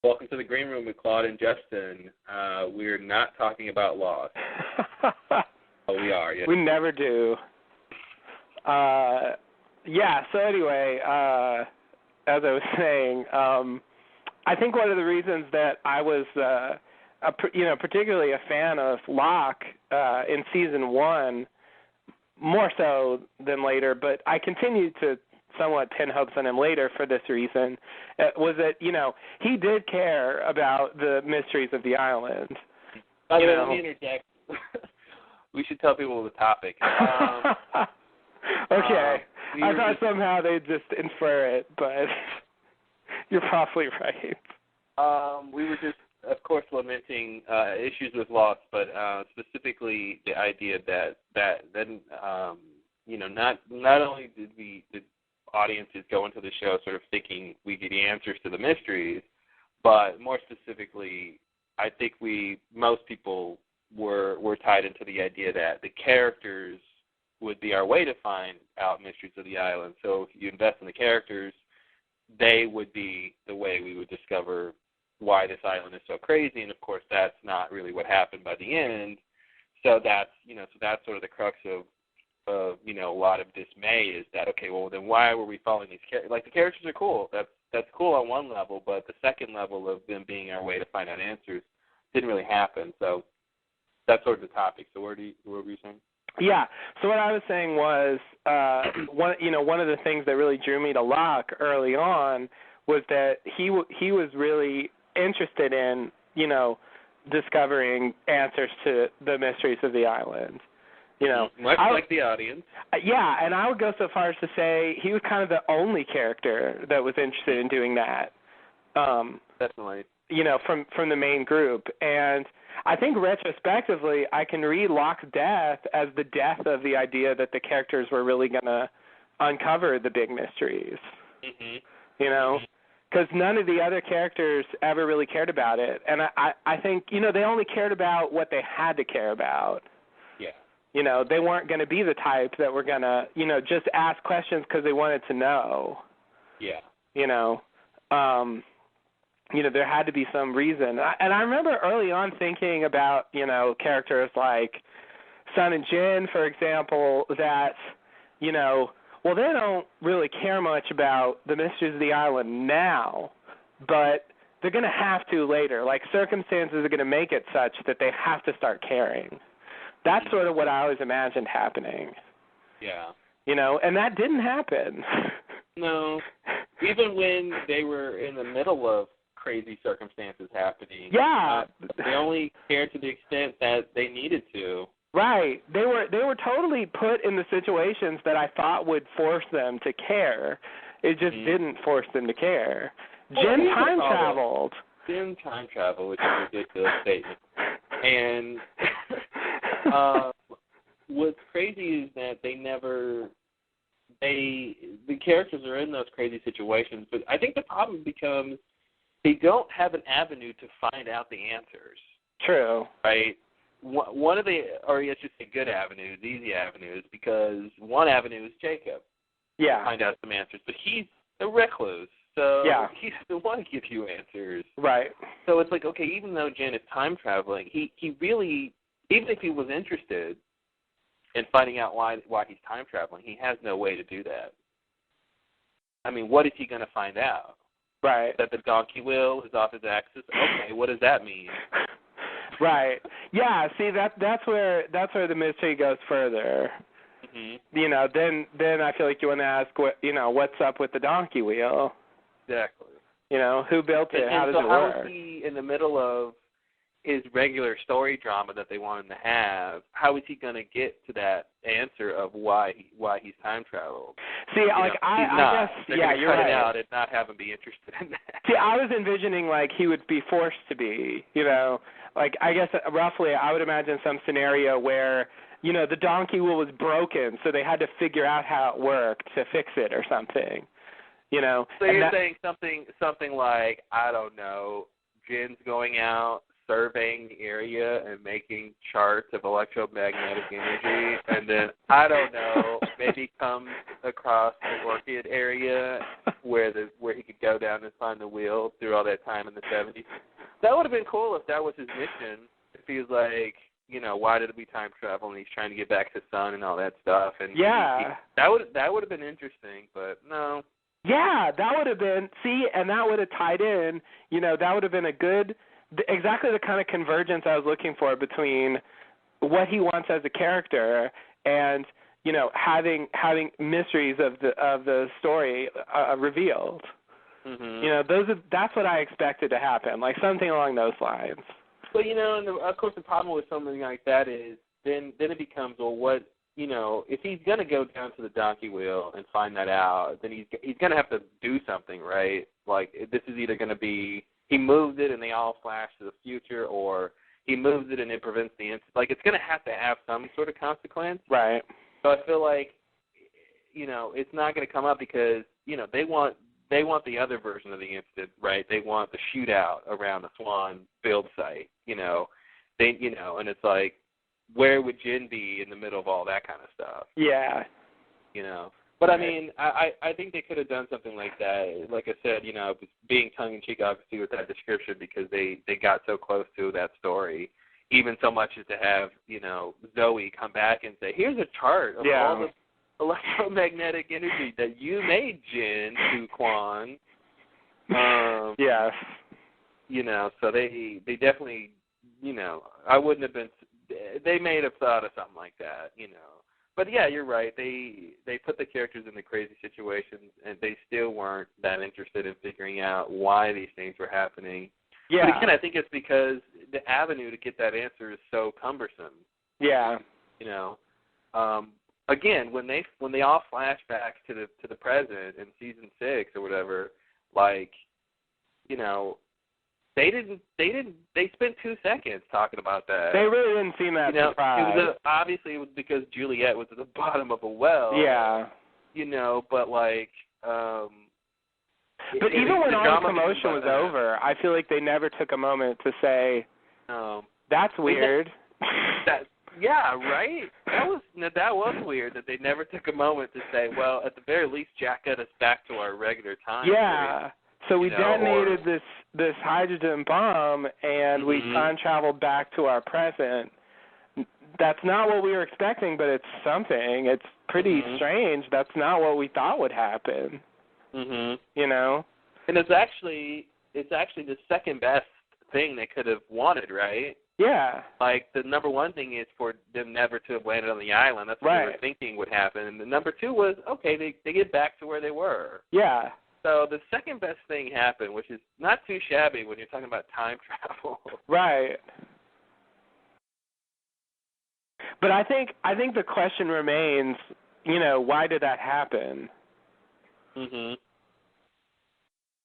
Welcome to the Green Room with Claude and Justin. We're not talking about Lost. Oh, we are, yes. We never do. So anyway, as I was saying, I think one of the reasons that I was, particularly a fan of Locke in season 1, more so than later, but I continued to somewhat pin hopes on him later for this reason, was that, he did care about the mysteries of the island. Let me interject. We should tell people the topic. Okay. I thought somehow they'd just infer it, but you're probably right. We were just, of course, lamenting issues with Lost, but specifically the idea that not only did the audiences go into the show sort of thinking we get the answers to the mysteries, but more specifically, I think most people were tied into the idea that the characters would be our way to find out mysteries of the island. So if you invest in the characters, they would be the way we would discover why this island is so crazy. And of course, that's not really what happened by the end. So that's sort of the crux of a lot of dismay is that, okay, well then why were we following these characters? Like, the characters are cool. That's cool on one level, but the second level of them being our way to find out answers didn't really happen. So that's sort of the topic. So what were you saying? Yeah. So what I was saying was, one of the things that really drew me to Locke early on was that he was really interested in, discovering answers to the mysteries of the island. Much like the audience. Yeah, and I would go so far as to say he was kind of the only character that was interested in doing that. Definitely. From the main group. And I think retrospectively, I can read Locke's death as the death of the idea that the characters were really going to uncover the big mysteries. Mm-hmm. Because none of the other characters ever really cared about it. And I think, they only cared about what they had to care about. Yeah. They weren't going to be the type that were going to, just ask questions because they wanted to know. Yeah. There had to be some reason. And I remember early on thinking about, characters like Sun and Jin, for example, that, well, they don't really care much about the mysteries of the island now, but they're going to have to later. Like, circumstances are going to make it such that they have to start caring. That's sort of what I always imagined happening. Yeah. And that didn't happen. No. Even when they were in the middle of crazy circumstances happening. Yeah. They only cared to the extent that they needed to. Right. They were totally put in the situations that I thought would force them to care. It just didn't force them to care. Jin time traveled. Jin time traveled, which is a ridiculous statement. And what's crazy is that the characters are in those crazy situations, but I think the problem becomes they don't have an avenue to find out the answers. True. Right? One of the, or I should say good avenues, easy avenues, because one avenue is Jacob. Yeah. To find out some answers, but he's a recluse, so he doesn't want to give you answers. Right. So it's like, okay, even though Jen is time traveling, he really, even if he was interested in finding out why he's time traveling, he has no way to do that. I mean, what is he going to find out? Right. That the donkey wheel is off his axis? Okay, what does that mean? Right. Yeah, see, that's where the mystery goes further. Mm-hmm. Then I feel like you want to ask what's up with the donkey wheel? Exactly. Who built it? How does it work? How is he in the middle of his regular story drama that they want him to have? How is he going to get to that answer of why he's time traveled? See, I guess They're you're cut right. It out and not have him be interested in that. See, I was envisioning like he would be forced to be. Like I guess roughly I would imagine some scenario where the donkey wheel was broken, so they had to figure out how it worked to fix it or something. So you're saying something like, I don't know, Jin's going out, surveying the area and making charts of electromagnetic energy, and then, I don't know, maybe comes across the Orchid area where he could go down and find the wheel through all that time in the 70s. That would have been cool if that was his mission. If he was like, why did we time travel, and he's trying to get back to the sun and all that stuff. And that would have been interesting, but no. Yeah, that would have been, and that would have tied in, that would have been exactly the kind of convergence I was looking for between what he wants as a character and, having mysteries of the story revealed. Mm-hmm. That's what I expected to happen, like something along those lines. But, and of course the problem with something like that is then it becomes, well, what, if he's going to go down to the donkey wheel and find that out, then he's going to have to do something, right? Like, this is either going to be he moves it and they all flash to the future, or he moves it and it prevents the incident. Like, it's going to have some sort of consequence. Right. So I feel like, it's not going to come up because, they want the other version of the incident, right? They want the shootout around the Swan build site, and it's like, where would Jin be in the middle of all that kind of stuff? Yeah. But I mean, I think they could have done something like that. Like I said, being tongue-in-cheek, obviously, with that description because they got so close to that story, even so much as to have, Zoe come back and say, here's a chart of all the electromagnetic energy that you made, Jin, to Quan. Yes. So they definitely, I wouldn't have been, they may have thought of something like that, But yeah, you're right. They put the characters in the crazy situations, and they still weren't that interested in figuring out why these things were happening. Yeah. But again, I think it's because the avenue to get that answer is so cumbersome. Yeah. Again, when they all flash back to the present in season 6 or whatever, like, They spent 2 seconds talking about that. They really didn't seem that surprised. Obviously, it was because Juliet was at the bottom of a well. Yeah. But like. But even when all the commotion was over, I feel like they never took a moment to say, "That's weird." Yeah, right. That was weird that they never took a moment to say, "Well, at the very least, Jack got us back to our regular time." Yeah. Period. So we detonated this hydrogen bomb, and we time traveled back to our present. That's not what we were expecting, but it's something. It's pretty strange. That's not what we thought would happen. Mm-hmm. And it's actually the second best thing they could have wanted, right? Yeah. Like, the number one thing is for them never to have landed on the island. That's what they were thinking would happen. And the number two was, okay, they get back to where they were. Yeah. So the second best thing happened, which is not too shabby when you're talking about time travel. Right. But I think the question remains, why did that happen? Mhm.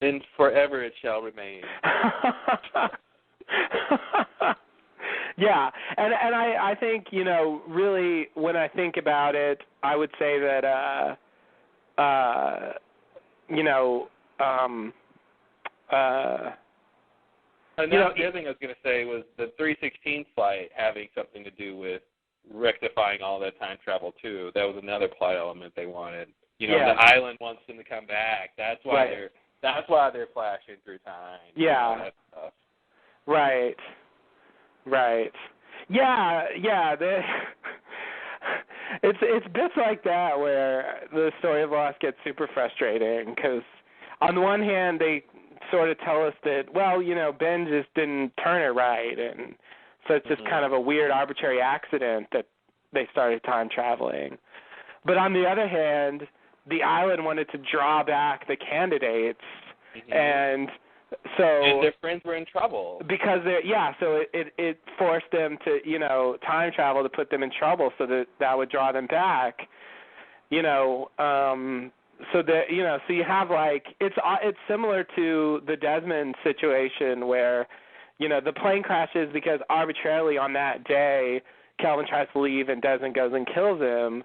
And forever it shall remain. Yeah, and I think, really when I think about it, I would say that the other thing I was going to say was the 316 flight having something to do with rectifying all that time travel too. That was another plot element they wanted. The island wants them to come back. That's why they're flashing through time. Yeah. All that stuff. Right. Yeah. It's bits like that where the story of Lost gets super frustrating because on the one hand they sort of tell us that, Ben just didn't turn it right, and so it's just kind of a weird arbitrary accident that they started time traveling. But on the other hand, the island wanted to draw back the candidates, and their friends were in trouble because so it forced them to time travel to put them in trouble, so that would draw them back. So that so you have it's similar to the Desmond situation where the plane crashes because arbitrarily on that day Kelvin tries to leave and Desmond goes and kills him.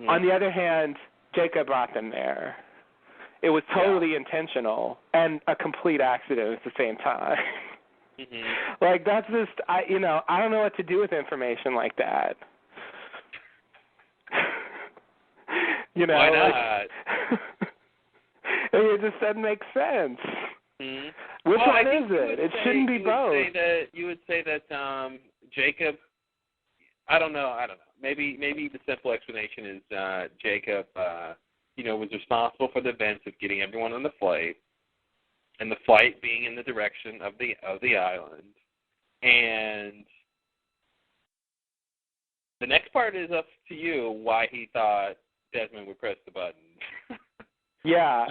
On the other hand, Jacob brought them there. It was totally intentional and a complete accident at the same time. Like, that's just, I don't know what to do with information like that. Why not? It just doesn't make sense. Mm-hmm. Which one is it? It shouldn't be both. You would say that Jacob. I don't know. Maybe the simple explanation is Jacob, was responsible for the events of getting everyone on the flight, and the flight being in the direction of the island. And the next part is up to you. Why he thought Desmond would press the button. Yeah.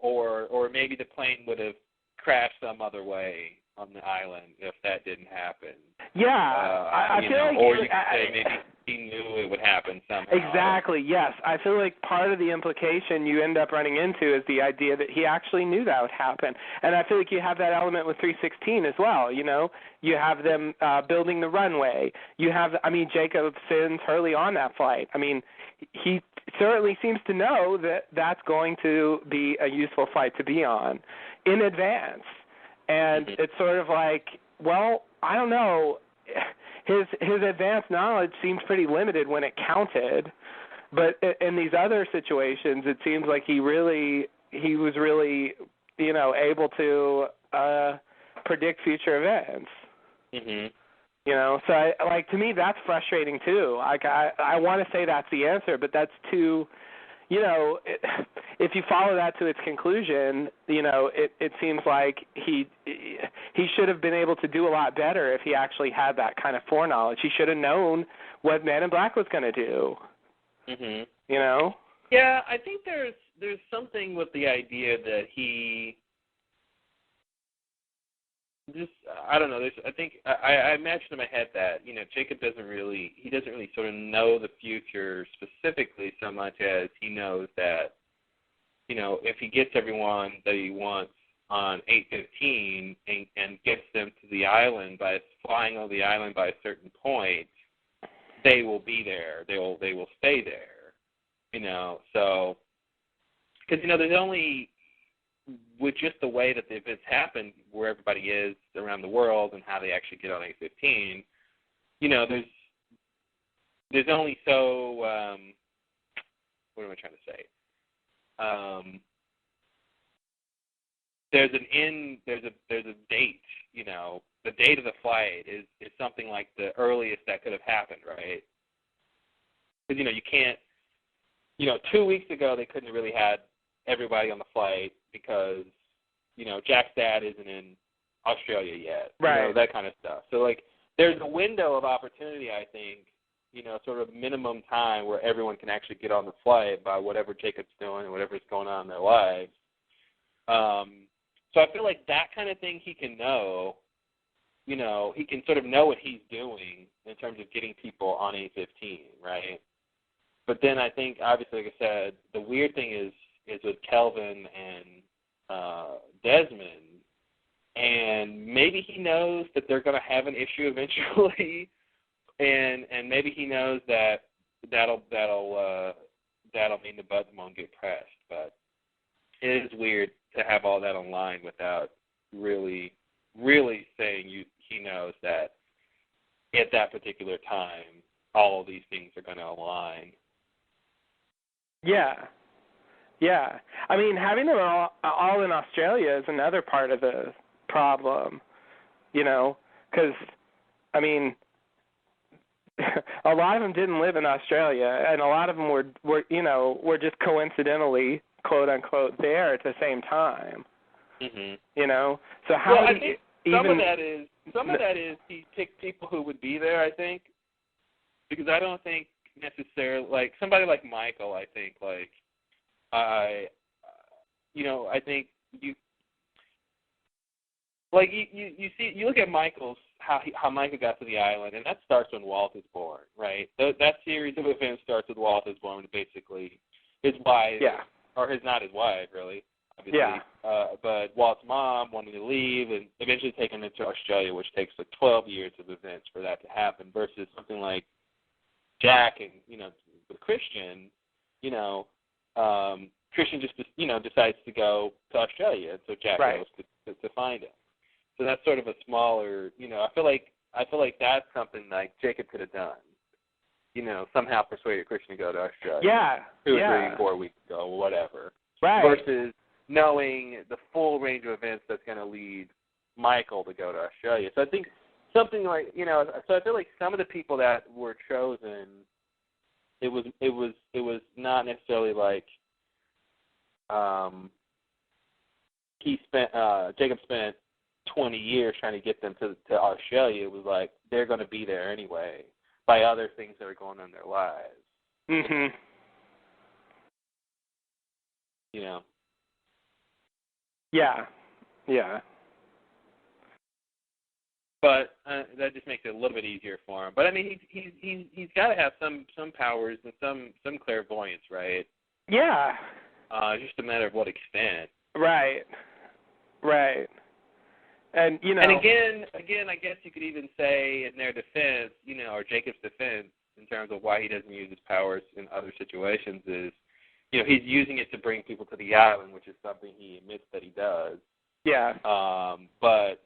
Or maybe the plane would have crashed some other way on the island if that didn't happen. Yeah, I feel like... Or you could say maybe he knew it would happen somehow. Exactly, yes. I feel like part of the implication you end up running into is the idea that he actually knew that would happen. And I feel like you have that element with 316 as well, You have them building the runway. Jacob sends Hurley on that flight. He certainly seems to know that that's going to be a useful flight to be on in advance. And it's sort of like, well, I don't know. His advanced knowledge seems pretty limited when it counted, but in these other situations, it seems like he was really able to predict future events. So to me that's frustrating too. Like I want to say that's the answer, but that's too. If you follow that to its conclusion, it seems like he should have been able to do a lot better if he actually had that kind of foreknowledge. He should have known what Man in Black was going to do. Yeah, I think there's something with the idea that he just, I don't know. I think I imagine in my head that Jacob doesn't really sort of know the future specifically so much as he knows that if he gets everyone that he wants on 8:15 and gets them to the island by flying over the island by a certain point, they will be there. They will stay there. So because there's only, with just the way that the events happen, where everybody is around the world and how they actually get on 8:15, there's only so, what am I trying to say? There's a date, the date of the flight is something like the earliest that could have happened, right? Because, you can't, 2 weeks ago they couldn't have really had everybody on the flight because, Jack's dad isn't in Australia yet. Right. That kind of stuff. So, there's a window of opportunity, I think, sort of minimum time where everyone can actually get on the flight by whatever Jacob's doing and whatever's going on in their lives. So I feel like that kind of thing he can know. He can sort of know what he's doing in terms of getting people on 8:15, right? But then I think, obviously, like I said, the weird thing is with Kelvin and Desmond, and maybe he knows that they're going to have an issue eventually, and maybe he knows that that'll mean the button won't get pressed. But it is weird to have all that online without really saying he knows that at that particular time all of these things are going to align. Yeah. Having them all in Australia is another part of the problem, because, a lot of them didn't live in Australia, and a lot of them were just coincidentally, quote unquote, there at the same time. So how I think some of that is he picked people who would be there, I think, because I don't think necessarily, somebody like Michael, I think, I think you look at Michael's, how Michael got to the island, and that starts when Walt is born, right? That series of events starts with Walt is born, basically his wife, not his wife, really, obviously, but Walt's mom wanted to leave and eventually take him into Australia, which takes 12 years of events for that to happen, versus something like Jack and, with Christian, Christian just, decides to go to Australia, and so Jack goes to find him. So that's sort of a smaller, I feel like that's something like Jacob could have done. Somehow persuaded Christian to go to Australia. Yeah. 2 or 3, 4 weeks ago, or whatever. Right. Versus knowing the full range of events that's going to lead Michael to go to Australia. So I think something like, so I feel like some of the people that were chosen, it was not necessarily like Jacob spent 20 years trying to get them to Australia. It was like they're going to be there anyway by other things that are going on in their lives. Mhm. Yeah. Yeah. But that just makes it a little bit easier for him. But I mean, he's got to have some powers and some clairvoyance, right? Yeah. Just a matter of what extent. Right. Right. And And again, I guess you could even say in their defense, or Jacob's defense, in terms of why he doesn't use his powers in other situations, is, he's using it to bring people to the island, which is something he admits that he does. Yeah. But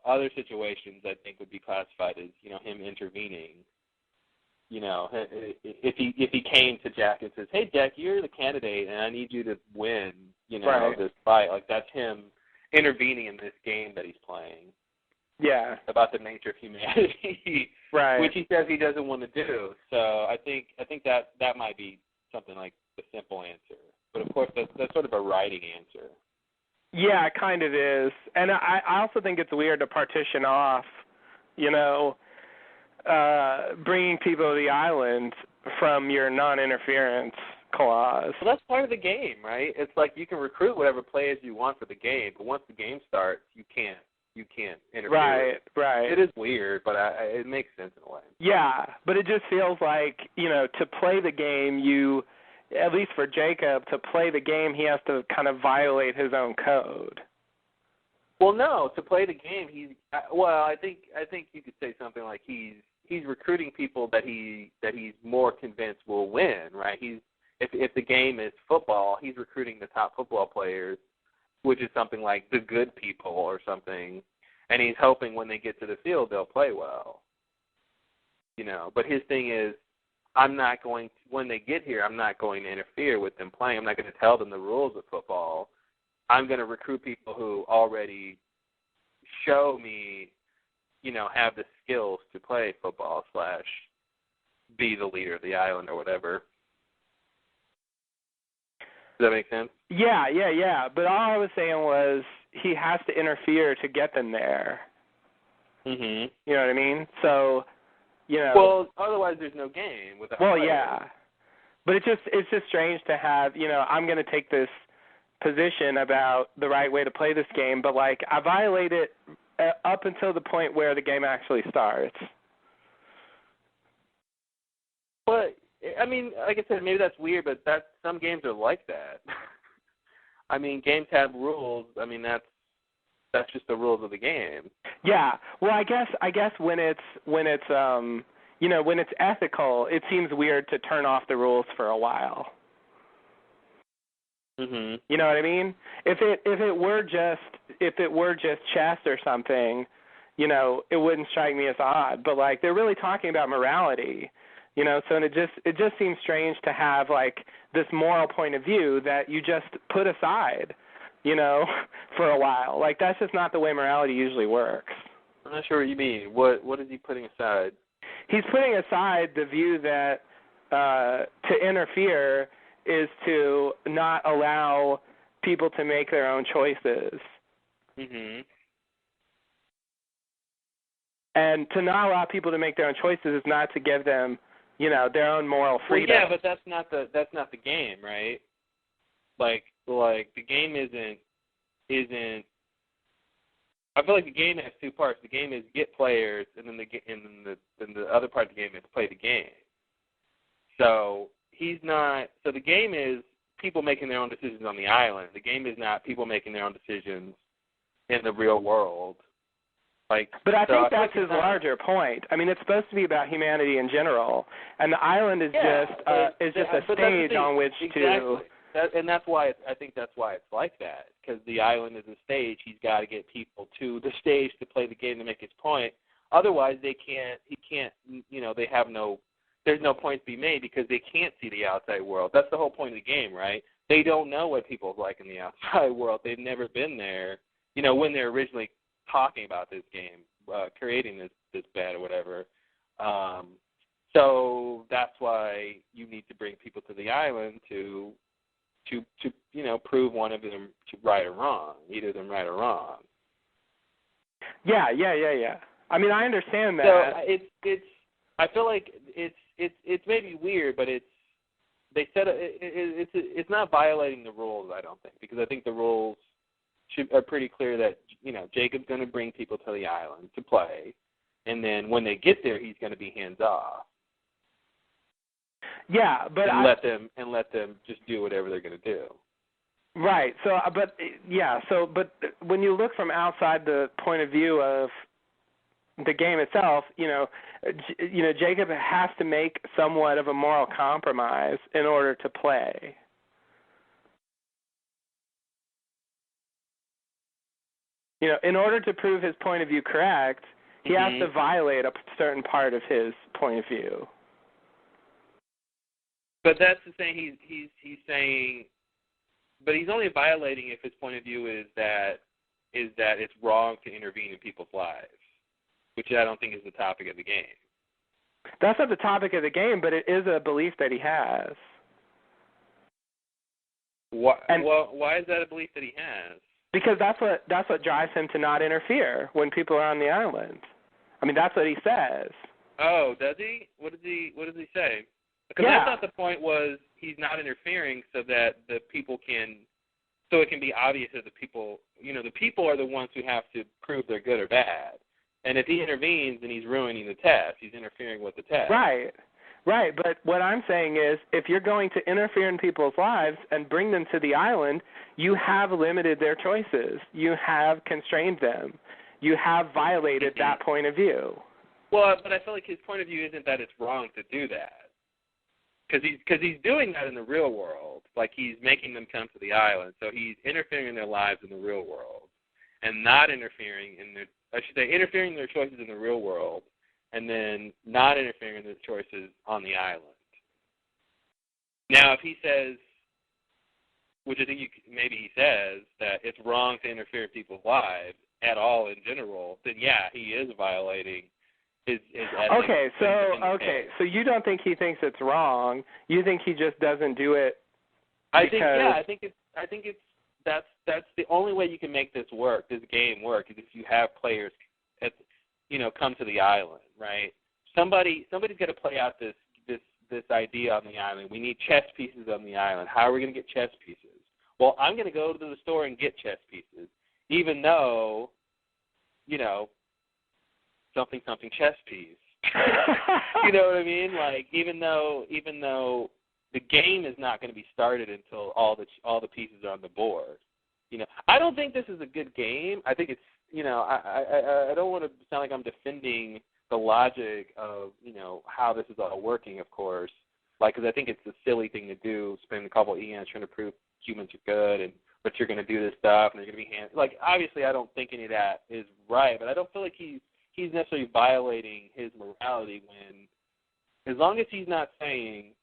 other situations I think would be classified as him intervening. If he came to Jack and says, "Hey, Jack, you're the candidate, and I need you to win," right. this fight, like that's him intervening in this game that he's playing. Yeah. About the nature of humanity, right? Which he says he doesn't want to do. So I think that might be something like the simple answer. But of course, that's sort of a writing answer. Yeah, it kind of is. And I also think it's weird to partition off, bringing people to the island from your non-interference clause. Well, that's part of the game, right? It's like you can recruit whatever players you want for the game, but once the game starts, you can't interfere. Right, right. It is weird, but it makes sense in a way. Yeah, but it just feels like, to play the game, at least for Jacob, to play the game, he has to kind of violate his own code. Well, no, to play the game, I think you could say something like he's recruiting people that he's more convinced will win, right? If the game is football, he's recruiting the top football players, which is something like the good people or something, and he's hoping when they get to the field they'll play well. But his thing is, when they get here, I'm not going to interfere with them playing. I'm not going to tell them the rules of football. I'm going to recruit people who already show me, have the skills to play football / be the leader of the island or whatever. Does that make sense? Yeah. But all I was saying was he has to interfere to get them there. Mhm. You know what I mean? So, Well, otherwise there's no game without. Well, players. yeah. But it's just strange to have, I'm going to take this position about the right way to play this game, but I violate it up until the point where the game actually starts. But I mean, like I said, maybe that's weird, but some games are like that. I mean, games have rules. I mean, that's just the rules of the game. Yeah. Well, I guess when it's when it's ethical, it seems weird to turn off the rules for a while. Mhm. You know what I mean? If it were just chess or something, it wouldn't strike me as odd. But they're really talking about morality, So it just seems strange to have this moral point of view that you just put aside, for a while. That's just not the way morality usually works. I'm not sure what you mean. What is he putting aside? He's putting aside the view that to interfere is to not allow people to make their own choices. Mhm. And to not allow people to make their own choices is not to give them, their own moral freedom. Well, yeah, but that's not the game, right? Like the game isn't. I feel like the game has two parts. The game is get players, and then the other part of the game is play the game. So he's not. So the game is people making their own decisions on the island. The game is not people making their own decisions in the real world. But I think that's his larger point. I mean, it's supposed to be about humanity in general, and the island is just a stage on which exactly. to. and that's why I think that's why it's like that, because the island is a stage. He's got to get people to the stage to play the game to make his point. Otherwise, he can't. They have no. There's no point to be made because they can't see the outside world. That's the whole point of the game, right? They don't know what people's like in the outside world. They've never been there. When they're originally talking about this game, creating this bed or whatever. So that's why you need to bring people to the island to prove one of them right or wrong, either of them right or wrong. Yeah. I mean, I understand that. So it's I feel like it's maybe weird, but they said it's not violating the rules, I don't think, because I think the rules are pretty clear that Jacob's going to bring people to the island to play, and then when they get there, he's going to be hands off. Yeah, but let them just do whatever they're going to do. Right. So, but when you look from outside the point of view of the game itself, Jacob has to make somewhat of a moral compromise in order to play. In order to prove his point of view correct, he has to violate a certain part of his point of view. But that's the thing he's saying. But he's only violating if his point of view is that it's wrong to intervene in people's lives, which I don't think is the topic of the game. That's not the topic of the game, but it is a belief that he has. Why is that a belief that he has? Because that's what drives him to not interfere when people are on the island. I mean, that's what he says. Oh, does he? What does he say? Because I thought the point was he's not interfering so that the people so it can be obvious that the people are the ones who have to prove they're good or bad. And if he intervenes, then he's ruining the test. He's interfering with the test. Right. But what I'm saying is, if you're going to interfere in people's lives and bring them to the island, you have limited their choices. You have constrained them. You have violated that point of view. Well, but I feel like his point of view isn't that it's wrong to do that. Because he's doing that in the real world. Like, he's making them come to the island. So he's interfering in their lives in the real world and not interfering interfering in their choices in the real world and then not interfering in their choices on the island. Now, if he says, which I think maybe he says, that it's wrong to interfere in people's lives at all in general, then yeah, he is violating his ethics. So you don't think he thinks it's wrong? You think he just doesn't do it? I think that's the only way you can make this game work, is if you have players, come to the island, right? Somebody's got to play out this idea on the island. We need chess pieces on the island. How are we going to get chess pieces? Well, I'm going to go to the store and get chess pieces, even though, something chess piece. You know what I mean? Like, even though the game is not going to be started until all the pieces are on the board. I don't think this is a good game. I think it's, I don't want to sound like I'm defending the logic of, how this is all working, of course. Like, because I think it's a silly thing to do, spend a couple eons trying to prove humans are good, but you're going to do this stuff, and they're going to be like, obviously I don't think any of that is right, but I don't feel like he's necessarily violating his morality when, as long as he's not saying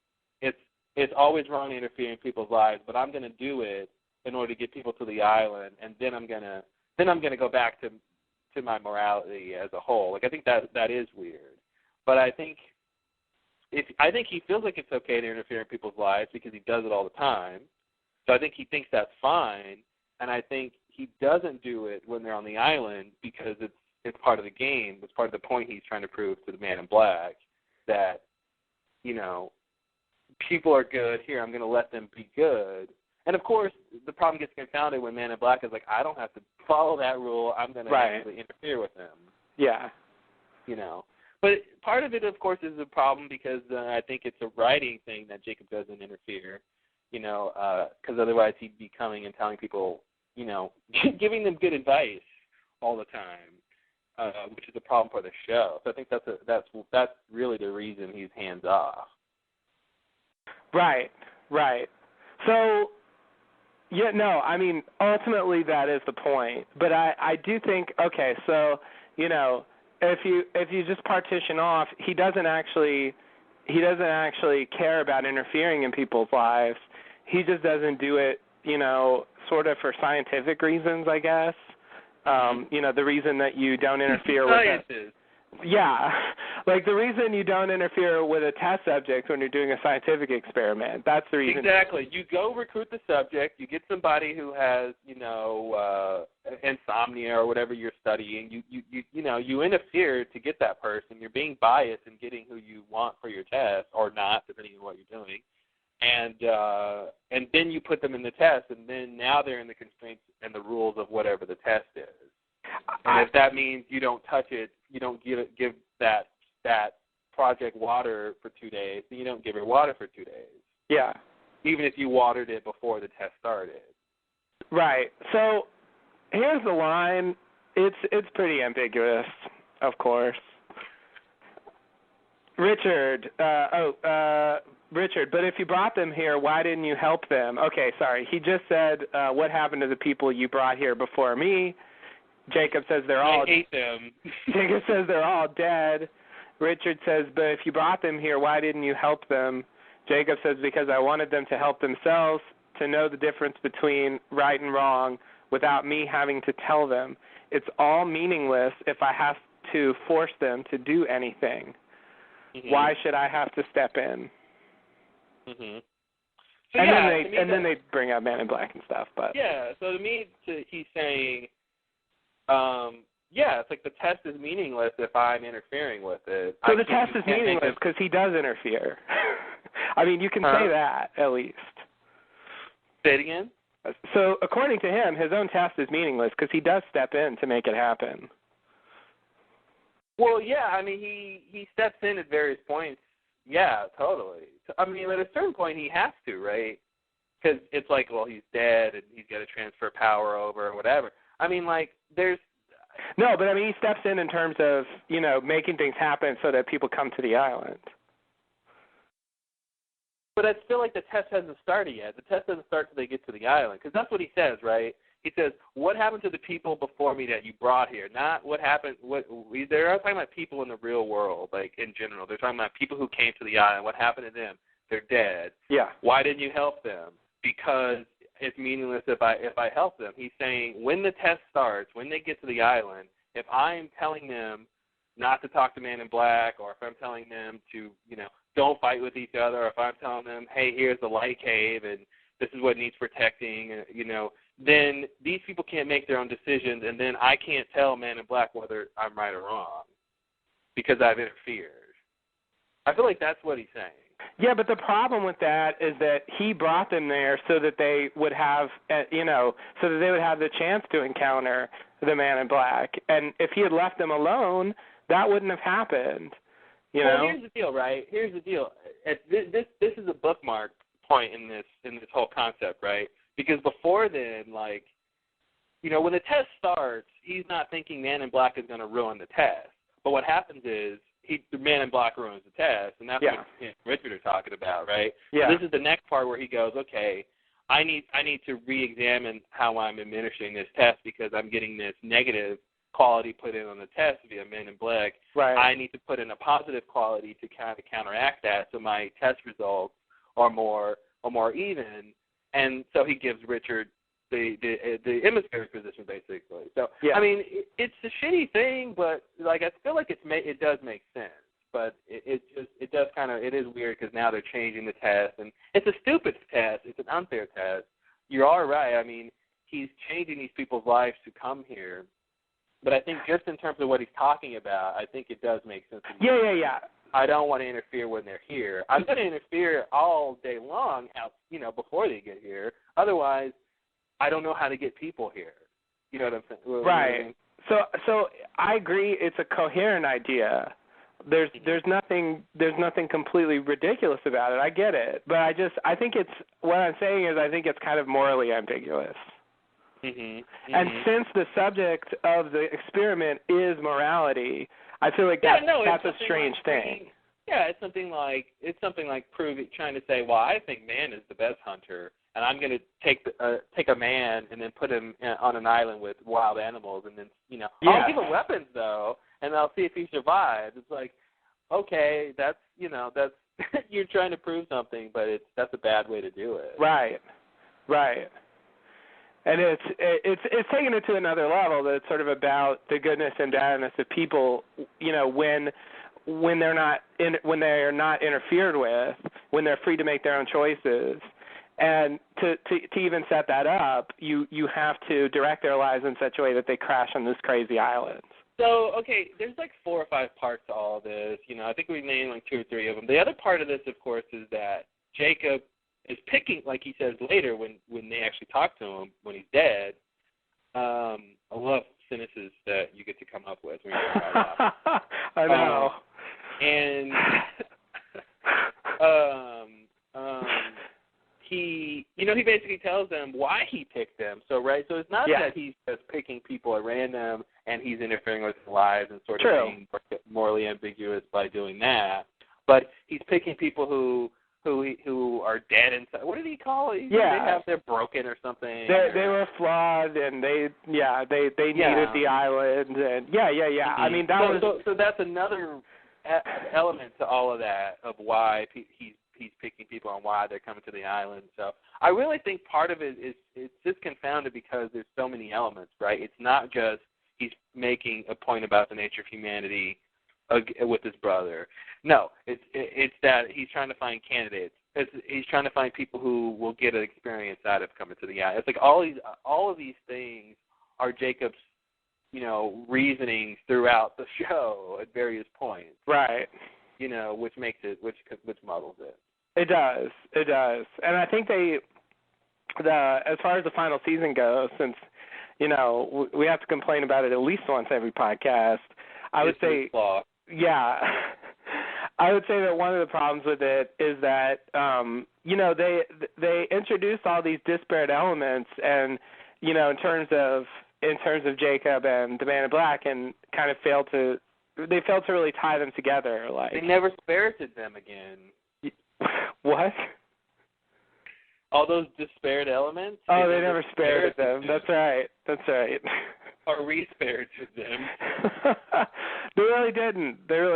it's always wrong to interfere in people's lives, but I'm going to do it in order to get people to the island, and then I'm gonna go back to my morality as a whole. Like, I think that is weird, but I think he feels like it's okay to interfere in people's lives because he does it all the time. So I think he thinks that's fine, and I think he doesn't do it when they're on the island because it's part of the game. It's part of the point he's trying to prove to the Man in Black that, people are good. Here, I'm going to let them be good. And, of course, the problem gets confounded when Man in Black is like, I don't have to follow that rule. I'm going to actually interfere with them. Yeah. But part of it, of course, is a problem because I think it's a writing thing that Jacob doesn't interfere, because otherwise he'd be coming and telling people, giving them good advice all the time, which is a problem for the show. So I think that's really the reason he's hands off. Right. So Yeah, no, I mean, ultimately that is the point. But I do think, okay, so, you know, if you just partition off, he doesn't actually care about interfering in people's lives. He just doesn't do it, you know, sort of for scientific reasons, I guess. You know, the reason that you don't interfere with yeah, like the reason you don't interfere with a test subject when you're doing a scientific experiment. That's the reason. Exactly. You go recruit the subject. You get somebody who has, you know, insomnia or whatever you're studying. You know, you interfere to get that person. You're being biased in getting who you want for your test or not, depending on what you're doing. And then you put them in the test, and then now they're in the constraints and the rules of whatever the test is. And if that means you don't touch it, you don't give that project water for 2 days, then you don't give it water for 2 days. Yeah. Even if you watered it before the test started. Right. So here's the line. It's pretty ambiguous, of course. Richard, Richard, but if you brought them here, why didn't you help them? Okay, sorry. He just said, what happened to the people you brought here before me? Jacob says they're all. I hate them. Jacob says they're all dead. Richard says, but if you brought them here, why didn't you help them? Jacob says, because I wanted them to help themselves, to know the difference between right and wrong without me having to tell them. It's all meaningless if I have to force them to do anything. Mm-hmm. Why should I have to step in? Mm-hmm. So then they bring up Man in Black and stuff. But yeah, so to me, he's saying, it's like the test is meaningless if I'm interfering with it. So the test is meaningless because he does interfere. I mean, you can say that, at least. Say it again? So according to him, his own test is meaningless because he does step in to make it happen. Well, yeah, I mean, he steps in at various points. Yeah, totally. I mean, at a certain point, he has to, right? Because it's like, well, he's dead, and he's got to transfer power over or whatever. I mean, like, there's... No, but I mean, he steps in terms of, you know, making things happen so that people come to the island. But I feel like the test hasn't started yet. The test doesn't start until they get to the island, because that's what he says, right? He says, what happened to the people before me that you brought here? Not what happened, they're not talking about people in the real world, like, in general. They're talking about people who came to the island. What happened to them? They're dead. Yeah. Why didn't you help them? Because it's meaningless if I help them. He's saying when the test starts, when they get to the island, if I'm telling them not to talk to Man in Black, or if I'm telling them to, you know, don't fight with each other, or if I'm telling them, hey, here's the light cave, and this is what needs protecting, you know, then these people can't make their own decisions, and then I can't tell Man in Black whether I'm right or wrong because I've interfered. I feel like that's what he's saying. Yeah, but the problem with that is that he brought them there so that they would have, so that they would have the chance to encounter the Man in Black. And if he had left them alone, that wouldn't have happened. Well, here's the deal, right? Here's the deal. This is a bookmark point in this whole concept, right? Because before then, like, you know, when the test starts, he's not thinking Man in Black is going to ruin the test. But what happens is the Man in Black ruins the test, and that's what Richard are talking about, right? Yeah. So this is the next part where he goes, okay, I need to re-examine how I'm administering this test because I'm getting this negative quality put in on the test via Man in Black. Right. I need to put in a positive quality to kind of counteract that, so my test results are more even. And so he gives Richard the emissary position, basically. So I mean, it's a shitty thing, but like I feel like it does make sense. But it is weird because now they're changing the test, and it's a stupid test. It's an unfair test. You're all right. I mean, he's changing these people's lives to come here. But I think just in terms of what he's talking about, I think it does make sense. Yeah. I don't want to interfere when they're here. I'm going to interfere all day long, before they get here. Otherwise, I don't know how to get people here. You know what I'm saying? Right. So I agree. It's a coherent idea. There's nothing completely ridiculous about it. I get it, but I think what I'm saying is I think it's kind of morally ambiguous. Mm-hmm. And since the subject of the experiment is morality, I feel like that's a strange thing. Yeah, it's something like trying to say, well, I think man is the best hunter, and I'm going to take a man and then put him on an island with wild animals, and then I'll give him weapons though, and I'll see if he survives. It's like, okay, that's you're trying to prove something, but that's a bad way to do it. Right. And it's taking it to another level. That it's sort of about the goodness and badness of people. When they're not interfered with, when they're free to make their own choices, and to even set that up, you have to direct their lives in such a way that they crash on this crazy island. So, okay, there's like 4 or 5 parts to all of this. I think we named like 2 or 3 of them. The other part of this, of course, is that Jacob is picking, like he says later when they actually talk to him when he's dead. I love sentences that you get to come up with when you're talking about that. I know. And he basically tells them why he picked them. So it's not that he's just picking people at random and he's interfering with their lives and sort of being morally ambiguous by doing that. But he's picking people who are dead inside. What did he call it? They're broken or something. They were flawed, and they needed the island, and Mm-hmm. I mean, that was so that's another element to all of that, of why he's picking people and why they're coming to the island. So I really think part of it is it's just confounded because there's so many elements, right? It's not just he's making a point about the nature of humanity with his brother. No, it's that he's trying to find candidates. He's trying to find people who will get an experience out of coming to the island. It's like all of these things are Jacob's, reasonings throughout the show at various points. Right. Which makes it, which muddles it. It does. And I think as far as the final season goes, since, we have to complain about it at least once every podcast, I would say, I would say that one of the problems with it is that, they introduced all these disparate elements, and, in terms of Jacob and the Man in Black, and kind of failed to really tie them together. Like, they never spirited them again. What? All those disparate elements? Oh, they never spirited them. That's right. Or re-spirited them. They really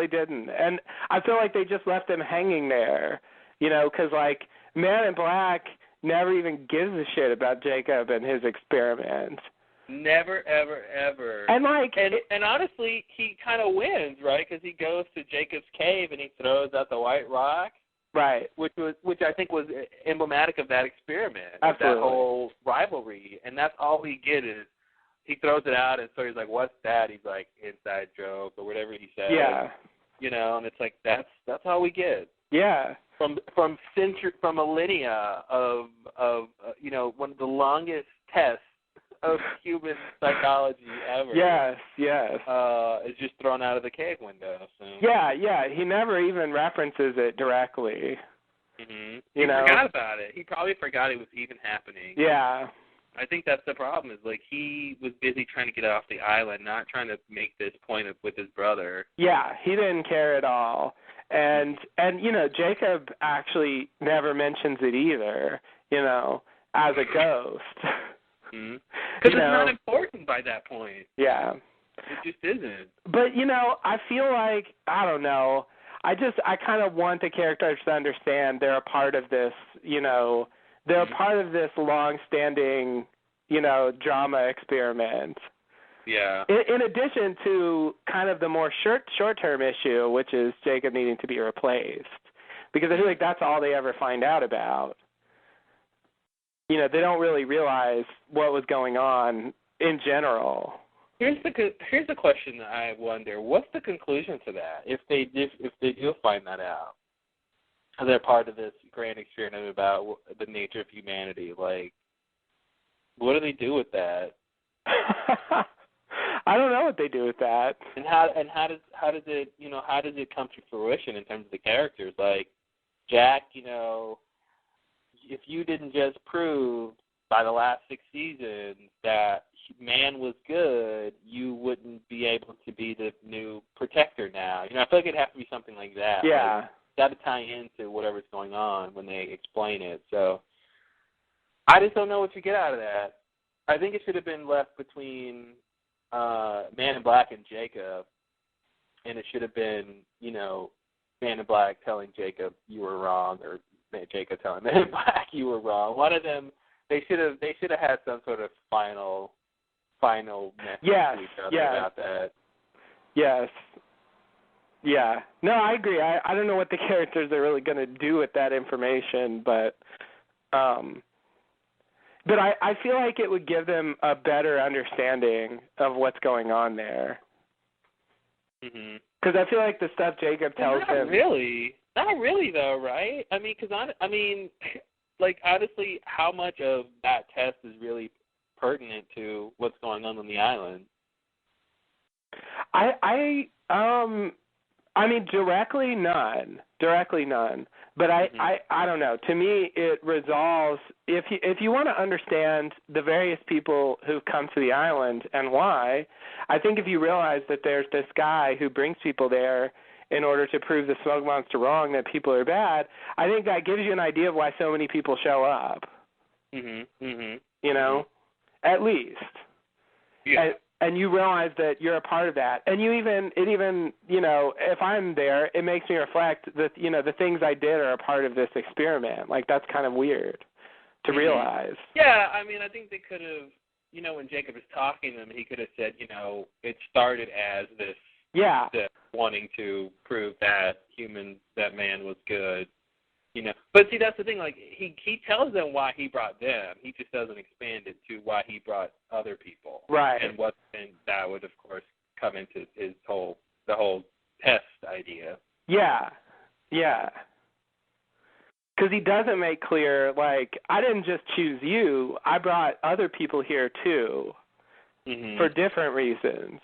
didn't. And I feel like they just left them hanging there, because, like, Man in Black never even gives a shit about Jacob and his experiments. Never, ever, ever. And, like... And honestly, he kind of wins, right? Because he goes to Jacob's cave and he throws out the white rock. Right. Which I think was emblematic of that experiment. Absolutely. Of that whole rivalry. And that's all we get is he throws it out, and so he's like, "What's that?" He's like, "Inside joke," or whatever he says. Yeah. And it's like that's all we get. Yeah. From millennia of one of the longest tests of human psychology ever. Yes. Is just thrown out of the cave window. So. Yeah. He never even references it directly. Mm-hmm. He forgot about it. He probably forgot it was even happening. Yeah. I think that's the problem. Is like he was busy trying to get off the island, not trying to make this point with his brother. Yeah, he didn't care at all. And Jacob actually never mentions it either. As a ghost. Mm-hmm. Because it's not important by that point. Yeah. It just isn't. But, I feel like, I don't know, I kind of want the characters to understand they're a part of this, they're a part of this long-standing, drama experiment. Yeah. In addition to kind of the more short-term issue, which is Jacob needing to be replaced. Because I feel like that's all they ever find out about. They don't really realize what was going on in general. Here's the question that I wonder: what's the conclusion to that? If they do find that out, they're part of this grand experiment about the nature of humanity. Like, what do they do with that? I don't know what they do with that. And how does it come to fruition in terms of the characters? Like, Jack, if you didn't just prove by the last 6 seasons that man was good, you wouldn't be able to be the new protector now. I feel like it'd have to be something like that. Yeah. Like, got to tie into whatever's going on when they explain it. So I just don't know what you get out of that. I think it should have been left between Man in Black and Jacob, and it should have been, Man in Black telling Jacob you were wrong, or Jacob telling Man in Black you were wrong. One of them, they should have had some sort of final message to each other about that. Yes. Yeah. No, I agree. I don't know what the characters are really going to do with that information, but I feel like it would give them a better understanding of what's going on there. Because I feel like the stuff Jacob tells him. Not really though, right? I mean, like honestly, how much of that test is really pertinent to what's going on the island? I mean, directly none. But I don't know. To me, it resolves if you want to understand the various people who've come to the island and why. I think if you realize that there's this guy who brings people there in order to prove the smoke monster wrong, that people are bad, I think that gives you an idea of why so many people show up. At least. Yeah. And you realize that you're a part of that. And it even, if I'm there, it makes me reflect that, the things I did are a part of this experiment. Like, that's kind of weird to realize. Yeah, I mean, I think they could have, when Jacob was talking to him, he could have said, it started as this, wanting to prove that man was good. But see, that's the thing. Like he tells them why he brought them. He just doesn't expand it to why he brought other people. Right. And that would, of course, come into the whole test idea. Yeah. Because he doesn't make clear, like, I didn't just choose you. I brought other people here too, for different reasons.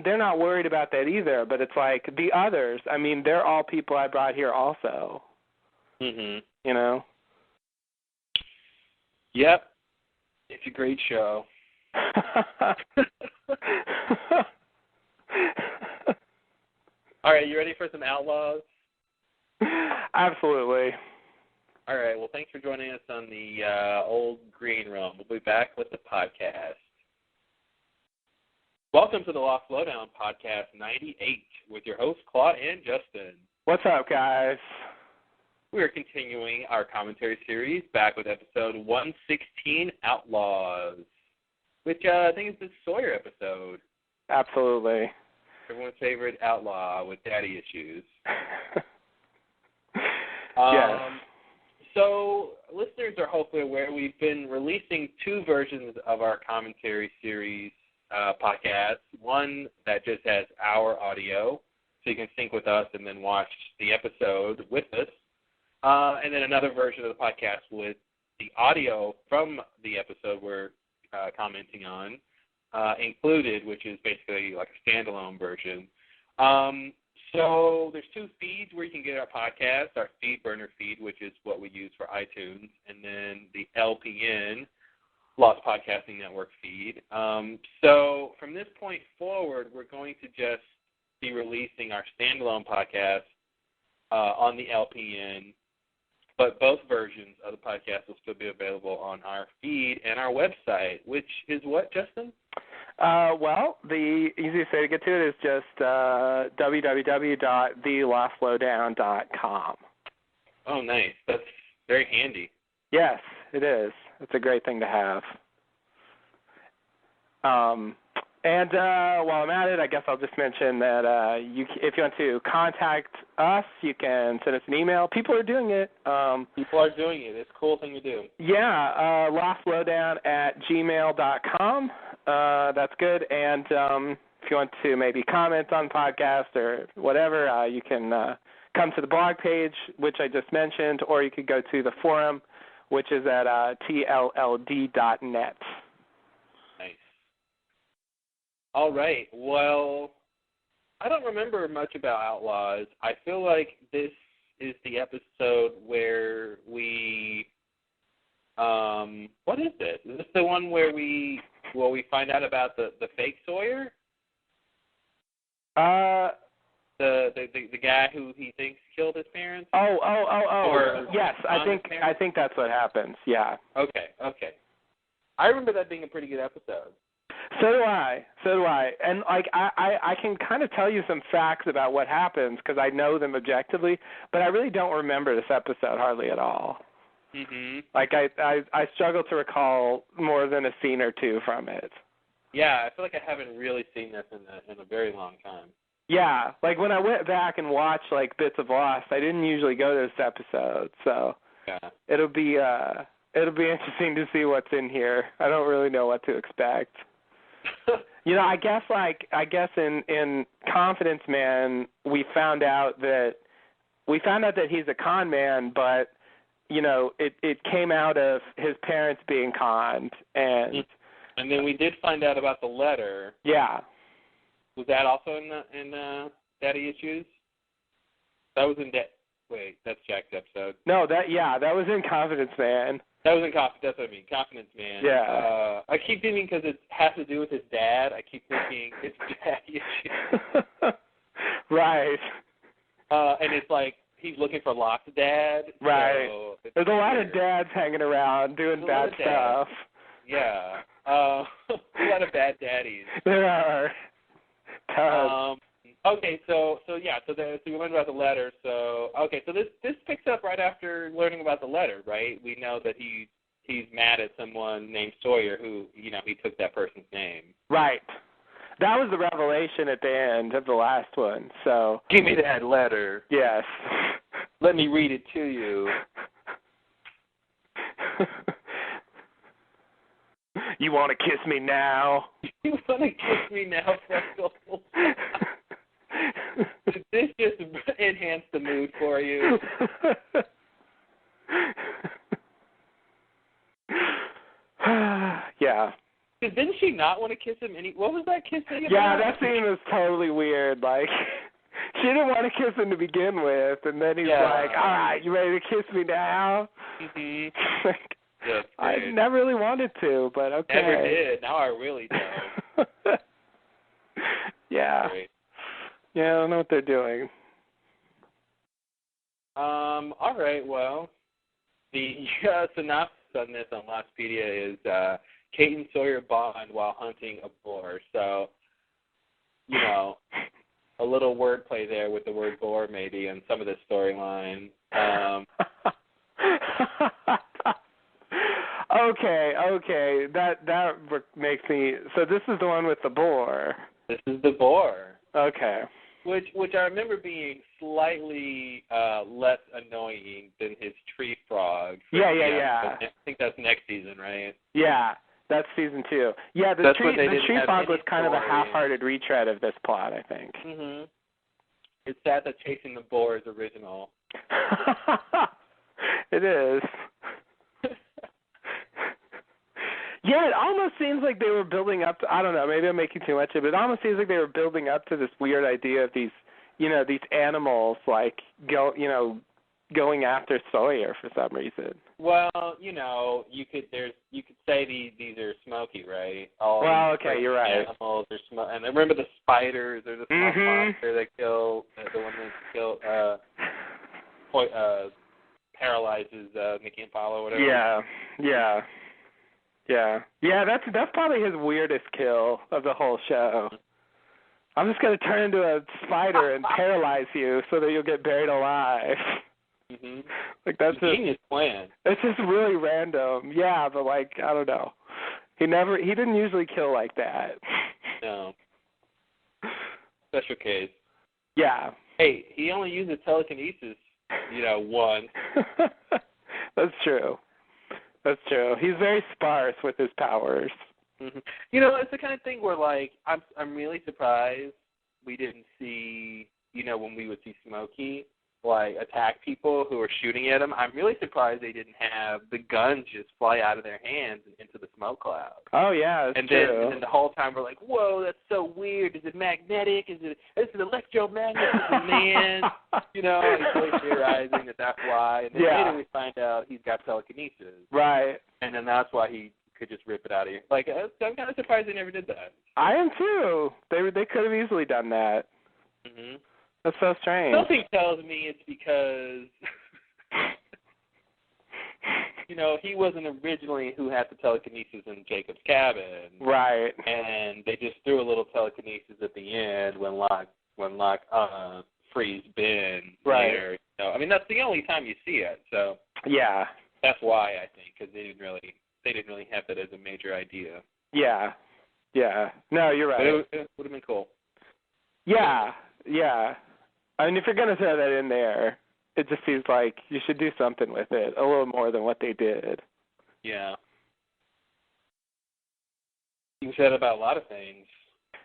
They're not worried about that either, but it's like the others, they're all people I brought here also. Yep. It's a great show. All right, you ready for some Outlaws? Absolutely. All right, well, thanks for joining us on the Old Green Room. We'll be back with the podcast. Welcome to the Lost Lowdown Podcast 98 with your hosts, Claude and Justin. What's up, guys? We are continuing our commentary series, back with episode 116, Outlaws, which I think is the Sawyer episode. Absolutely. Everyone's favorite outlaw with daddy issues. Yes. So listeners are hopefully aware we've been releasing two versions of our commentary series podcast. One that just has our audio, so you can sync with us and then watch the episode with us. And then another version of the podcast with the audio from the episode we're commenting on included, which is basically like a standalone version. So there's two feeds where you can get our podcast, our feed burner feed, which is what we use for iTunes, and then the LPN, Lost Podcasting Network feed. So from this point forward, we're going to just be releasing our standalone podcast on the LPN, but both versions of the podcast will still be available on our feed and our website, which is what, Justin? Well, the easiest way to get to it is just www.thelostlowdown.com. Oh, nice. That's very handy. Yes, it is. It's a great thing to have. And while I'm at it, I guess I'll just mention that if you want to contact us, you can send us an email. People are doing it. People are doing it. It's a cool thing to do. Yeah, lostlowdown@gmail.com. That's good. And if you want to maybe comment on the podcast or whatever, you can come to the blog page, which I just mentioned, or you could go to the forum, which is at tllld.net. Nice. All right. Well, I don't remember much about Outlaws. I feel like this is the episode where we what is this? Is this the one where we find out about the fake Sawyer? the guy who he thinks killed his parents? Oh. Or Yes, I think that's what happens. Yeah. Okay. I remember that being a pretty good episode. So do I. And like I can kind of tell you some facts about what happens because I know them objectively, but I really don't remember this episode hardly at all. Mhm. Like I struggle to recall more than a scene or two from it. Yeah, I feel like I haven't really seen this in a very long time. Yeah, like when I went back and watched like bits of Lost, I didn't usually go to this episode, so yeah. it'll be interesting to see what's in here. I don't really know what to expect. You know, I guess in Confidence Man we found out that he's a con man, but you know, it came out of his parents being conned, and then we did find out about the letter. Yeah. Was that also in Daddy Issues? That was in wait, that's Jack's episode. No, that was in Confidence Man. That was in Confidence. That's what I mean, Confidence Man. Yeah. I keep thinking because it has to do with his dad. I keep thinking it's Daddy Issues. Right. And it's like he's looking for Locke's dad. Right. So there's a lot of dads hanging around doing bad stuff. Yeah. A lot of bad daddies. There are. Okay, so we learned about the letter. So this picks up right after learning about the letter, right? We know that he's mad at someone named Sawyer who, you know, he took that person's name. Right. That was the revelation at the end of the last one. So give me that letter. Yes. Let me read it to you. You want to kiss me now? You want to kiss me now, Freckles? Did this just enhance the mood for you? Yeah. Didn't she not want to kiss him? What was that kiss thing about? Yeah, that scene was totally weird. Like, she didn't want to kiss him to begin with, and then he's like, all right, you ready to kiss me now? Mm-hmm. I never really wanted to, but okay. Never did. Now I really do. Yeah. Great. Yeah, I don't know what they're doing. All right, well, the synopsis on this on Lostpedia is Kate and Sawyer bond while hunting a boar. So, you know, a little wordplay there with the word boar maybe and some of the storyline. Okay. That makes me. So this is the one with the boar. This is the boar. Okay. Which I remember being slightly less annoying than his tree frog. Yeah. I think that's next season, right? Yeah, that's season 2. Yeah, the tree frog was kind of a half-hearted retread of this plot, I think. Mm-hmm. It's sad that Chasing the Boar is original. It is. Yeah, it almost seems like they were building up to, I don't know, maybe I'm making too much of it. It almost seems like they were building up to this weird idea of these, you know, these animals like going after Sawyer for some reason. Well, you know, you could say these are smoky, right? Okay, you're right. Animals are and remember the spiders? There's a small monster that killed the one that paralyzes Nikki and Paolo, whatever. Yeah. That's probably his weirdest kill of the whole show. I'm just gonna turn into a spider and paralyze you so that you'll get buried alive. Mm-hmm. Like that's a genius plan. It's just really random. Yeah, but like I don't know. He didn't usually kill like that. No. Special case. Yeah. Hey, he only uses telekinesis, once. That's true. He's very sparse with his powers. Mm-hmm. It's the kind of thing where, like, I'm really surprised we didn't see, when we would see Smokey, like, attack people who were shooting at him. I'm really surprised they didn't have the guns just fly out of their hands and into the smoke cloud. Oh, yeah, that's true. And then the whole time we're like, whoa, that's so weird. Is it magnetic? Is it electromagnet? Is it man? He's really theorizing that that's why. And then later we find out he's got telekinesis. Right. And then that's why he could just rip it out of you. Like, I'm kind of surprised they never did that. I am, too. They could have easily done that. Mm-hmm. That's so strange. Something tells me it's because, he wasn't originally who had the telekinesis in Jacob's cabin. Right. And they just threw a little telekinesis at the end when Locke frees Ben. Right. Later. That's the only time you see it. So yeah. That's why, I think, because they didn't really have that as a major idea. Yeah. Yeah. No, you're right. But it would have been cool. Yeah. Yeah. If you're going to throw that in there, it just seems like you should do something with it, a little more than what they did. Yeah. You said about a lot of things.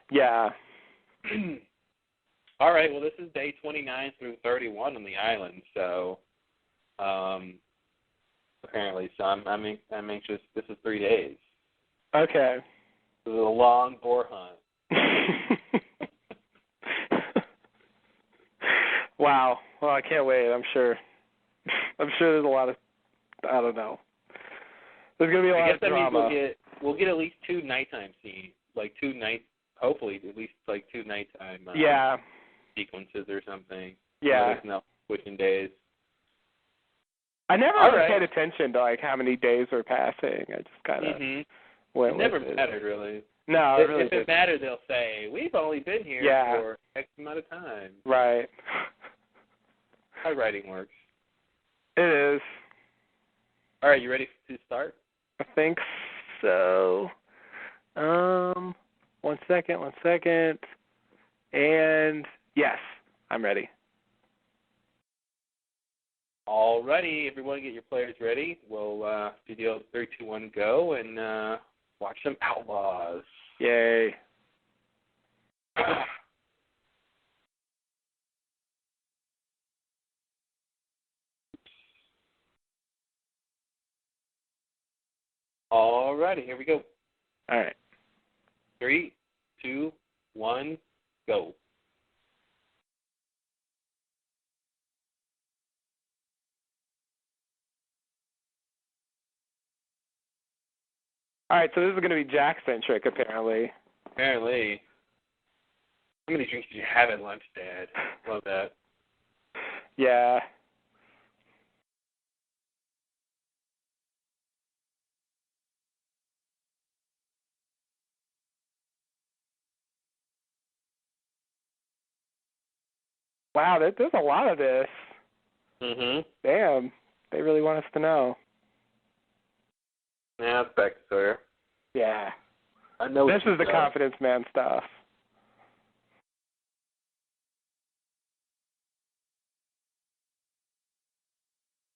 Yeah. All right, well, this is day 29 through 31 on the island, so apparently. So I'm anxious. This is 3 days. Okay. This is a long boar hunt. Wow. Well, I can't wait. I'm sure there's a lot of, I don't know. There's going to be a lot of drama. We'll get at least 2 nighttime scenes, hopefully at least 2 nighttime sequences or something. Yeah. There's no switching days. I never really paid attention to how many days were passing. I just kind of went It never with it. mattered, really. No, it really If it mattered, they'll say, we've only been here for X amount of time. Right. How writing works. It is. All right, you ready to start? I think so. 1 second. And yes, I'm ready. All righty, everyone get your players ready. We'll do 3, 2, 1, go, and watch some Outlaws. Yay. All righty, here we go. All right. 3, 2, 1, go. All right, so this is going to be Jack-centric, apparently. Apparently. How many drinks did you have at lunch, Dad? Love that. Yeah. Wow, there's a lot of this. Damn, they really want us to know. Yeah, it's back to Sawyer. Yeah. I know this is the confidence man stuff.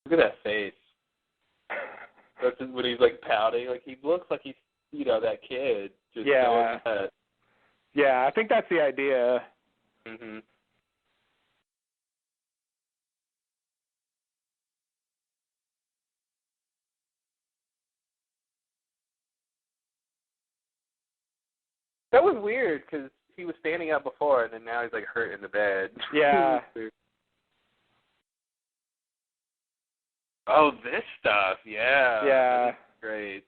Look at that face. That's when he's pouting. He looks like he's that kid. Just yeah. That. Yeah, I think that's the idea. That was weird because he was standing up before, and then now he's hurt in the bed. Yeah. Oh, this stuff. Yeah. Yeah. That's great.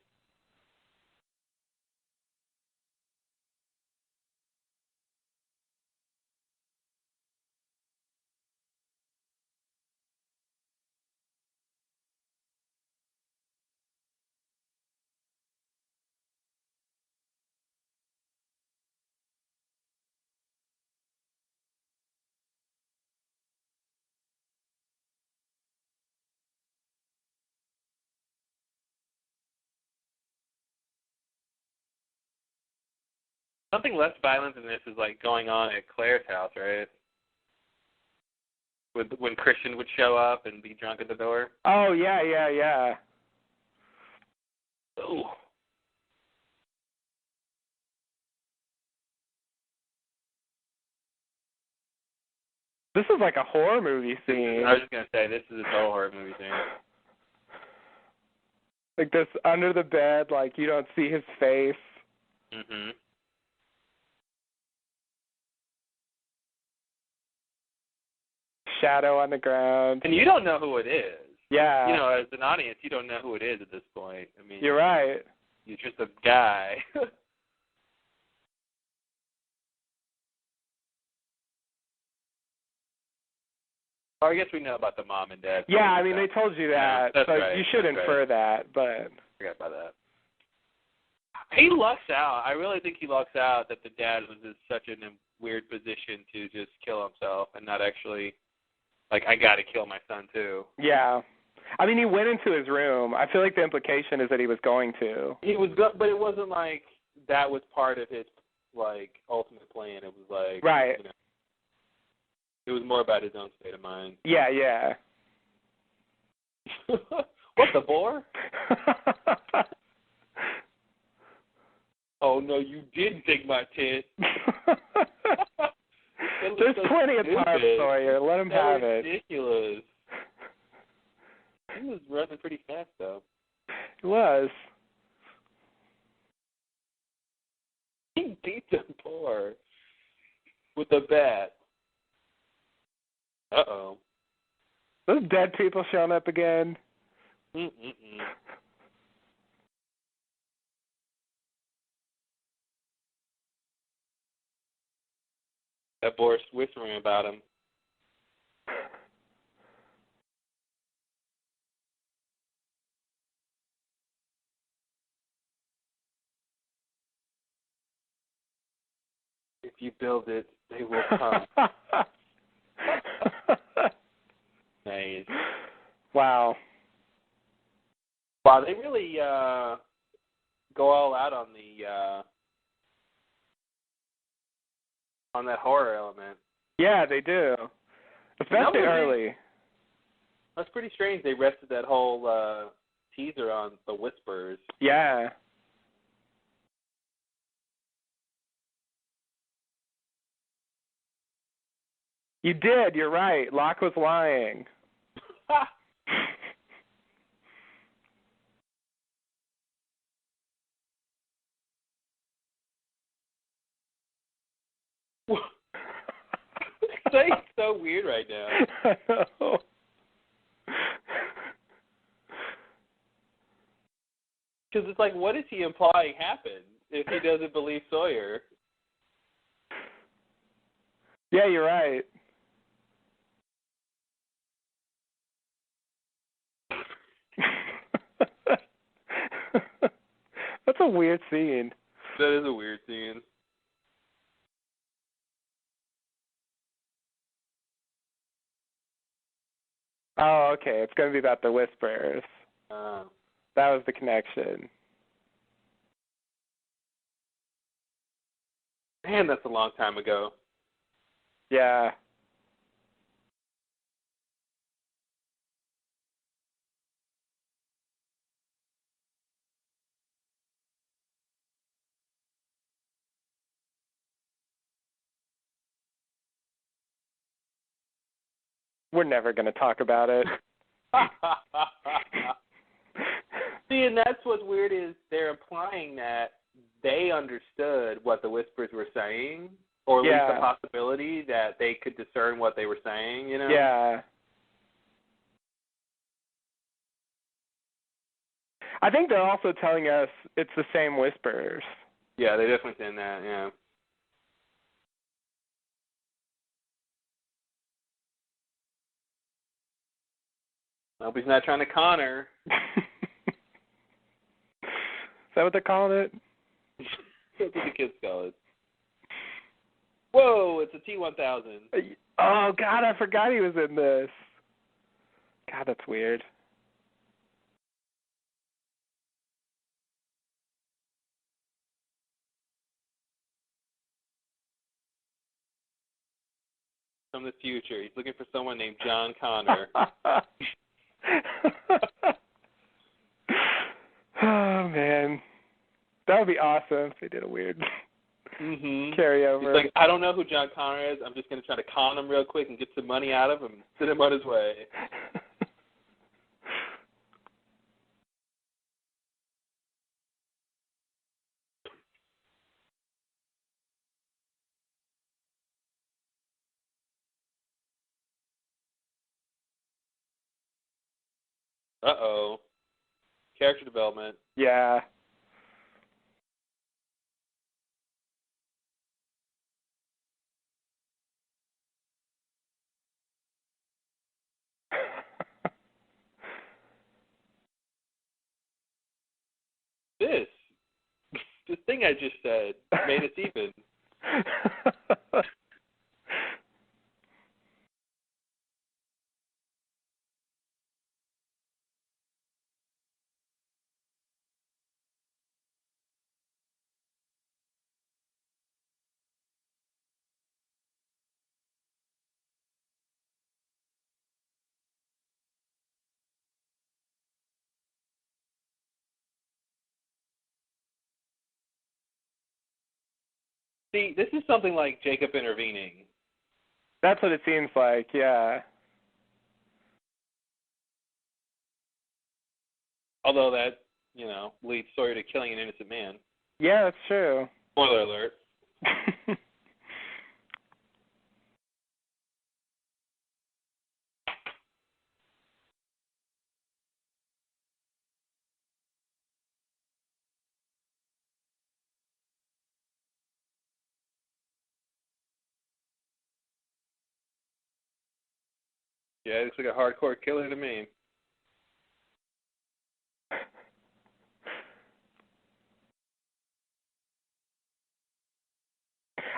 Something less violent than this is going on at Claire's house, right? When Christian would show up and be drunk at the door. Oh, yeah. Oh. This is like a horror movie scene. I was just going to say, this is a total horror movie scene. This under the bed, you don't see his face. Shadow on the ground. And you don't know who it is. Yeah. As an audience, you don't know who it is at this point. You're right. You're just a guy. Or I guess we know about the mom and dad. Yeah, I mean, they told you that, that's so right. you should infer that, but... I forgot about that. He lucks out. I really think he lucks out that the dad was in such a weird position to just kill himself and not actually, like, I got to kill my son, too. Yeah. I mean, he went into his room. I feel like the implication is that he was going to. He was, but it wasn't like that was part of his, like, ultimate plan. It was like, right. You know, it was more about his own state of mind. Yeah, yeah. What, the boar? Oh, no, you didn't take my tit. There's plenty of time, Sawyer. Let him have it. Ridiculous. He was running pretty fast, though. He was. He beat the boar with a bat. Uh-oh. Those dead people showing up again. Mm-mm-mm. That boar's whispering about him. If you build it, they will come. Nice. Wow. Wow, they really go all out on the on that horror element. Yeah, they do. Especially early. That's pretty strange. They rested that whole teaser on the whispers. Yeah. You did. You're right. Locke was lying. It's so weird right now. I know. Because it's like, what is he implying happened if he doesn't believe Sawyer? Yeah, you're right. That's a weird scene. That is a weird scene. Oh, okay. It's going to be about the whispers. That was the connection. Man, that's a long time ago. Yeah. We're never going to talk about it. See, and that's what's weird is they're implying that they understood what the whispers were saying, or at least the possibility that they could discern what they were saying, you know? Yeah. I think they're also telling us it's the same whispers. Yeah, they definitely saying that, yeah. I hope he's not trying to con her. Is that what they're calling it? That's what the kids call it. Whoa, it's a T-1000. Oh, God, I forgot he was in this. God, that's weird. From the future. He's looking for someone named John Connor. Oh, man. That would be awesome if they did a weird carryover. He's like, I don't know who John Connor is. I'm just going to try to con him real quick and get some money out of him and send him on his way. Uh-oh. Character development. Yeah. this thing I just said made us even. See, this is something like Jacob intervening. That's what it seems like, yeah. Although that, leads Sawyer to killing an innocent man. Yeah, that's true. Spoiler alert. Yeah, it looks like a hardcore killer to me.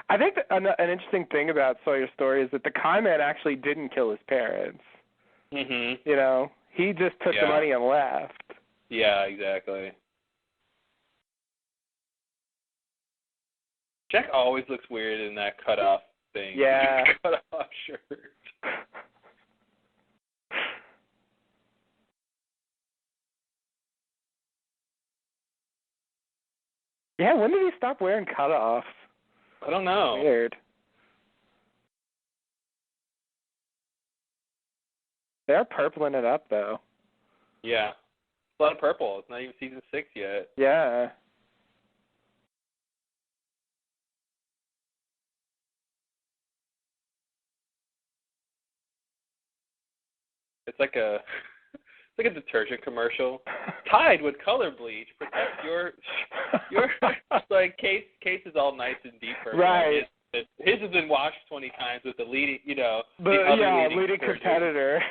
I think that an interesting thing about Sawyer's story is that the con man actually didn't kill his parents. Mm-hmm. He just took the money and left. Yeah, exactly. Jack always looks weird in that cut-off thing. Yeah. Cut-off shirt. Yeah, when did he stop wearing cutoffs? I don't know. Weird. They're purpling it up, though. Yeah. It's a lot of purple. It's not even season 6 yet. Yeah. It's like a detergent commercial. Tide with color bleach protect your like Case is all nice and deep. Right. His has been washed 20 times with the leading, the other leading competitor.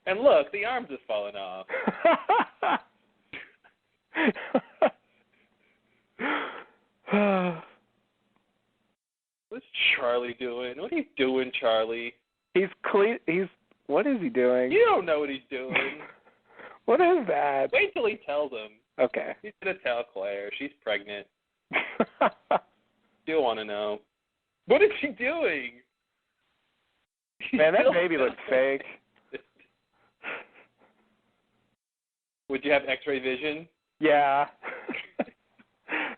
And look, the arms have fallen off. What's Charlie doing? What are you doing, Charlie? What is he doing? You don't know what he's doing. What is that? Wait till he tells him. Okay. He's going to tell Claire. She's pregnant. She'll want to know. What is she doing? Man, that baby looks fake. Would you have X-ray vision? Yeah.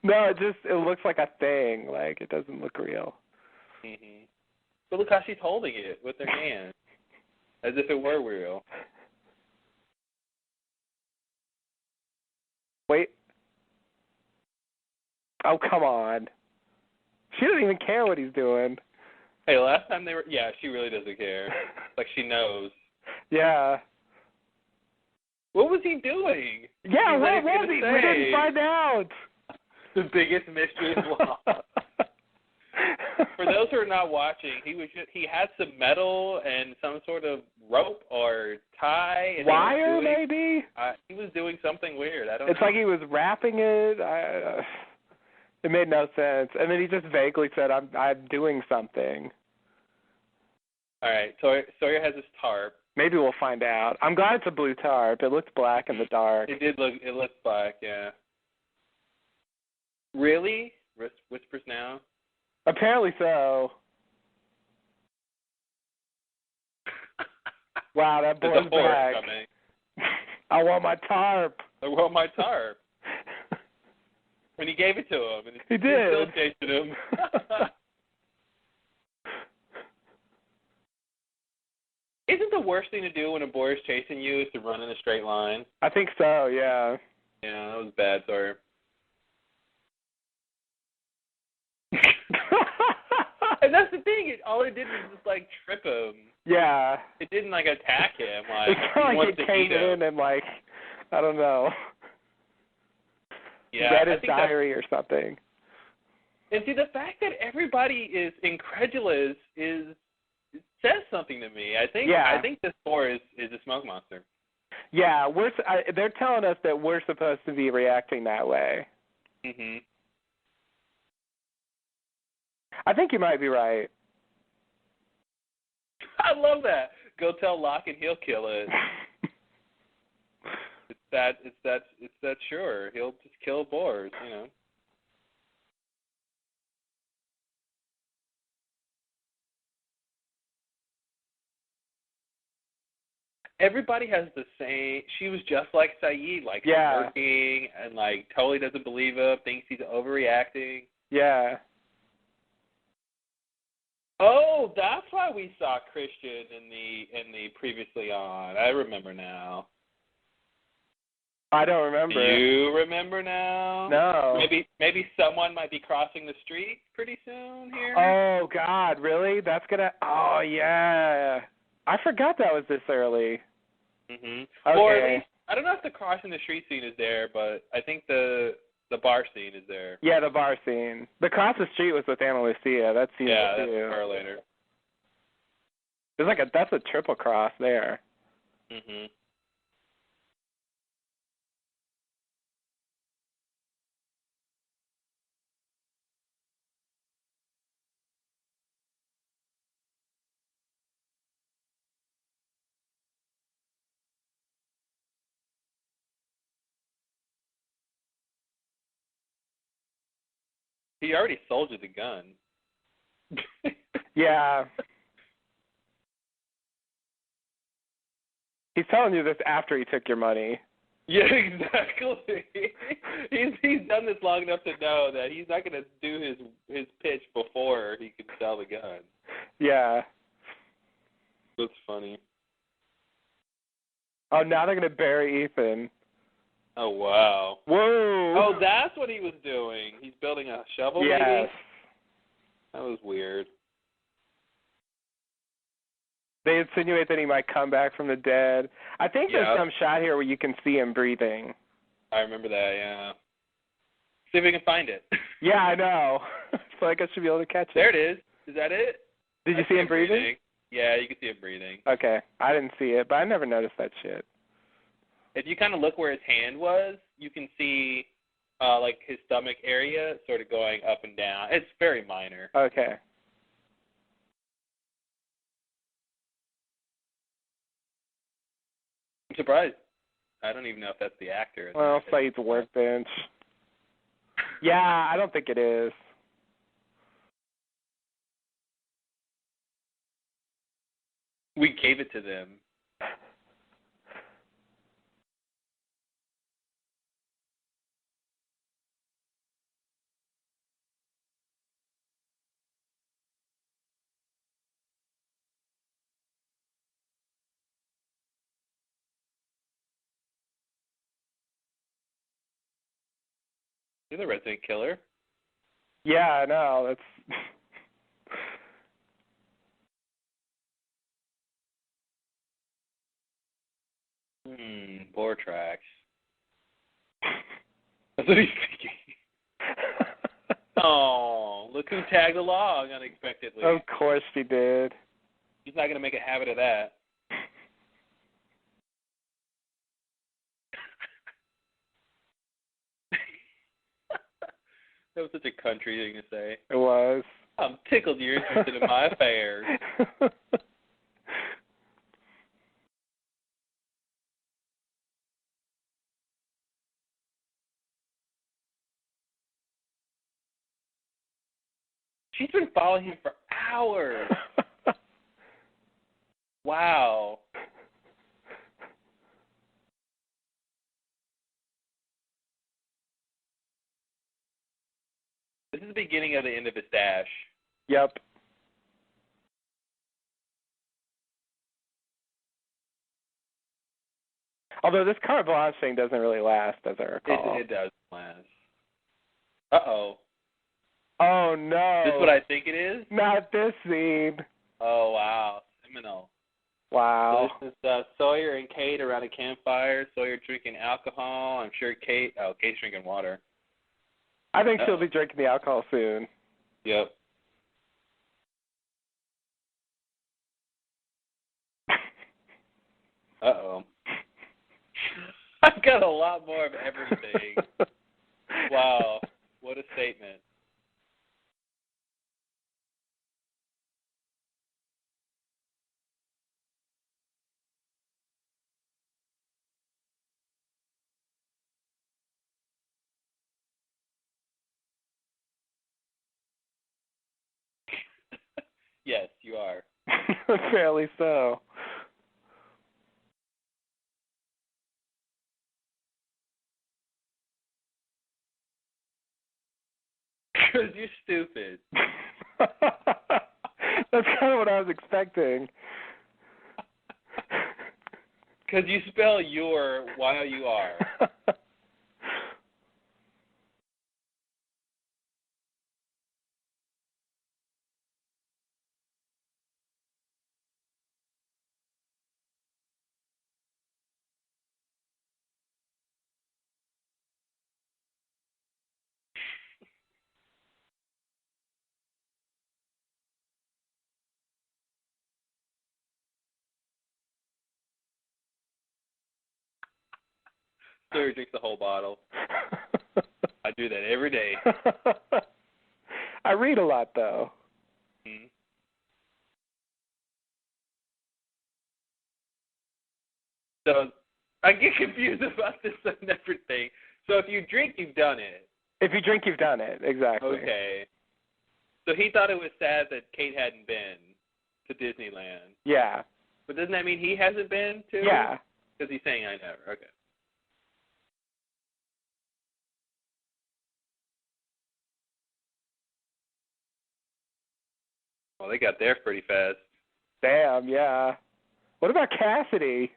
No, it looks like a thing. Like, it doesn't look real. Mm-hmm. But look how she's holding it with her hand, as if it were real. Wait. Oh, come on. She doesn't even care what he's doing. Hey, last time they were... Yeah, she really doesn't care. Like, she knows. Yeah. What was he doing? Yeah, what was he? We didn't find out. The biggest mystery in law. For those who are not watching, he had some metal and some sort of rope or tie. And wire, maybe? He was doing something weird. I don't know. It's like he was wrapping it. It made no sense. And then he just vaguely said, I'm doing something. All right, Sawyer has his tarp. Maybe we'll find out. I'm glad it's a blue tarp. It looked black in the dark. It looked black, yeah. Really? Whispers now? Apparently so. Wow, that boy's back. Coming. I want my tarp. I want my tarp. And he gave it to him. And he did. Still chasing him. Isn't the worst thing to do when a boy is chasing you is to run in a straight line? I think so, yeah. Yeah, that was bad, Sawyer. And that's the thing. All it did was just, like, trip him. Yeah. It didn't, like, attack him. Like, it's kind of like it came in and, like, I don't know. Yeah, read his diary or something. And see, the fact that everybody is incredulous says something to me. I think this boar is a smoke monster. Yeah, they're telling us that we're supposed to be reacting that way. Mhm. I think you might be right. I love that. Go tell Locke and he'll kill it. It's that sure. He'll just kill boars, you know. Everybody has the same. She was just like Saeed, like smirking and like totally doesn't believe him, thinks he's overreacting. Yeah. Oh, that's why we saw Christian in the previously on. I remember now. I don't remember. Do you remember now? No. Maybe someone might be crossing the street pretty soon here. Oh God, really? That's gonna. Oh yeah. I forgot that was this early. Mhm. Okay. Or at least I don't know if the crossing the street scene is there, but I think the bar scene is there. Yeah, the bar scene. The cross the street was with Ana Lucia. That scene. Yeah, that's far later. There's that's a triple cross there. Mhm. He already sold you the gun. Yeah. He's telling you this after he took your money. Yeah, exactly. He's done this long enough to know that he's not going to do his pitch before he can sell the gun. Yeah. That's funny. Oh, now they're going to bury Ethan. Oh, wow. Whoa. Oh, that's what he was doing. He's building a shovel, yes. maybe? That was weird. They insinuate that he might come back from the dead. I think there's some shot here where you can see him breathing. I remember that, yeah. See if we can find it. Yeah, I know. So I should be able to catch it. There it is. Is that it? Did you see him breathing? Yeah, you can see him breathing. Okay. I didn't see it, but I never noticed that shit. If you kind of look where his hand was, you can see his stomach area sort of going up and down. It's very minor. Okay. I'm surprised. I don't even know if that's the actor. Well, Saeed's workbench. Yeah, I don't think it is. We gave it to them. You're the resident killer. Yeah, I know. That's. Boar tracks. That's what he's thinking. Oh, look who tagged along unexpectedly. Of course she did. He's not going to make a habit of that. That was such a country thing to say. It was. I'm tickled you're interested in my affairs. She's been following him for hours. Wow. This is the beginning of the end of his stash. Yep. Although this carte blanche thing doesn't really last, as I recall. It does last. Uh-oh. Oh, no. This is what I think it is? Not this scene. Oh, wow. Seminal. Wow. So this is Sawyer and Kate around a campfire. Sawyer drinking alcohol. I'm sure Kate's drinking water. I think she'll be drinking the alcohol soon. Yep. Uh-oh. I've got a lot more of everything. Wow, what a statement. Yes, you are. Fairly so. Because you're stupid. That's kind of what I was expecting. Because you spell your while you are. Sawyer drinks the whole bottle. I do that every day. I read a lot, though. Mm-hmm. So I get confused about this separate thing. So if you drink, you've done it. If you drink, you've done it. Exactly. Okay. So he thought it was sad that Kate hadn't been to Disneyland. Yeah. But doesn't that mean he hasn't been to? Yeah. Because he's saying I never. Okay. Well, they got there pretty fast. Damn, yeah. What about Cassidy?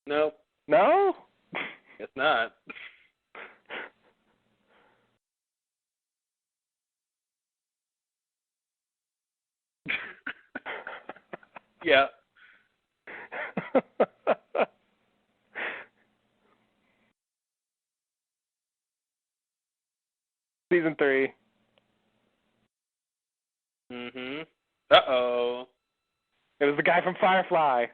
Nope. No? Guess not. Yeah. Season 3. Mm-hmm. Uh-oh. It was the guy from Firefly.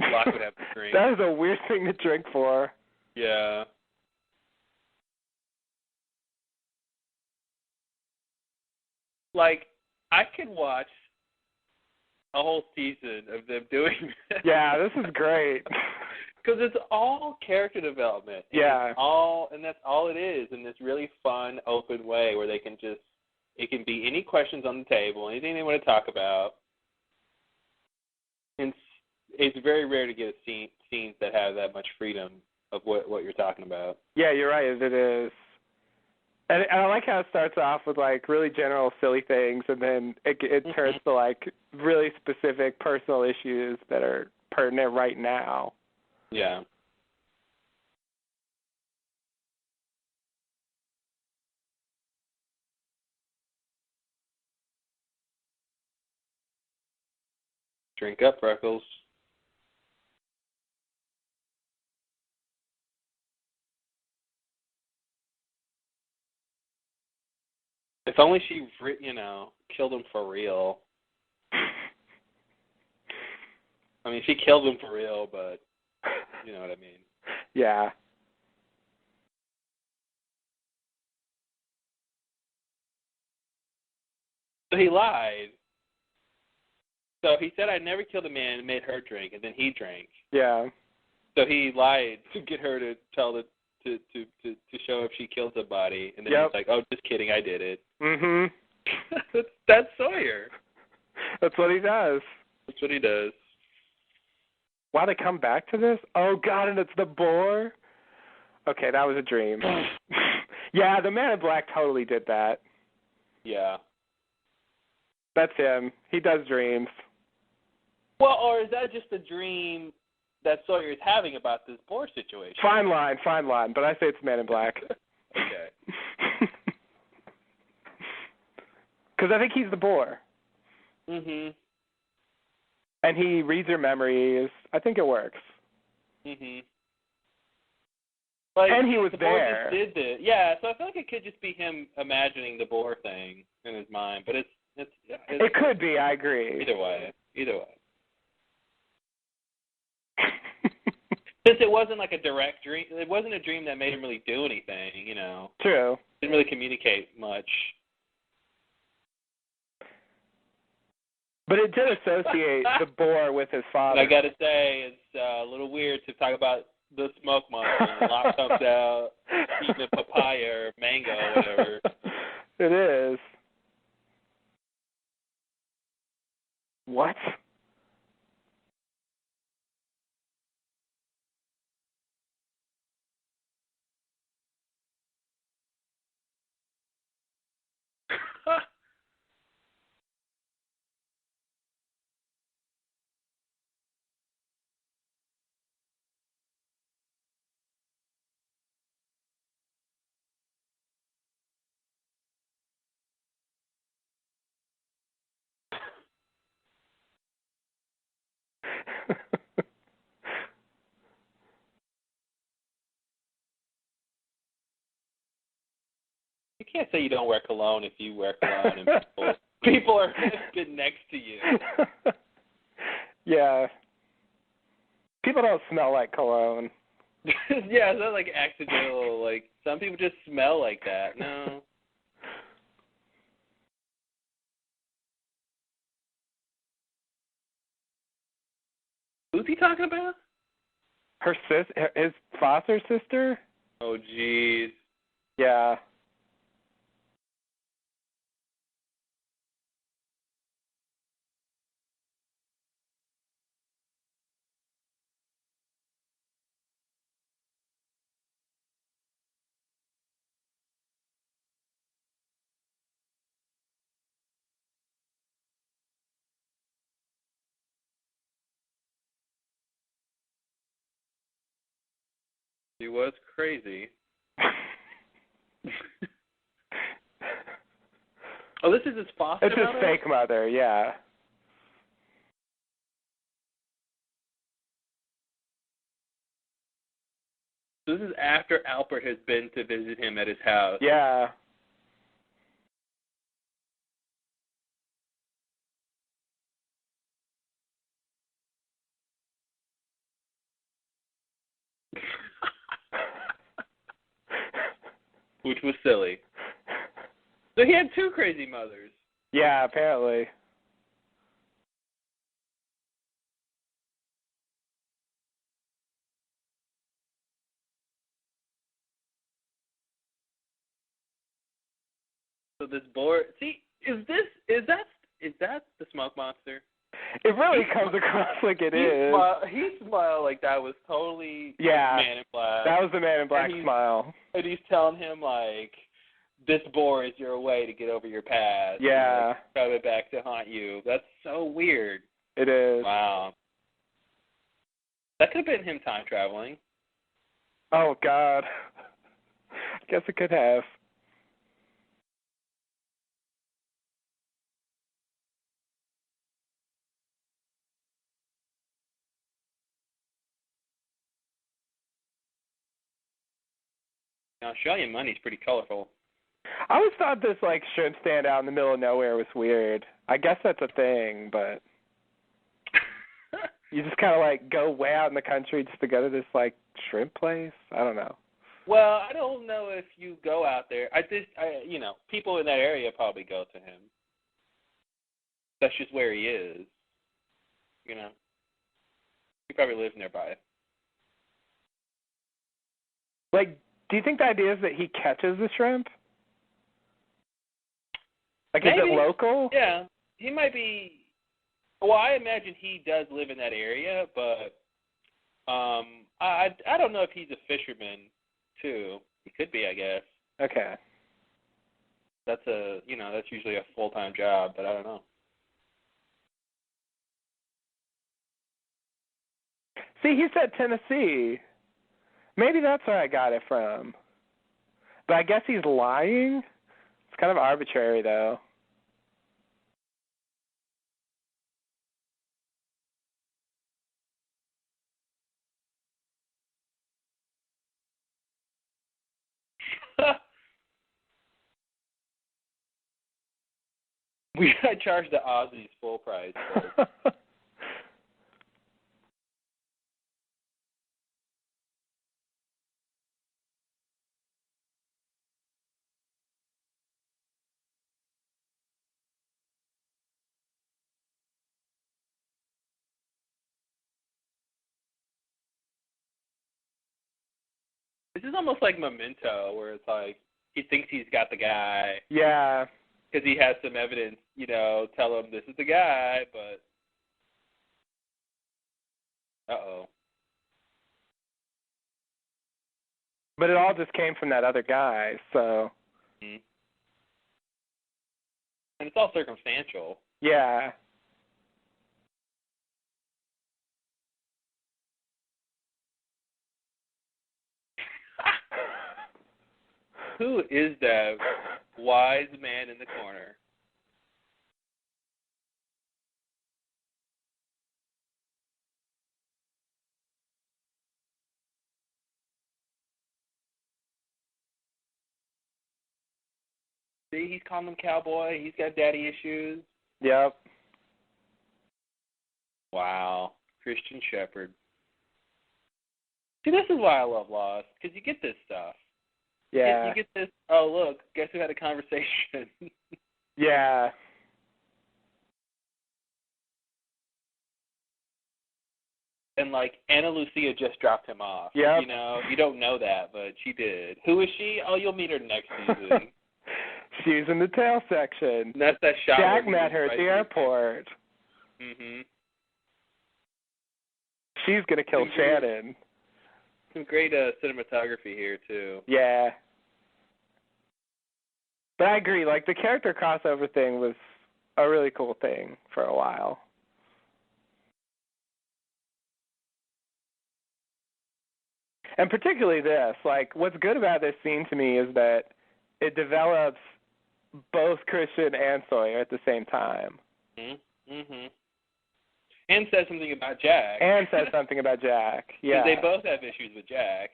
Locke would have to drink. That is a weird thing to drink for. Yeah. Like, I could watch a whole season of them doing this. Yeah, this is great. Because it's all character development. Yeah. And that's all it is in this really fun, open way where they can just, it can be any questions on the table, anything they want to talk about. And it's very rare to get scenes that have that much freedom of what you're talking about. Yeah, you're right. It is. And I like how it starts off with, like, really general, silly things, and then it turns to, like, really specific personal issues that are pertinent right now. Yeah. Drink up, Freckles. If only she, killed him for real. I mean, she killed him for real, but you know what I mean. Yeah. So he lied. So he said, I never killed a man and made her drink, and then he drank. Yeah. So he lied to get her to tell to show if she killed somebody, and then he's like, oh, just kidding, I did it. Mm-hmm. That's Sawyer. That's what he does. That's what he does. Why they come back to this? Oh, God, and it's the boar? Okay, that was a dream. Yeah, the Man in Black totally did that. Yeah. That's him. He does dreams. Well, or is that just a dream that Sawyer is having about this boar situation? Fine line, but I say it's Man in Black. Okay. Because I think he's the boar. Mm-hmm. And he reads your memories. I think it works. Mm-hmm. Like, and he was the boar there. just did this. Yeah, so I feel like it could just be him imagining the boar thing in his mind, but it's it could be. I agree. Either way. Since it wasn't like a direct dream, it wasn't a dream that made him really do anything, you know. True. Didn't really communicate much. But it did associate the boar with his father. And I got to say, it's a little weird to talk about the smoke monster and Locke comes out eating a papaya or mango or whatever. It is. What? You can't say you don't wear cologne if you wear cologne and people are been next to you. Yeah. People don't smell like cologne. Yeah, it's not like accidental. Like, some people just smell like that. No. Who's he talking about? His foster sister? Oh, jeez. Yeah. He was crazy. Oh, this is his foster It's his mother? fake mother, yeah. So this is after Alpert has been to visit him at his house. Yeah. Which was silly. So he had two crazy mothers. Yeah, apparently. So this boar, see, is that the smoke monster? It really comes across like it is. He smiled like that was totally Yeah, Man in Black. That was the Man in Black smile. And he's telling him, like, this boar is your way to get over your past. Yeah. And, like, coming back to haunt you. That's so weird. It is. Wow. That could have been him time traveling. Oh, God. I guess it could have. Now, Australian money's pretty colorful. I always thought this, like, shrimp stand out in the middle of nowhere was weird. I guess that's a thing, but you just kind of, like, go way out in the country just to go to this, like, shrimp place? I don't know. Well, I don't know if you go out there. People in that area probably go to him. That's just where he is. You know, he probably lives nearby. Like, do you think the idea is that he catches the shrimp? Like, Maybe. Is it local? Yeah, he might be. Well, I imagine he does live in that area, but I don't know if he's a fisherman too. He could be, I guess. Okay. That's usually a full-time job, but I don't know. See, he said Tennessee. Maybe that's where I got it from. But I guess he's lying. It's kind of arbitrary, though. We gotta charge the Aussies full price. This is almost like Memento, where it's like he thinks he's got the guy. Yeah. Because he has some evidence, tell him this is the guy, but uh-oh. But it all just came from that other guy, so. Mm-hmm. And it's all circumstantial. Yeah. Who is that wise man in the corner? See, he's calling him cowboy. He's got daddy issues. Yep. Wow. Christian Shepherd. See, this is why I love Lost, because you get this stuff. Yeah. You get this, oh, look, guess who had a conversation? Yeah. And, Anna Lucia just dropped him off. Yep. You don't know that, but she did. Who is she? Oh, you'll meet her next season. She's in the tail section. And that's that shot. Jack met her at the airport. Mm-hmm. She's going to kill Shannon. Some great cinematography here, too. Yeah. But I agree, the character crossover thing was a really cool thing for a while. And particularly this, what's good about this scene to me is that it develops both Christian and Sawyer at the same time. Mm-hmm. And says something about Jack. Yeah. They both have issues with Jack.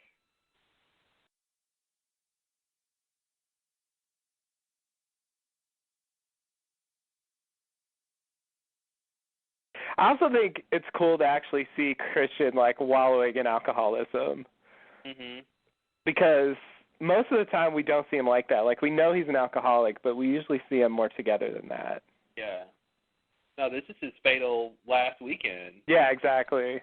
I also think it's cool to actually see Christian, wallowing in alcoholism. Mm-hmm. Because most of the time we don't see him like that. We know he's an alcoholic, but we usually see him more together than that. Yeah. No, this is his fatal last weekend. Yeah, exactly.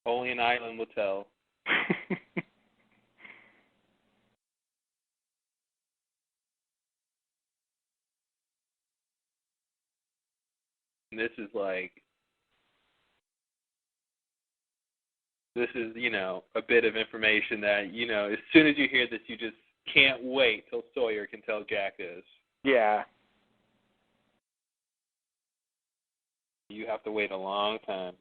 Only an island will tell. And this is a bit of information that, as soon as you hear this, you just can't wait till Sawyer can tell Jack this. Yeah. You have to wait a long time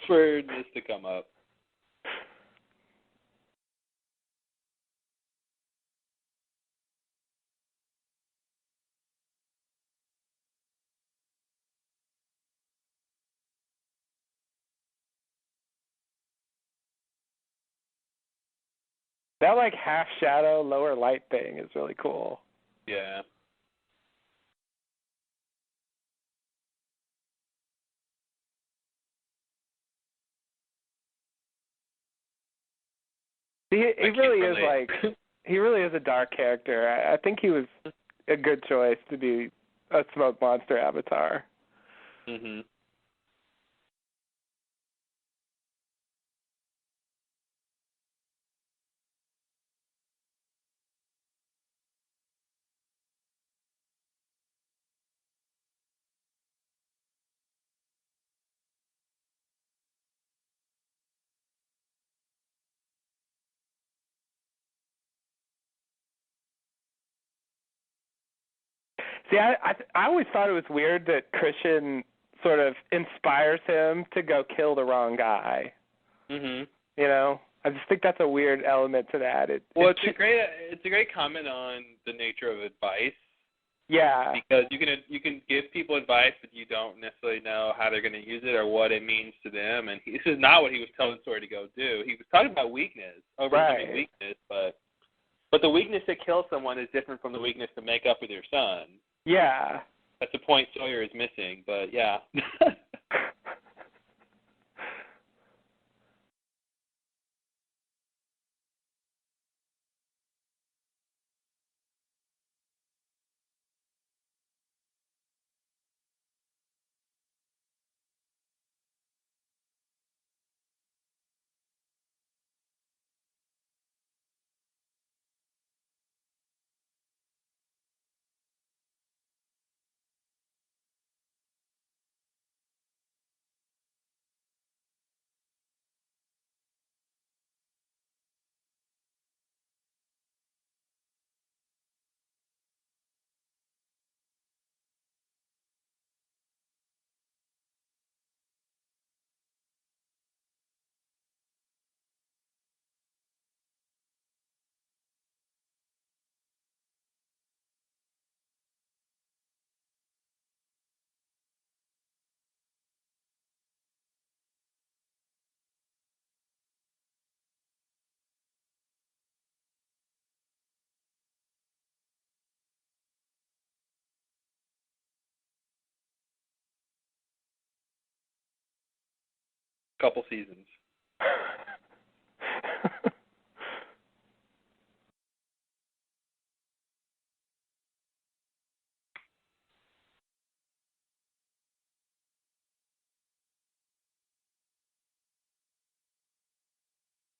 for this to come up. That half shadow, lower light thing is really cool. Yeah. He really is he really is a dark character. I think he was a good choice to be a smoke monster avatar. Mhm. See, I always thought it was weird that Christian sort of inspires him to go kill the wrong guy. Mhm. You know, I just think that's a weird element to that. It's a great comment on the nature of advice. Yeah. Because you can give people advice, but you don't necessarily know how they're going to use it or what it means to them. And this is not what he was telling Sawyer to go do. He was talking about weakness, overcoming weakness, but the weakness to kill someone is different from the weakness to make up with your son. Yeah. That's the point Sawyer is missing. But yeah. Couple seasons.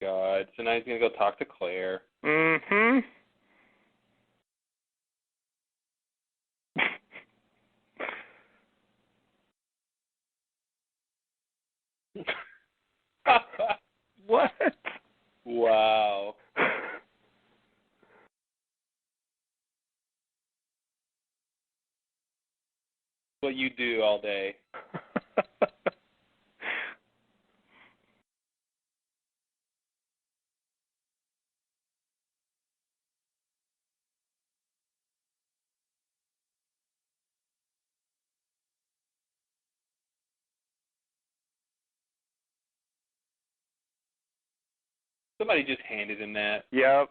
God. So now he's going to go talk to Claire. Mm-hmm. What? Wow. What you do all day. Somebody just handed him that. Yep.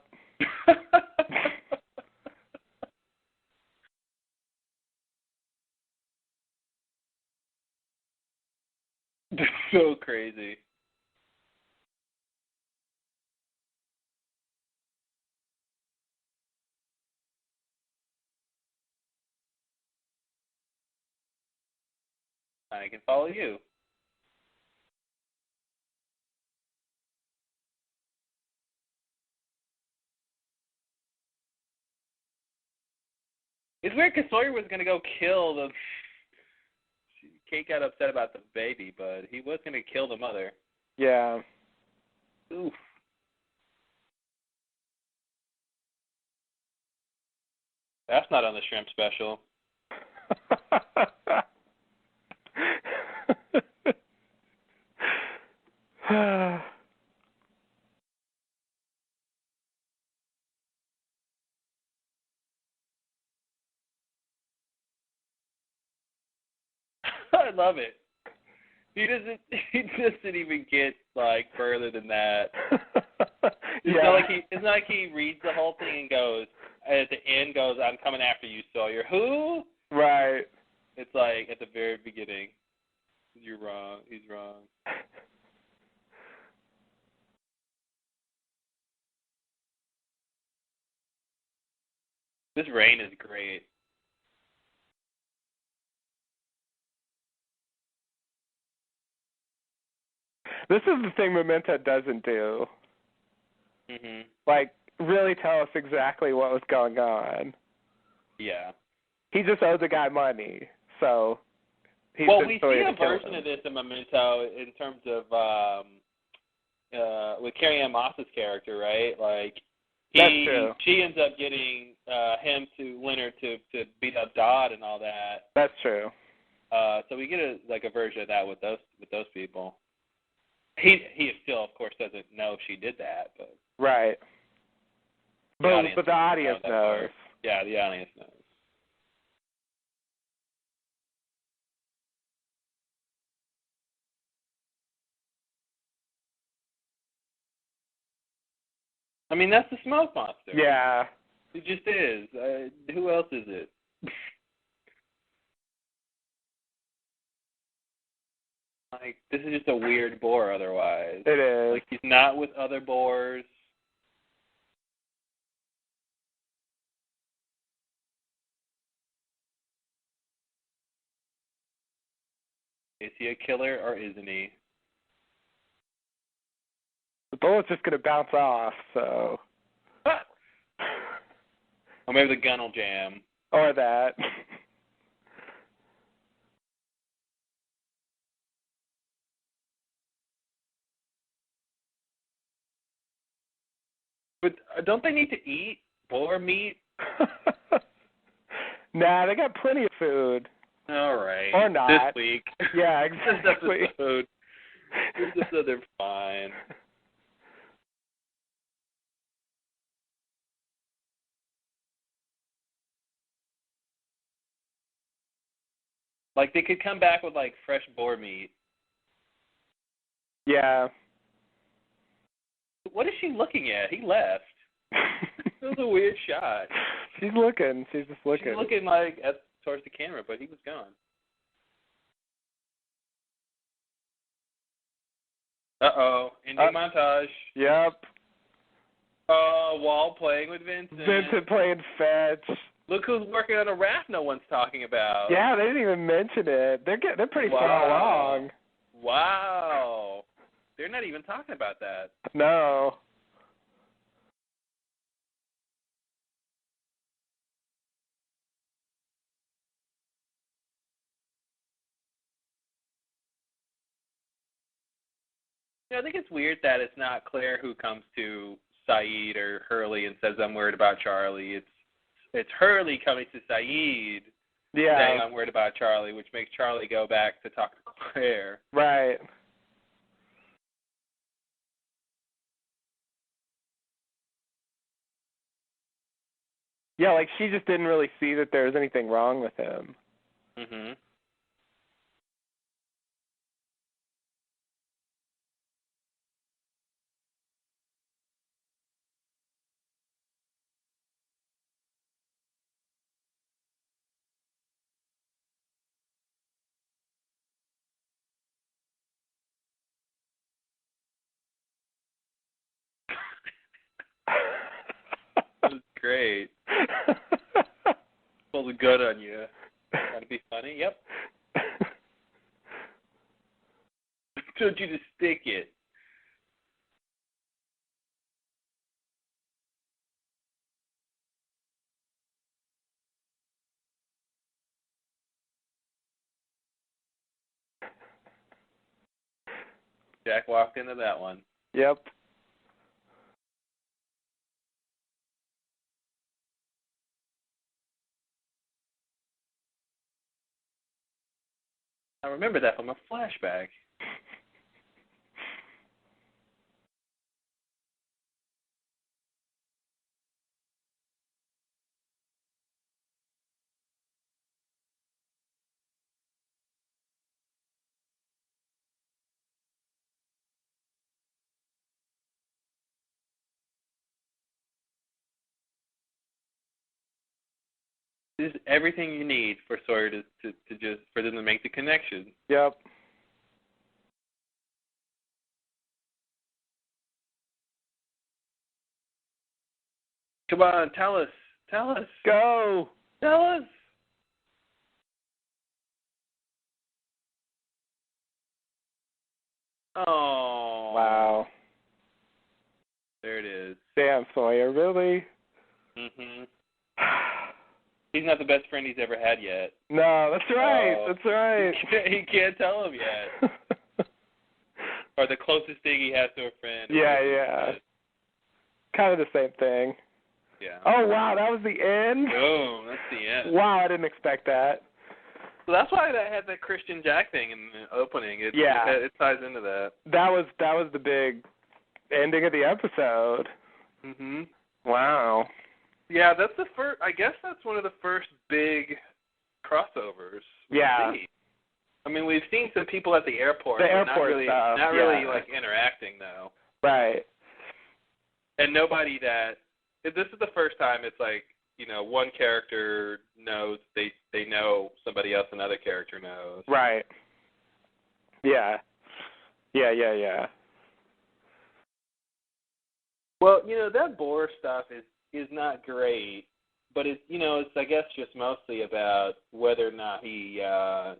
That's so crazy. I can follow you. It's weird because Sawyer was going to go kill the... Kate got upset about the baby, but he was going to kill the mother. Yeah. Oof. That's not on the shrimp special. I love it. He doesn't even get like further than that. It's not like he reads the whole thing and goes at the end goes, "I'm coming after you, Sawyer." Who? Right. It's like at the very beginning. You're wrong. He's wrong. This rain is great. This is the thing Memento doesn't do. Mhm. Like, really tell us exactly what was going on. Yeah. He just owed the guy money, so. Well, we see a version of this in Memento in terms of with Carrie Ann Moss's character, right? Like, that's true. She ends up getting Leonard to beat up Dodd and all that. That's true. So we get a version of that with those people. He still, of course, doesn't know if she did that, but right. But the audience knows. Yeah, the audience knows. I mean, that's the smoke monster. Yeah. It just is. Who else is it? Like, this is just a weird boar otherwise. It is. Like, he's not with other boars. Is he a killer or isn't he? The bullet's just going to bounce off, so. Or maybe the gun will jam. Or that. But don't they need to eat boar meat? Nah, they got plenty of food. All right. Or not. This week. Yeah, exactly. This episode. This episode, they're fine. Like, they could come back with, like, fresh boar meat. Yeah. What is she looking at? He left. It was a weird shot. She's looking. She's just looking. She's looking, like, towards the camera, but he was gone. Uh-oh. Ending montage. Yep. Wall playing with Vincent. Vincent playing fetch. Look who's working on a raft no one's talking about. Yeah, they didn't even mention it. They're pretty far along. Wow. They're not even talking about that. No. You know, I think it's weird that it's not Claire who comes to Saeed or Hurley and says, I'm worried about Charlie. It's Hurley coming to Saeed saying, I'm worried about Charlie, which makes Charlie go back to talk to Claire. Right. Yeah, like she just didn't really see that there was anything wrong with him. Mm-hmm. That was great. Pulled a gun on you. Want to be funny? Yep. Told you to stick it. Jack walked into that one. Yep. I remember that from a flashback. This is everything you need for Sawyer to just for them to make the connection. Yep. Come on, tell us. Tell us. Go. Tell us. Oh. Wow. There it is. Damn, Sawyer, really? Mhm. He's not the best friend he's ever had yet. No, that's right. That's right. He can't tell him yet. Or the closest thing he has to a friend. Yeah. Kind of the same thing. Yeah. Oh, wow, that was the end? Oh, that's the end. Wow, I didn't expect that. So that's why I had that Christian Jack thing in the opening. It ties into that. That was the big ending of the episode. Mhm. Wow. Yeah, that's the first. I guess that's one of the first big crossovers. Yeah. I mean, we've seen some people at the airport. The airport stuff. Not really like interacting though. Right. And nobody that. This is the first time it's like, one character knows they know somebody else another character knows. Right. Yeah. Yeah. Well, that Boar stuff is not great, but it's I guess just mostly about whether or not he him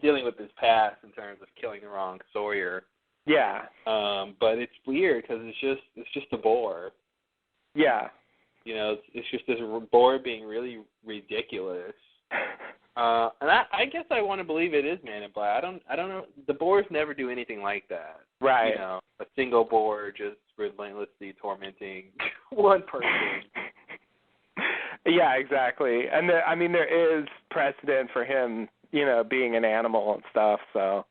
dealing with his past in terms of killing the wrong Sawyer. Yeah. But it's weird because it's just a boar. Yeah. It's just this boar being really ridiculous. And I guess I want to believe it is Man in Black. I don't know. The boars never do anything like that. Right. A single boar just relentlessly tormenting one person. Yeah, exactly. And there is precedent for him, being an animal and stuff. So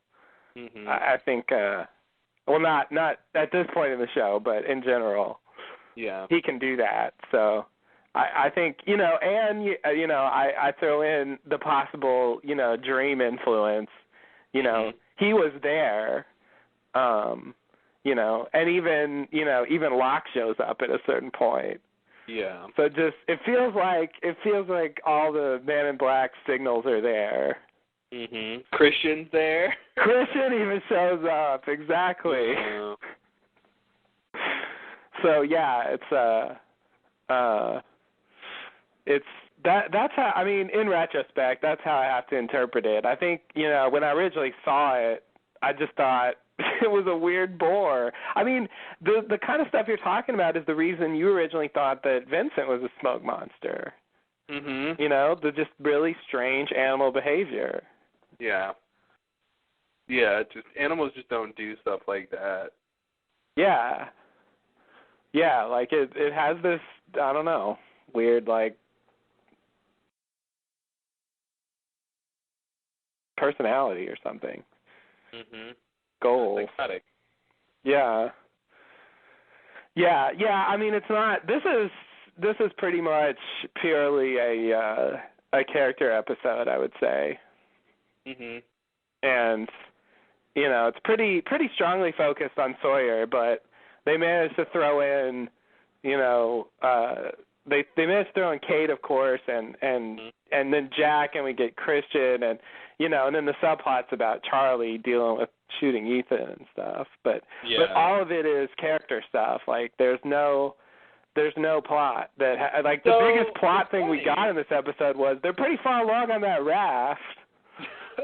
I think, not at this point in the show, but in general, he can do that. So I think, and I throw in the possible, dream influence. He was there. And even Locke shows up at a certain point. Yeah. So it feels like all the Man in Black signals are there. Mhm. Christian's there. Christian even shows up, exactly. So yeah, that's how, in retrospect, that's how I have to interpret it. I think, when I originally saw it, I just thought it was a weird boar. The kind of stuff you're talking about is the reason you originally thought that Vincent was a smoke monster. Mhm. The just really strange animal behavior. Yeah. Yeah, animals just don't do stuff like that. Yeah. Yeah, like it has this, I don't know, weird personality or something. Mhm. Goal. Psychotic. Yeah. It's not. This is pretty much purely a character episode, I would say. Mhm. And it's pretty strongly focused on Sawyer, but they managed to throw in, they managed to throw in Kate, of course, and then Jack, and we get Christian, and and then the subplots about Charlie dealing with shooting Ethan and stuff. But all of it is character stuff. Like there's no plot that the biggest plot thing we got in this episode was they're pretty far along on that raft.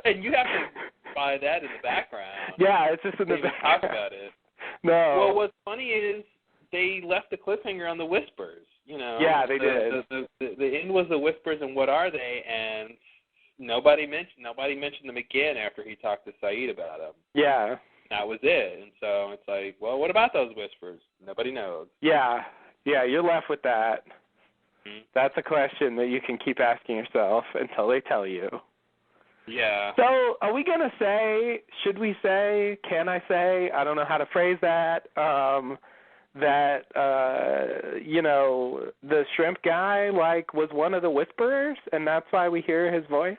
And you have to find that in the background. Yeah, it's just in the background. Talk about it. No. Well, what's funny is they left the cliffhanger on the whispers. Yeah, they did. The end was the whispers, and what are they? And nobody mentioned them again after he talked to Saeed about them. Yeah. That was it. And so it's like, well, what about those whispers? Nobody knows. Yeah, you're left with that. Mm-hmm. That's a question that you can keep asking yourself until they tell you. Yeah. So are we going to say, should we say, can I say, I don't know how to phrase that, that, the shrimp guy, was one of the whisperers, and that's why we hear his voice?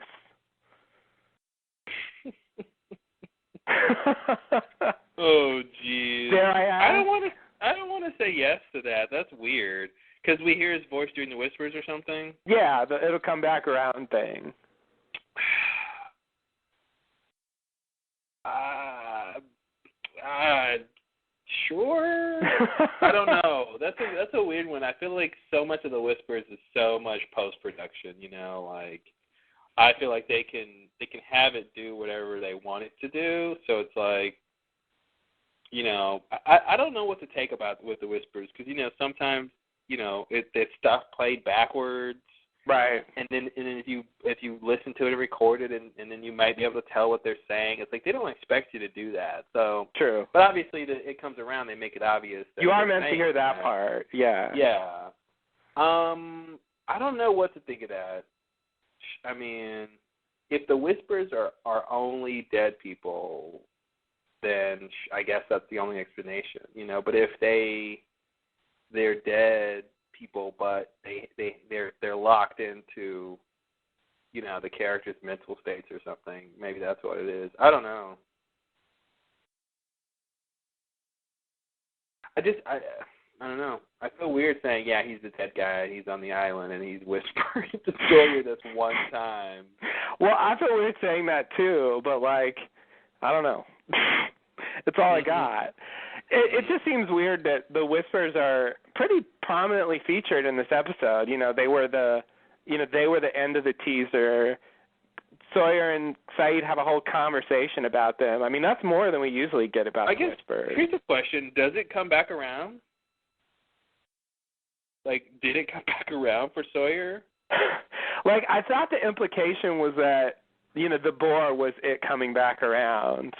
Oh, geez. Dare I ask? I don't want to say yes to that. That's weird. Because we hear his voice during the whispers or something? Yeah, it'll come back around thing. Sure. I don't know. That's a weird one. I feel like so much of the whispers is so much post-production. I feel like they can have it do whatever they want it to do. So it's like, I don't know what to take about with the whispers because sometimes it's stuff played backwards. Right. And then if you listen to it and record it and then you might be able to tell what they're saying. It's like they don't expect you to do that. So true. But obviously it comes around, they make it obvious that you are meant to hear that part. Yeah. Yeah. I don't know what to think of that. I mean, if the Whispers are only dead people, then I guess that's the only explanation, you know. But if they're dead people, but they're locked into, you know, the character's mental states or something, maybe that's what it is. I don't know. I don't know. I feel weird saying, yeah, he's the dead guy, he's on the island, and he's whispering to Sawyer this one time. Well, I feel weird saying that too, but like, I don't know. It's all I got. It just seems weird that the Whispers are pretty prominently featured in this episode. You know, they were the end of the teaser. Sawyer and Saeed have a whole conversation about them. I mean, that's more than we usually get about the Whispers. Here's a question. Does it come back around? Like, did it come back around for Sawyer? Like, I thought the implication was that, you know, the boar was it coming back around.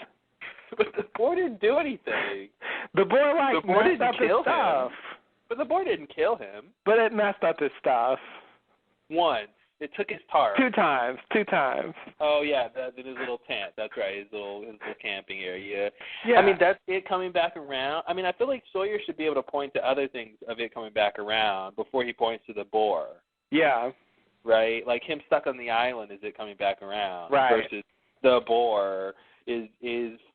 But the boar didn't do anything. The boar, like, messed up his stuff. But the boar didn't kill him. But it messed up his stuff. Once. It took his tarp. Two times. Oh, yeah, his little tent. That's right, his little camping area. Yeah. I mean, that's it coming back around. I mean, I feel like Sawyer should be able to point to other things of it coming back around before he points to the boar. Yeah. Right? Like him stuck on the island is it coming back around. Right. Versus the boar is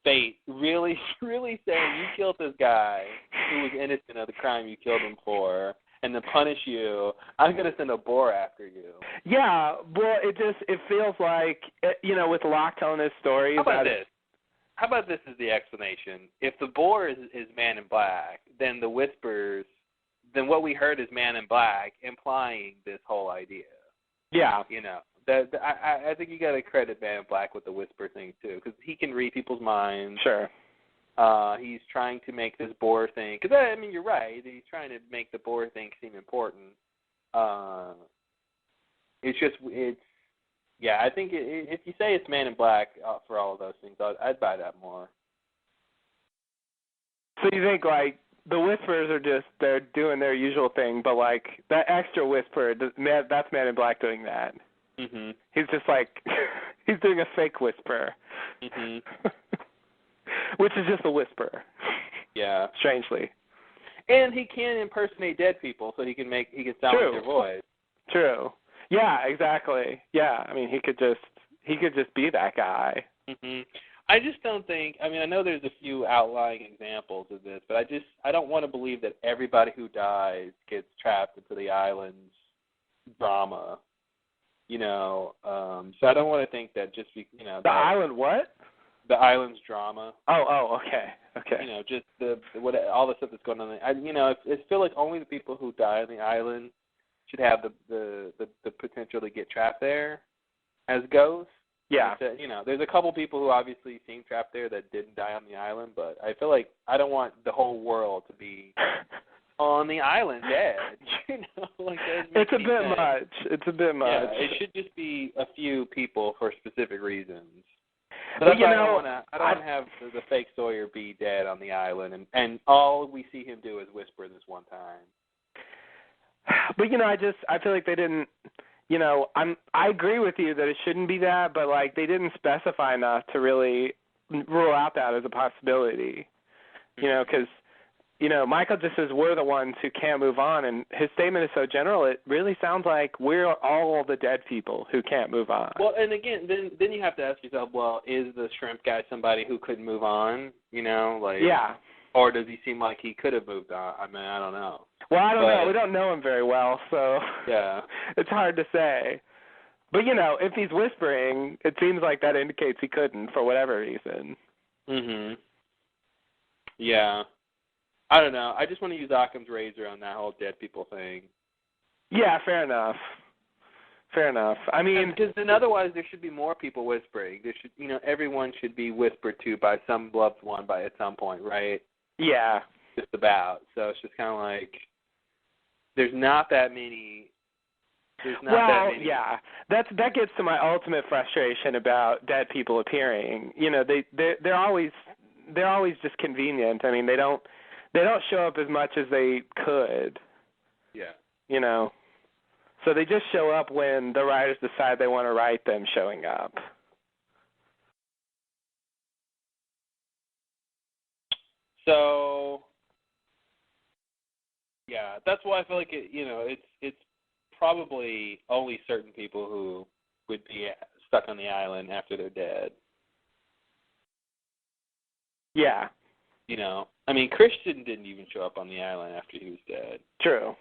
fate really, really saying you killed this guy who was innocent of the crime you killed him for. And to punish you, I'm going to send a boar after you. Yeah, well, it feels like, you know, with Locke telling his stories. How about this is the explanation? If the boar is Man in Black, then the Whispers, then what we heard is Man in Black, implying this whole idea. Yeah. You know, I think you got to credit Man in Black with the Whisper thing, too, because he can read people's minds. Sure. He's trying to make this boar thing, because, I mean, you're right, he's trying to make the boar thing seem important. I think if you say it's Man in Black for all of those things, I'd buy that more. So you think, like, the Whispers are they're doing their usual thing, but, like, that extra Whisper, that's Man in Black doing that. Mm-hmm. He's just, like, he's doing a fake Whisper. Mm-hmm. Which is just a whisper. Yeah. Strangely. And he can impersonate dead people, so he can sound like their voice. True. Yeah, exactly. Yeah, I mean, he could just be that guy. Mm-hmm. I just don't think. I mean, I know there's a few outlying examples of this, but I don't want to believe that everybody who dies gets trapped into the island's drama. You know, so I don't want to think that just the island what? The island's drama. Oh, okay. You know, just all the stuff that's going on. I feel like only the people who die on the island should have the potential to get trapped there as ghosts. Yeah. You know, there's a couple people who obviously seem trapped there that didn't die on the island, but I feel like I don't want the whole world to be on the island dead. You know, like it's a bit much. Yeah, it should just be a few people for specific reasons. But well, I don't want to have the fake Sawyer be dead on the island, and all we see him do is whisper this one time. But I feel like they didn't. You know, I agree with you that it shouldn't be that, but like they didn't specify enough to really rule out that as a possibility. You know, because Michael just says we're the ones who can't move on, and his statement is so general. It really sounds like we're all the dead people who can't move on. Well, and again, then you have to ask yourself, well, is the shrimp guy somebody who couldn't move on? You know, like yeah. Or does he seem like he could have moved on? I mean, I don't know. Well, I don't know. We don't know him very well, so yeah, it's hard to say. But if he's whispering, it seems like that indicates he couldn't for whatever reason. Mhm. Yeah. I don't know. I just want to use Occam's razor on that whole dead people thing. Yeah, fair enough. I mean, because then otherwise there should be more people whispering. There should, everyone should be whispered to by some loved one at some point, right? Yeah. Just about. So it's just kind of like there's not that many. Yeah. That gets to my ultimate frustration about dead people appearing. They're always just convenient. I mean, they don't show up as much as they could. Yeah. So they just show up when the writers decide they want to write them showing up. So, yeah, that's why I feel like it's probably only certain people who would be stuck on the island after they're dead. Yeah. I mean, Christian didn't even show up on the island after he was dead. True.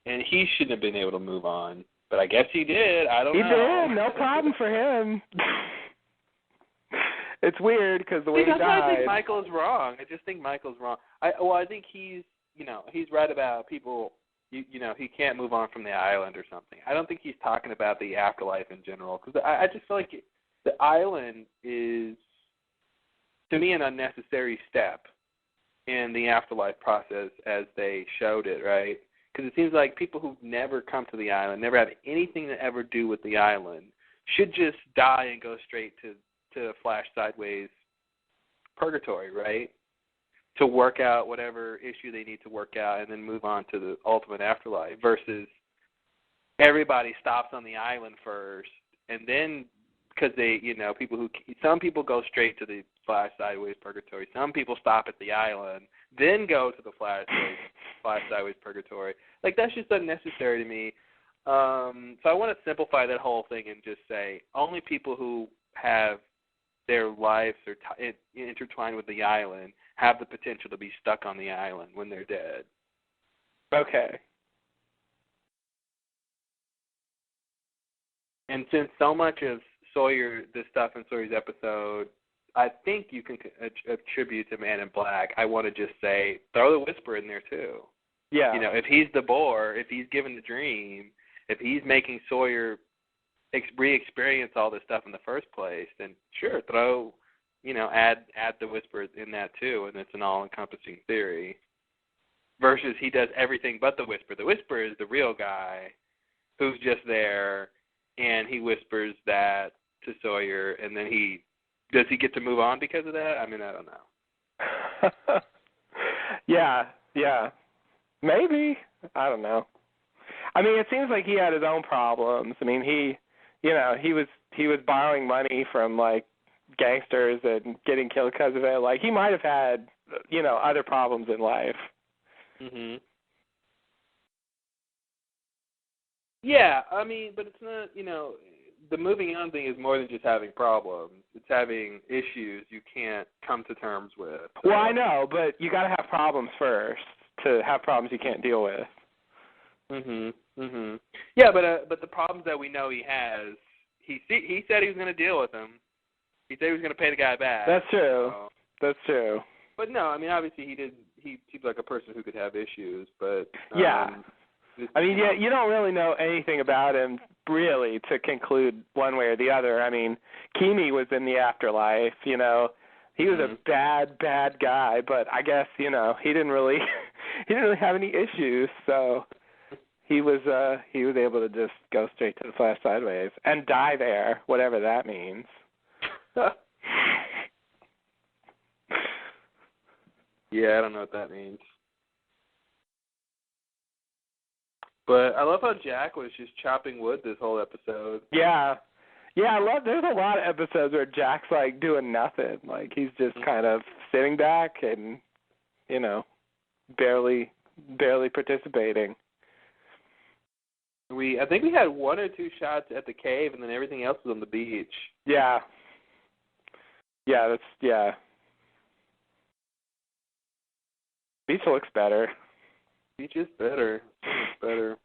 And he shouldn't have been able to move on, but I guess he did. I don't know. He did. No problem for him. It's weird because the way he died. I think Michael's wrong. I just think Michael's wrong. I think he's right about people. He can't move on from the island or something. I don't think he's talking about the afterlife in general, because I just feel like the island is, to me, an unnecessary step in the afterlife process as they showed it, right? Because it seems like people who've never come to the island, never had anything to ever do with the island, should just die and go straight to flash sideways purgatory, right? To work out whatever issue they need to work out and then move on to the ultimate afterlife, versus everybody stops on the island first, and then, because some people go straight to the flash sideways purgatory. Some people stop at the island, then go to the flash sideways purgatory. Like, that's just unnecessary to me. So I want to simplify that whole thing and just say only people who have their lives are intertwined with the island have the potential to be stuck on the island when they're dead. Okay. And since so much of this stuff in Sawyer's episode, I think you can attribute to Man in Black, I want to just say, throw the Whisper in there too. Yeah. If he's the bore, if he's given the dream, if he's making Sawyer re-experience all this stuff in the first place, then sure, add the Whisper in that too, and it's an all-encompassing theory. Versus he does everything but the Whisper. The Whisper is the real guy who's just there, and he whispers that to Sawyer, and then does he get to move on because of that? I mean, I don't know. Yeah. Maybe. I don't know. I mean, it seems like he had his own problems. I mean, he was borrowing money from, like, gangsters and getting killed because of it. Like, he might have had, other problems in life. Mhm. Yeah, I mean, but it's not, the moving on thing is more than just having problems. It's having issues you can't come to terms with. So. Well, I know, but you got to have problems first to have problems you can't deal with. Yeah, but the problems that we know he has, he said he was going to deal with them. He said he was going to pay the guy back. That's true. So. That's true. But no, I mean, obviously he didn't. He seems like a person who could have issues, but yeah. I mean, yeah, you don't really know anything about him, really, to conclude one way or the other. I mean, Kimi was in the afterlife, He was a bad guy, but I guess, he didn't really have any issues, so he was able to just go straight to the flash sideways and die there, whatever that means. Yeah, I don't know what that means. But I love how Jack was just chopping wood this whole episode. Yeah. Yeah, there's a lot of episodes where Jack's, like, doing nothing. Like, he's just kind of sitting back and, barely participating. I think we had one or two shots at the cave, and then everything else was on the beach. Yeah. Yeah. Beach looks better. Beach is better. It's better.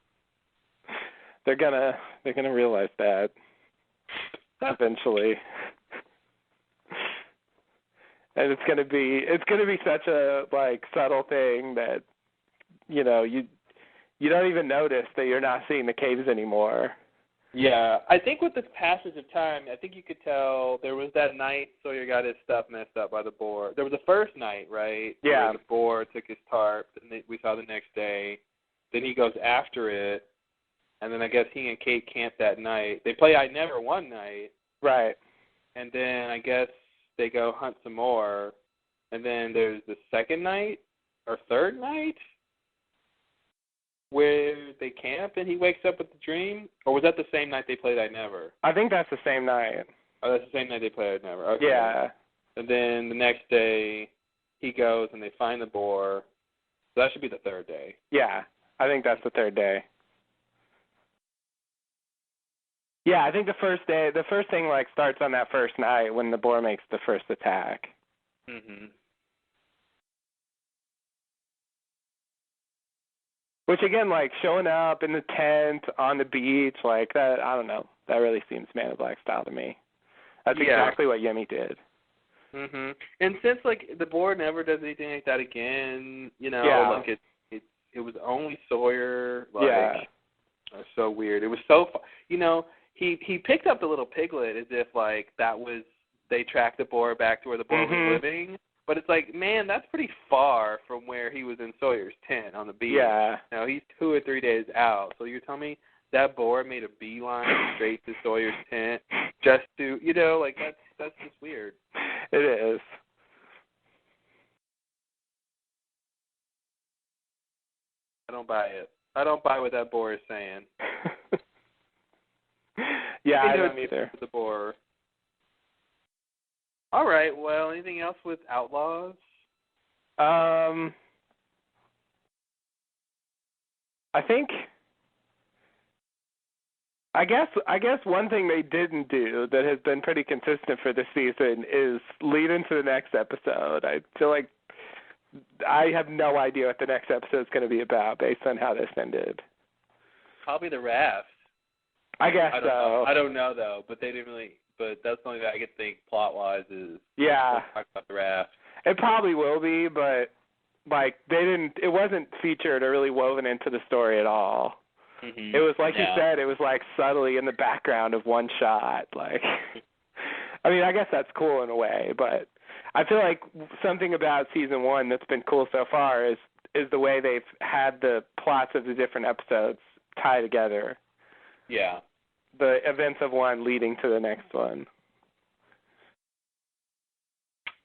They're gonna realize that eventually, and it's gonna be such a, like, subtle thing that you don't even notice that you're not seeing the caves anymore. Yeah, I think with the passage of time, I think you could tell there was that night Sawyer got his stuff messed up by the boar. There was the first night, right? Yeah. Where the boar took his tarp, and we saw the next day. Then he goes after it, and then I guess he and Kate camp that night. They play I Never one night. Right. And then I guess they go hunt some more, and then there's the second night or third night. where they camp and he wakes up with the dream? Or was that the same night they played I Never? I think that's the same night. Oh, that's the same night they played I Never. Okay. Yeah. And then the next day, he goes and they find the boar. So that should be the third day. Yeah, I think that's the third day. Yeah, I think the first thing like starts on that first night when the boar makes the first attack. Mhm. Which again, like showing up in the tent on the beach, like that, I don't know. That really seems Man in Black style to me. That's exactly what Yemi did. Mhm. And since like the board never does anything like that again, you know, like it was only Sawyer. Like, it's so weird. It was so, you know, he picked up the little piglet as if like that was they tracked the boar back to where the boar was living. But it's like, man, that's pretty far from where he was in Sawyer's tent on the beach. Yeah. Now he's 2 or 3 days out. So you're telling me that boar made a beeline straight to Sawyer's tent just to, you know, like that's just weird. It is. I don't buy it. I don't buy what that boar is saying. Yeah, I don't either. The boar. All right. Well, anything else with Outlaws? I think. I guess one thing they didn't do that has been pretty consistent for this season is lead into the next episode. I feel like I have no idea what the next episode is going to be about based on how this ended. Probably the raft. I guess so. I don't know though, but they didn't really. But that's something that I could think plot-wise is. Yeah. Talk about the raft. It probably will be, but like they didn't. It wasn't featured or really woven into the story at all. Mm-hmm. It was like you said. It was like subtly in the background of one shot. Like, I mean, I guess that's cool in a way, but I feel like something about season 1 that's been cool so far is the way they've had the plots of the different episodes tie together. Yeah. The events of one leading to the next one.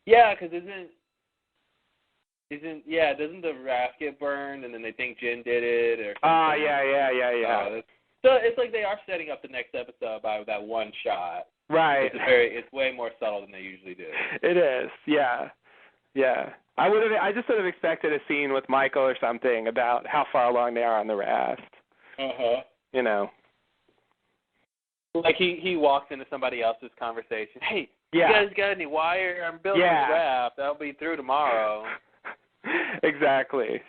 Yeah, because doesn't the raft get burned and then they think Jin did it or something? Yeah. So it's like they are setting up the next episode by that one shot. Right. It's way more subtle than they usually do. It is. Yeah. I just sort of expected a scene with Michael or something about how far along they are on the raft. You know. Like he walks into somebody else's conversation. Hey, you guys got any wire? I'm building a raft. That'll be through tomorrow. Exactly.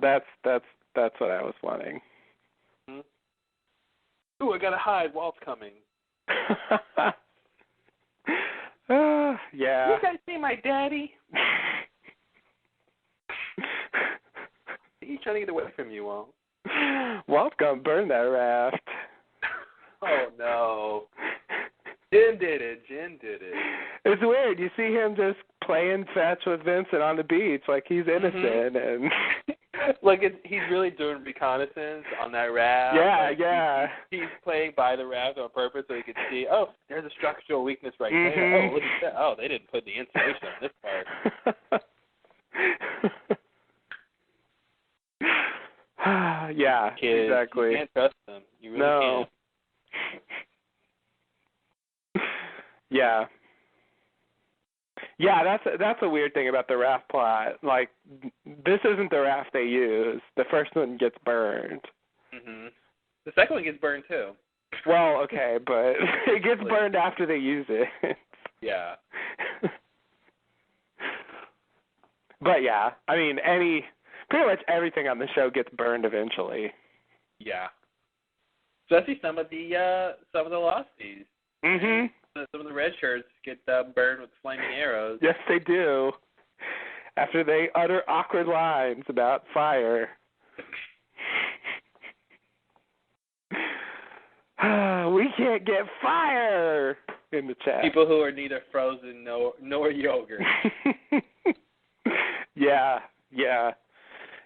That's what I was wanting. Ooh, I gotta hide. Walt's coming. Yeah. You guys see my daddy? He's trying to get away from you, Walt. Walt's gonna burn that raft. Oh no. Jin did it. It's weird. You see him just playing fetch with Vincent on the beach like he's innocent and like he's really doing reconnaissance on that raft. Yeah. He's playing by the raft on purpose so he can see, oh, there's a structural weakness right there. Oh, look at that. Oh, they didn't put the insulation on this part. Yeah, Kids, exactly. You can't trust them. You really can't. Yeah, that's a weird thing about the raft plot. Like, this isn't the raft they use. The first one gets burned. The second one gets burned too. Well, okay, but it gets burned after they use it. Yeah. But yeah, I mean, pretty much everything on the show gets burned eventually. Yeah. Especially some of the Losties. Some of the red shirts get burned with flaming arrows. Yes, they do. After they utter awkward lines about fire. We can't get fire in the chat. People who are neither frozen nor yogurt. Yeah.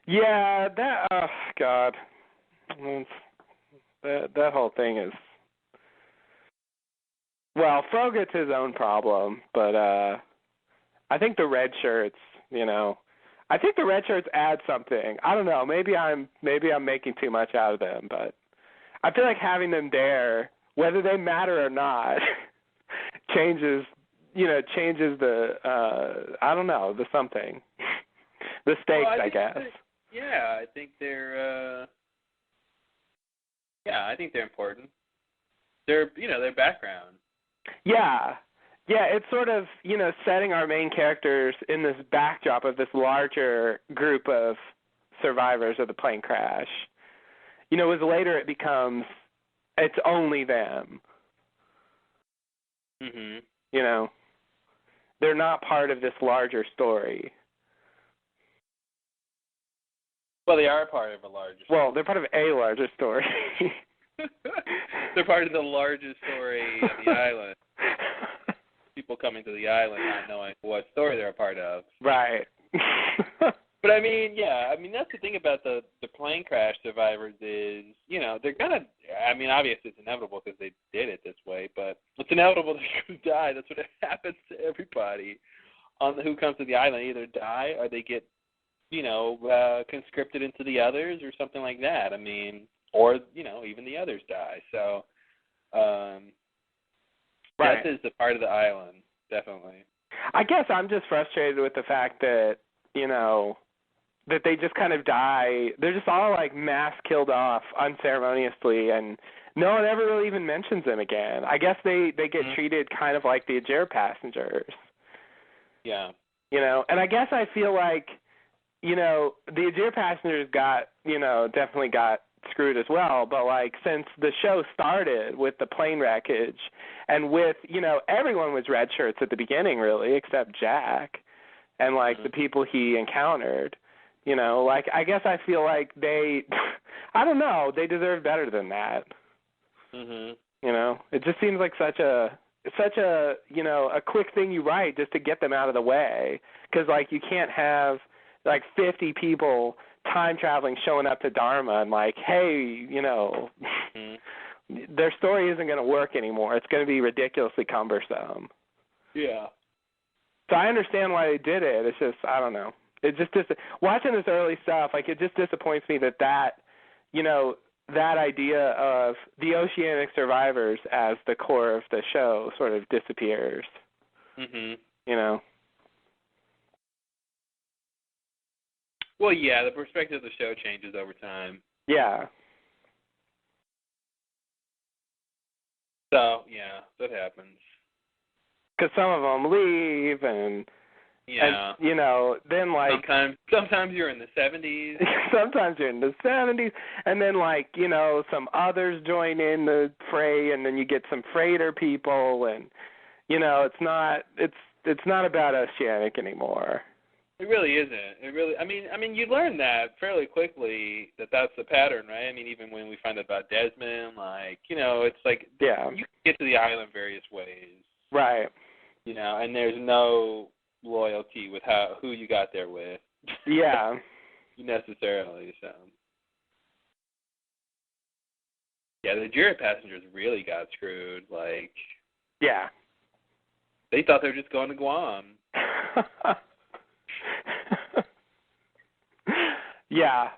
That. Oh God. That whole thing is. Well, Fro gets his own problem, but I think the red shirts, you know, I think the red shirts add something. I don't know. Maybe I'm making too much out of them, but I feel like having them there, whether they matter or not, changes the I don't know, the something. The stakes, well, I guess. I think they're I think they're important. They're their background. Yeah. Yeah, it's sort of, setting our main characters in this backdrop of this larger group of survivors of the plane crash. As later it becomes, it's only them. Mhm. They're not part of this larger story. Well, they are part of a larger story. Well, they're part of a larger story. They're part of the largest story of the island. People coming to the island not knowing what story they're a part of. Right. But I mean, that's the thing about the plane crash survivors is, they're gonna. I mean, obviously it's inevitable because they did it this way, but it's inevitable to die. That's what happens to everybody who comes to the island. They either die or they get, conscripted into the others or something like that. I mean, or even the others die. So, right. Death is a part of the island, definitely. I guess I'm just frustrated with the fact that, that they just kind of die. They're just all like mass killed off unceremoniously, and no one ever really even mentions them again. I guess they get treated kind of like the Ajir passengers. Yeah. And I guess I feel like, the Ajir passengers definitely got screwed as well, but like since the show started with the plane wreckage and with, everyone was red shirts at the beginning really, except Jack and like the people he encountered, like I guess I feel like they, I don't know, they deserve better than that. Mhm. It just seems like such a a quick thing you write just to get them out of the way, because like you can't have like 50 people time traveling showing up to Dharma and like, hey, their story isn't going to work anymore. It's going to be ridiculously cumbersome. Yeah. So I understand why they did it. It's just, I don't know. It just watching this early stuff, like it just disappoints me that that idea of the oceanic survivors as the core of the show sort of disappears. Mhm. Well, yeah, the perspective of the show changes over time. Yeah. So, yeah, that happens. Because some of them leave, and then like sometimes you're in the 70s. Sometimes you're in the 70s, and then like some others join in the fray, and then you get some freighter people, and it's not about Oceanic anymore. It really isn't. It really. I mean, you learn that fairly quickly that that's the pattern, right? I mean, even when we find out about Desmond, like it's like you can get to the island various ways, right? And there's no loyalty with who you got there with. Yeah. Necessarily, so. Yeah, the Jarrett passengers really got screwed. Like. Yeah. They thought they were just going to Guam. Yeah.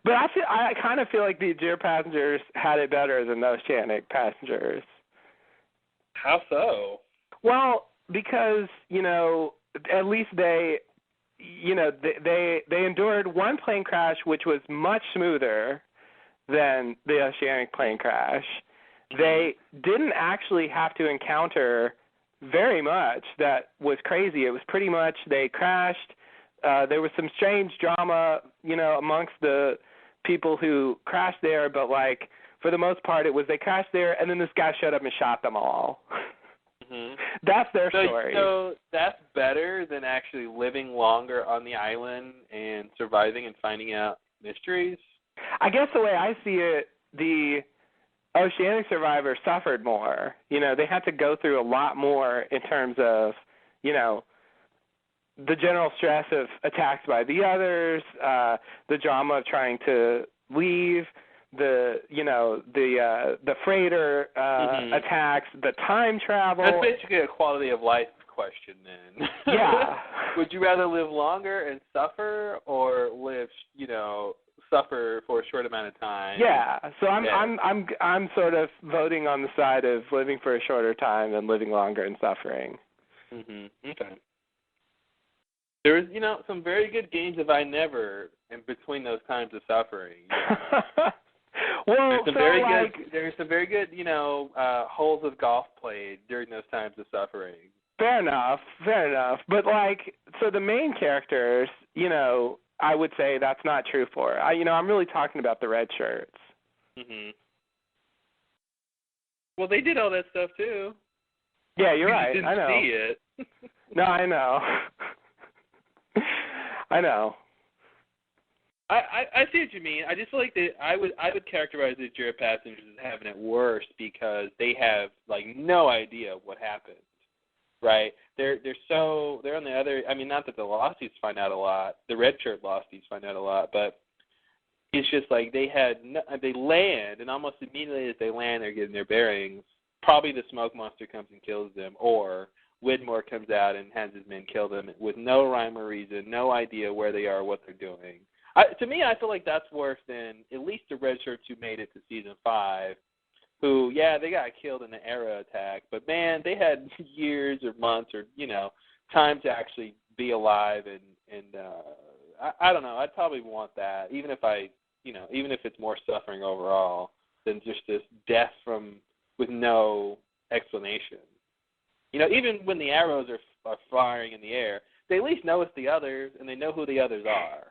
But I kind of feel like the Ajir passengers had it better than the Oceanic passengers. How so? Well, because at least they endured one plane crash which was much smoother than the Oceanic plane crash. They didn't actually have to encounter very much that was crazy. It was pretty much they crashed. There was some strange drama, amongst the people who crashed there, but like for the most part, it was they crashed there, and then this guy showed up and shot them all. Mm-hmm. That's their story. So that's better than actually living longer on the island and surviving and finding out mysteries? I guess the way I see it, the Oceanic survivors suffered more. They had to go through a lot more in terms of, the general stress of attacks by the others, the drama of trying to leave, the freighter attacks, the time travel. That's basically a quality of life question then. Yeah. Would you rather live longer and suffer, or live, suffer for a short amount of time? Yeah. So I'm sort of voting on the side of living for a shorter time than living longer and suffering. Okay. There is, some very good games of I never in between those times of suffering. Well, there's some very good, holes of golf played during those times of suffering. Fair enough. But so the main characters, I would say that's not true for. I'm really talking about the red shirts. Well, they did all that stuff too. Yeah, you're right. Didn't I know. See it. No, I know. I know. I see what you mean. I just feel like I would characterize the Jura passengers as having it worse because they have no idea what happened, right? They're on the other. I mean, not that the losties find out a lot. The red shirt losties find out a lot, but it's just they land, and almost immediately as they land, they're getting their bearings. Probably the smoke monster comes and kills them, or Widmore comes out and has his men kill them with no rhyme or reason, no idea where they are, what they're doing. To me, I feel like that's worse than at least the red shirts who made it to season 5, who, they got killed in the Era attack, but man, they had years or months or, time to actually be alive, and I don't know, I'd probably want that, even if it's more suffering overall than just this death with no explanation. Even when the arrows are firing in the air, they at least know it's the others, and they know who the others are.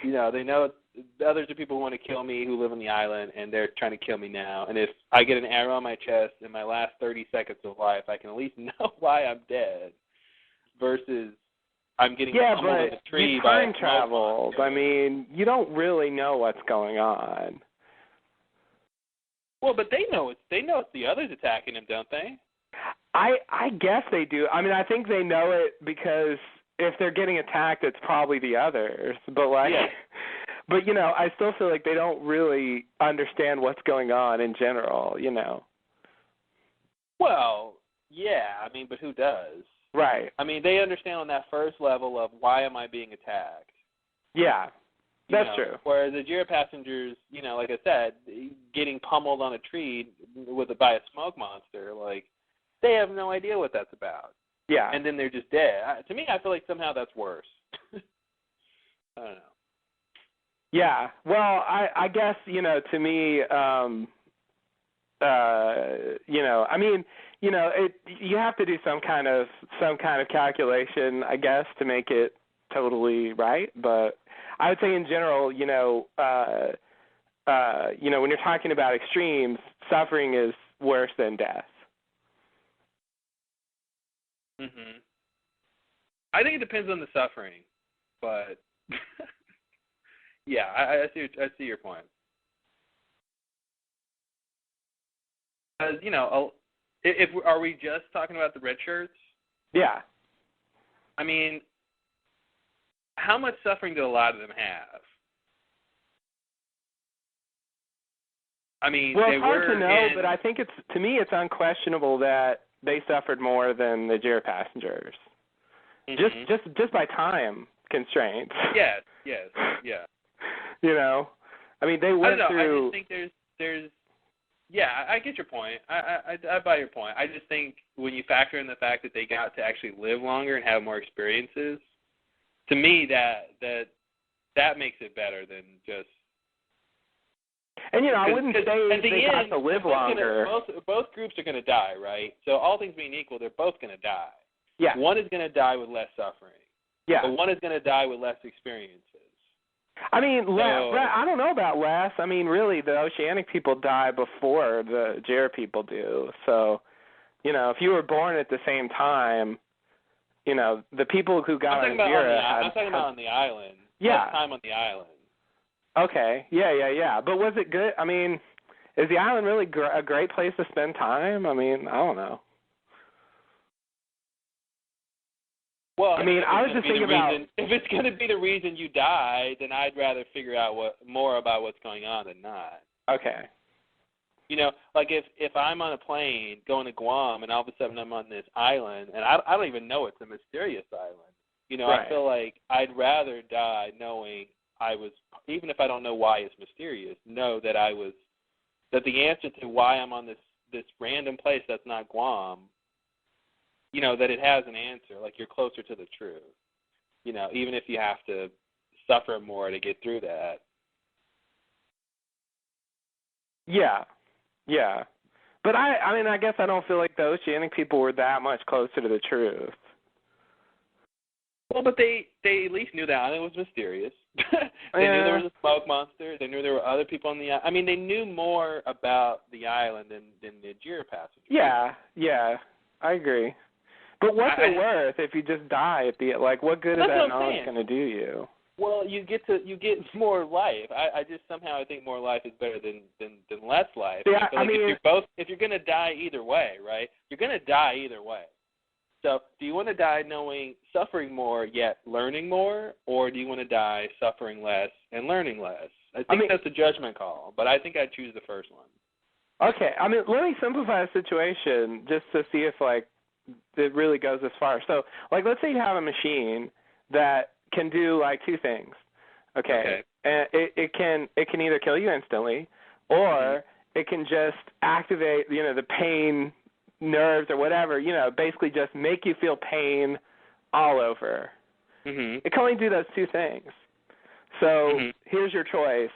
They know the others are people who want to kill me, who live on the island, and they're trying to kill me now. And if I get an arrow on my chest in my last 30 seconds of life, I can at least know why I'm dead versus I'm getting pummeled in a tree by a time traveled. I mean, you don't really know what's going on. Well, but they know it's the others attacking him, don't they? I guess they do. I mean, I think they know it because if they're getting attacked, it's probably the others. But but I still feel like they don't really understand what's going on in general. Well, yeah. I mean, but who does? Right. I mean, they understand on that first level of why am I being attacked. Yeah, that's true. Whereas the Jira passengers, like I said, getting pummeled on a tree by a smoke monster, they have no idea what that's about. Yeah. And then they're just dead. To me, I feel like somehow that's worse. I don't know. Yeah. Well, I guess, to me, I mean, you have to do some kind of calculation, I guess, to make it totally right. But I would say in general, when you're talking about extremes, suffering is worse than death. I think it depends on the suffering, but yeah, I see your point. Because if are we just talking about the red shirts? Yeah. I mean, how much suffering do a lot of them have? I mean, well, it's hard to know, but I think to me it's unquestionable that they suffered more than the Jira passengers. Just by time constraints. Yes, yeah. I mean, they went through. I just think there's. Yeah, I get your point. I buy your point. I just think when you factor in the fact that they got to actually live longer and have more experiences, to me that makes it better than just. And I wouldn't say they got to live longer. Both groups are going to die, right? So all things being equal, they're both going to die. Yeah. One is going to die with less suffering. Yeah. But one is going to die with less experiences. I mean, I don't know about less. I mean, really, the Oceanic people die before the Jira people do. So, if you were born at the same time, the people who got on Jira I'm talking about on the island. Yeah. Less time on the island. Okay. Yeah. But was it good? I mean, is the island really a great place to spend time? I mean, I don't know. Well, I mean, I was just thinking about if it's going to be the reason you die, then I'd rather figure out more about what's going on than not. Okay. You know, like if I'm on a plane going to Guam and all of a sudden I'm on this island and I don't even know it's a mysterious island. You know, Right. I feel like I'd rather die knowing I was, even if I don't know why it's mysterious, know that that the answer to why I'm on this random place that's not Guam, you know, that it has an answer, like you're closer to the truth. You know, even if you have to suffer more to get through that. Yeah. Yeah. But I mean, I guess I don't feel like the oceanic people were that much closer to the truth. Well, but they at least knew the island was mysterious. They knew there was a smoke monster. They knew there were other people on the island. I mean, they knew more about the island than the Jira passengers. Yeah, I agree. But what's it worth if you just die at the like? What good is that knowledge going to do you? Well, you get more life. I just somehow I think more life is better than less life. Yeah, I mean, if you're going to die either way, right? You're going to die either way. So, do you want to die knowing suffering more yet learning more, or do you want to die suffering less and learning less? I think that's a judgment call, but I think I'd choose the first one. Okay, I mean, let me simplify the situation just to see if like it really goes this far. So, like, let's say you have a machine that can do like two things. Okay. And it can either kill you instantly, or it can just activate, you know, the pain nerves or whatever, you know, basically just make you feel pain all over. It can only do those two things. So here's your choice.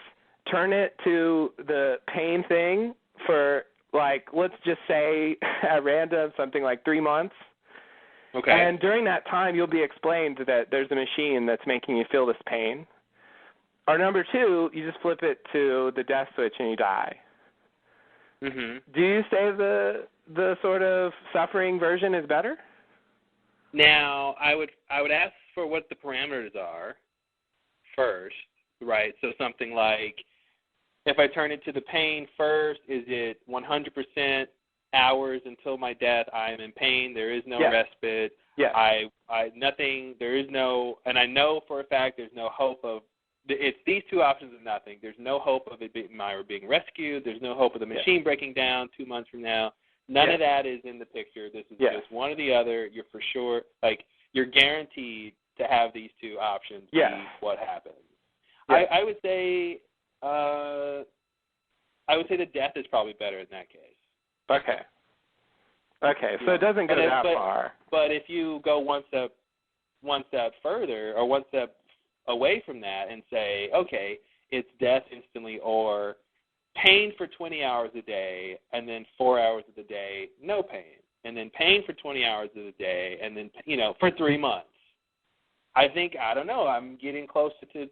Turn it to the pain thing for, like, let's just say at random something like 3 months. Okay. And during that time, you'll be explained that there's a machine that's making you feel this pain. Or number two, you just flip it to the death switch and you die. Do you say the sort of suffering version is better? Now, I would ask for what the parameters are first, right? So something like, if I turn it to the pain first, is it 100% hours until my death? I am in pain. There is no respite. There is no, and I know for a fact there's no hope of. It's these two options of nothing. There's no hope of it being rescued. There's no hope of the machine breaking down 2 months from now. None of that is in the picture. This is just one or the other. You're for sure, like, you're guaranteed to have these two options be what happens. I would say the death is probably better in that case. Okay, so it doesn't go that far. But if you go one step further, or one step away from that and say, okay, it's death instantly, or pain for 20 hours a day, and then 4 hours of the day, no pain, and then pain for 20 hours of the day, and then, you know, for 3 months. I think, I don't know, I'm getting closer to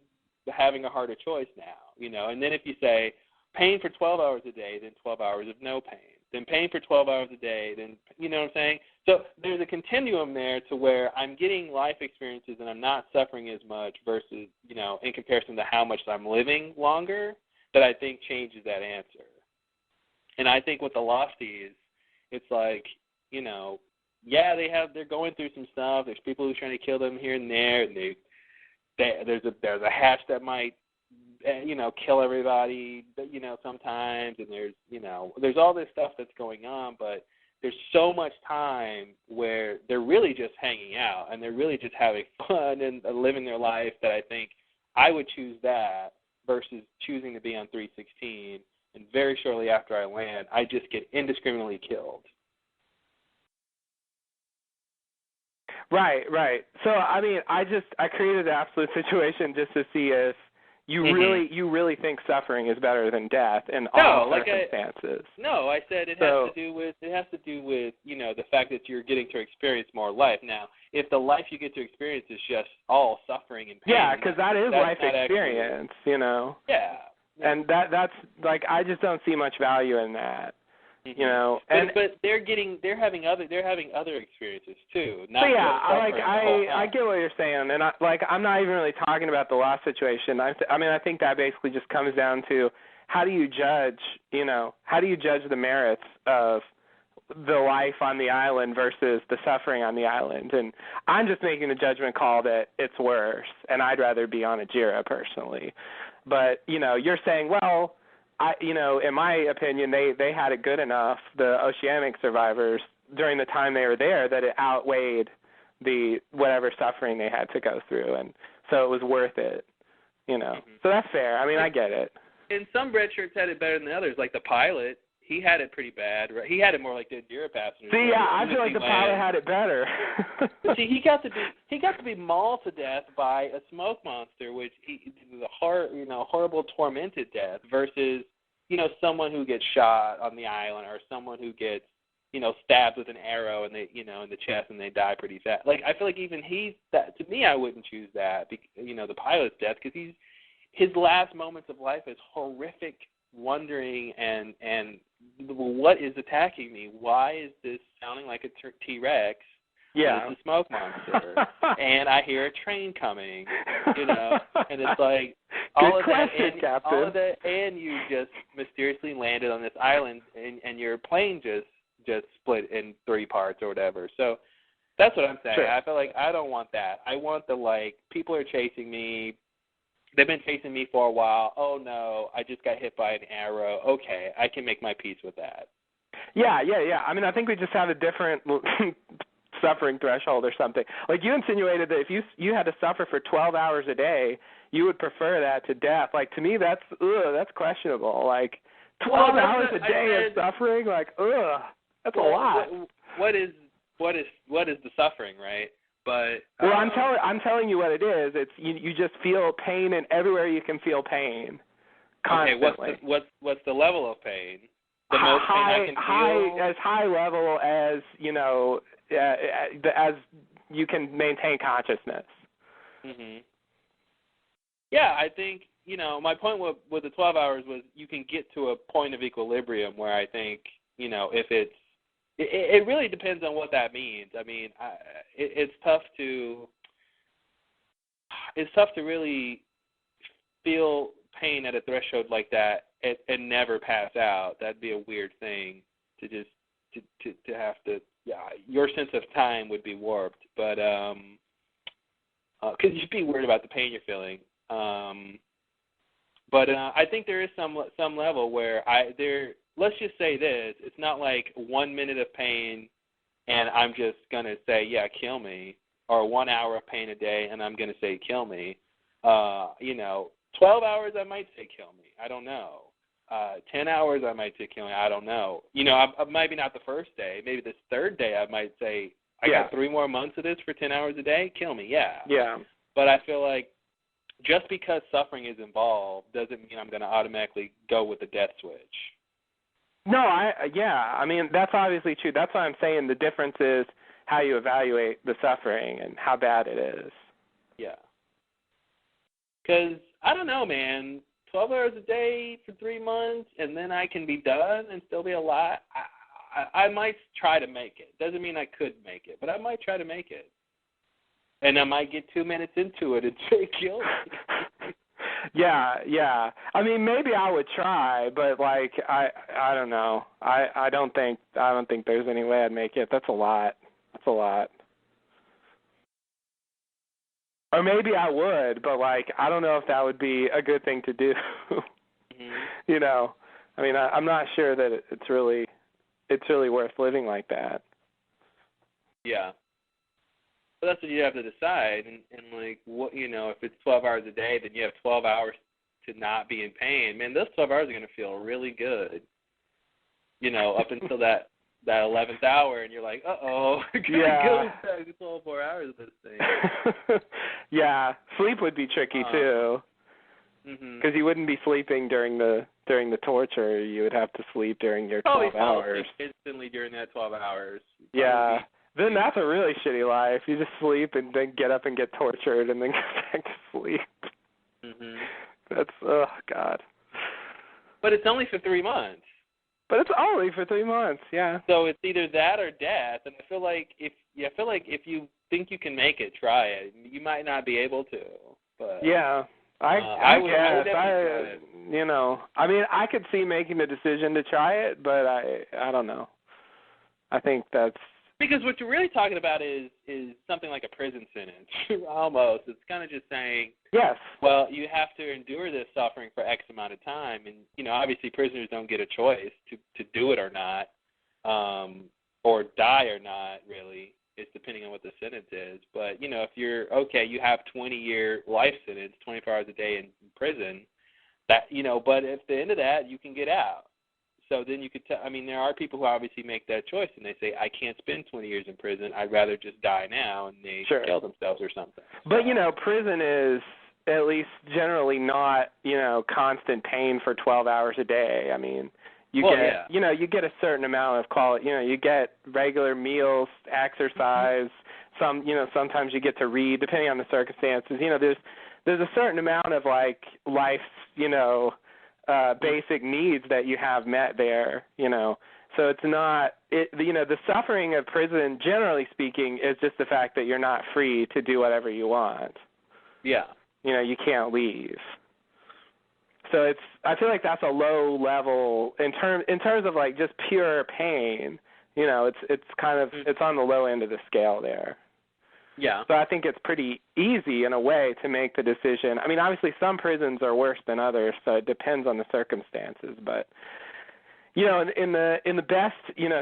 having a harder choice now, you know. And then if you say pain for 12 hours a day, then 12 hours of no pain, then pain for 12 hours a day, then, you know what I'm saying? So there's a continuum there to where I'm getting life experiences and I'm not suffering as much versus, you know, in comparison to how much I'm living longer, that I think changes that answer. And I think with the Lofties, it's like, you know, they're going through some stuff. There's people who are trying to kill them here and there, and there's a hatch that might, you know, kill everybody, you know, sometimes, and there's all this stuff that's going on, but there's so much time where they're really just hanging out and they're really just having fun and living their life, that I think I would choose that versus choosing to be on 316, and very shortly after I land, I just get indiscriminately killed. Right. So, I mean, I created an absolute situation just to see if you really think suffering is better than death in all circumstances. I said it has to do with, you know, the fact that you're getting to experience more life. Now, if the life you get to experience is just all suffering and pain. Yeah, because that is life experience, you know. Yeah. And that's like, I just don't see much value in that. You know, but they're having other experiences too. I get what you're saying, and I'm not even really talking about the loss situation. I think that basically just comes down to how do you judge the merits of the life on the island versus the suffering on the island, and I'm just making a judgment call that it's worse, and I'd rather be on a Jira personally. But you know, you're saying, well, in my opinion, they had it good enough, the oceanic survivors, during the time they were there, that it outweighed the whatever suffering they had to go through, and so it was worth it. So that's fair. I mean, I get it. And some red shirts had it better than the others, like the pilot. He had it pretty bad. Right? He had it more like the Deer passengers. See, yeah, I feel like the pilot had it better. But see, he got to be mauled to death by a smoke monster, which the horrible tormented death, versus someone who gets shot on the island, or someone who gets stabbed with an arrow and in the chest and they die pretty fast. Like, I feel like even to me, I wouldn't choose that. The pilot's death, because his last moments of life is horrific, wondering and what is attacking me? Why is this sounding like a T-Rex? Yeah, it's a smoke monster, and I hear a train coming. And it's like all of that, and you just mysteriously landed on this island, and your plane just split in 3 parts or whatever. So that's what I'm saying. Sure. I feel like I don't want that. I want people are chasing me. They've been chasing me for a while. Oh, no, I just got hit by an arrow. Okay, I can make my peace with that. Yeah. I mean, I think we just have a different suffering threshold or something. Like, you insinuated that if you had to suffer for 12 hours a day, you would prefer that to death. Like, to me, that's questionable. Like, 12 hours a day of suffering? Like, that's a lot. What is the suffering, right? But I'm telling you what it is. It's you just feel pain, and everywhere you can feel pain constantly. Okay, what's the level of pain? The most pain I can feel? As high level as as you can maintain consciousness. Mhm. Yeah, I think my point with the 12 hours was you can get to a point of equilibrium where I think if it really depends on what that means. I mean, it's tough to really feel pain at a threshold like that and never pass out. That'd be a weird thing to just to have to. Yeah, your sense of time would be warped, but because you'd be worried about the pain you're feeling. But I think there is some level where let's just say this. It's not like 1 minute of pain and I'm just going to say, yeah, kill me, or 1 hour of pain a day and I'm going to say, kill me. 12 hours I might say, kill me. I don't know. 10 hours I might say, kill me. I don't know. Maybe not the first day. Maybe this third day I might say, I got 3 more months of this for 10 hours a day. Kill me, yeah. Yeah. But I feel like just because suffering is involved doesn't mean I'm going to automatically go with the death switch. No, I mean, that's obviously true. That's why I'm saying the difference is how you evaluate the suffering and how bad it is. Yeah. Because, I don't know, man, 12 hours a day for 3 months, and then I can be done and still be alive. I might try to make it. Doesn't mean I could make it, but I might try to make it. And I might get 2 minutes into it and say, kill me. Yeah. I mean, maybe I would try, but I don't know. I don't think there's any way I'd make it. That's a lot. Or maybe I would, but I don't know if that would be a good thing to do. Mm-hmm. I mean, I'm not sure that it's really worth living like that. Yeah. But that's what you have to decide, and what if it's 12 hours a day, then you have 12 hours to not be in pain. Man, those 12 hours are going to feel really good. Up until that 11th hour, and you're like, uh-oh, I gotta go back to 12 more hours of this thing. Yeah, sleep would be tricky too, because you wouldn't be sleeping during the torture. You would have to sleep during your 12 hours. Instantly during that 12 hours. Yeah. Then that's a really shitty life. You just sleep and then get up and get tortured and then go back to sleep. Mhm. That's, oh, God. But it's only for 3 months. But it's only for 3 months, yeah. So it's either that or death. And I feel like if you think you can make it, try it. You might not be able to. But yeah. I guess. I mean, I could see making the decision to try it, but I don't know. I think that's Because what you're really talking about is something like a prison sentence, almost. It's kind of just saying, yes, well, you have to endure this suffering for X amount of time, and obviously prisoners don't get a choice to do it or not, or die or not. Really, it's depending on what the sentence is. But if you're okay, you have 20-year life sentence, 24 hours a day in prison. That but at the end of that, you can get out. So then you could tell. I mean, there are people who obviously make that choice, and they say, "I can't spend 20 years in prison. I'd rather just die now," and they kill themselves or something. But prison is at least generally not constant pain for 12 hours a day. I mean, you get a certain amount of quality. You get regular meals, exercise. Sometimes you get to read, depending on the circumstances. There's a certain amount of like life's basic needs that you have met there, So it's not the suffering of prison, generally speaking, is just the fact that you're not free to do whatever you want. Yeah. You can't leave. So I feel like that's a low level in terms of like just pure pain. It's kind of it's on the low end of the scale there. Yeah. So I think it's pretty easy in a way to make the decision. I mean, obviously some prisons are worse than others, so it depends on the circumstances. But in the best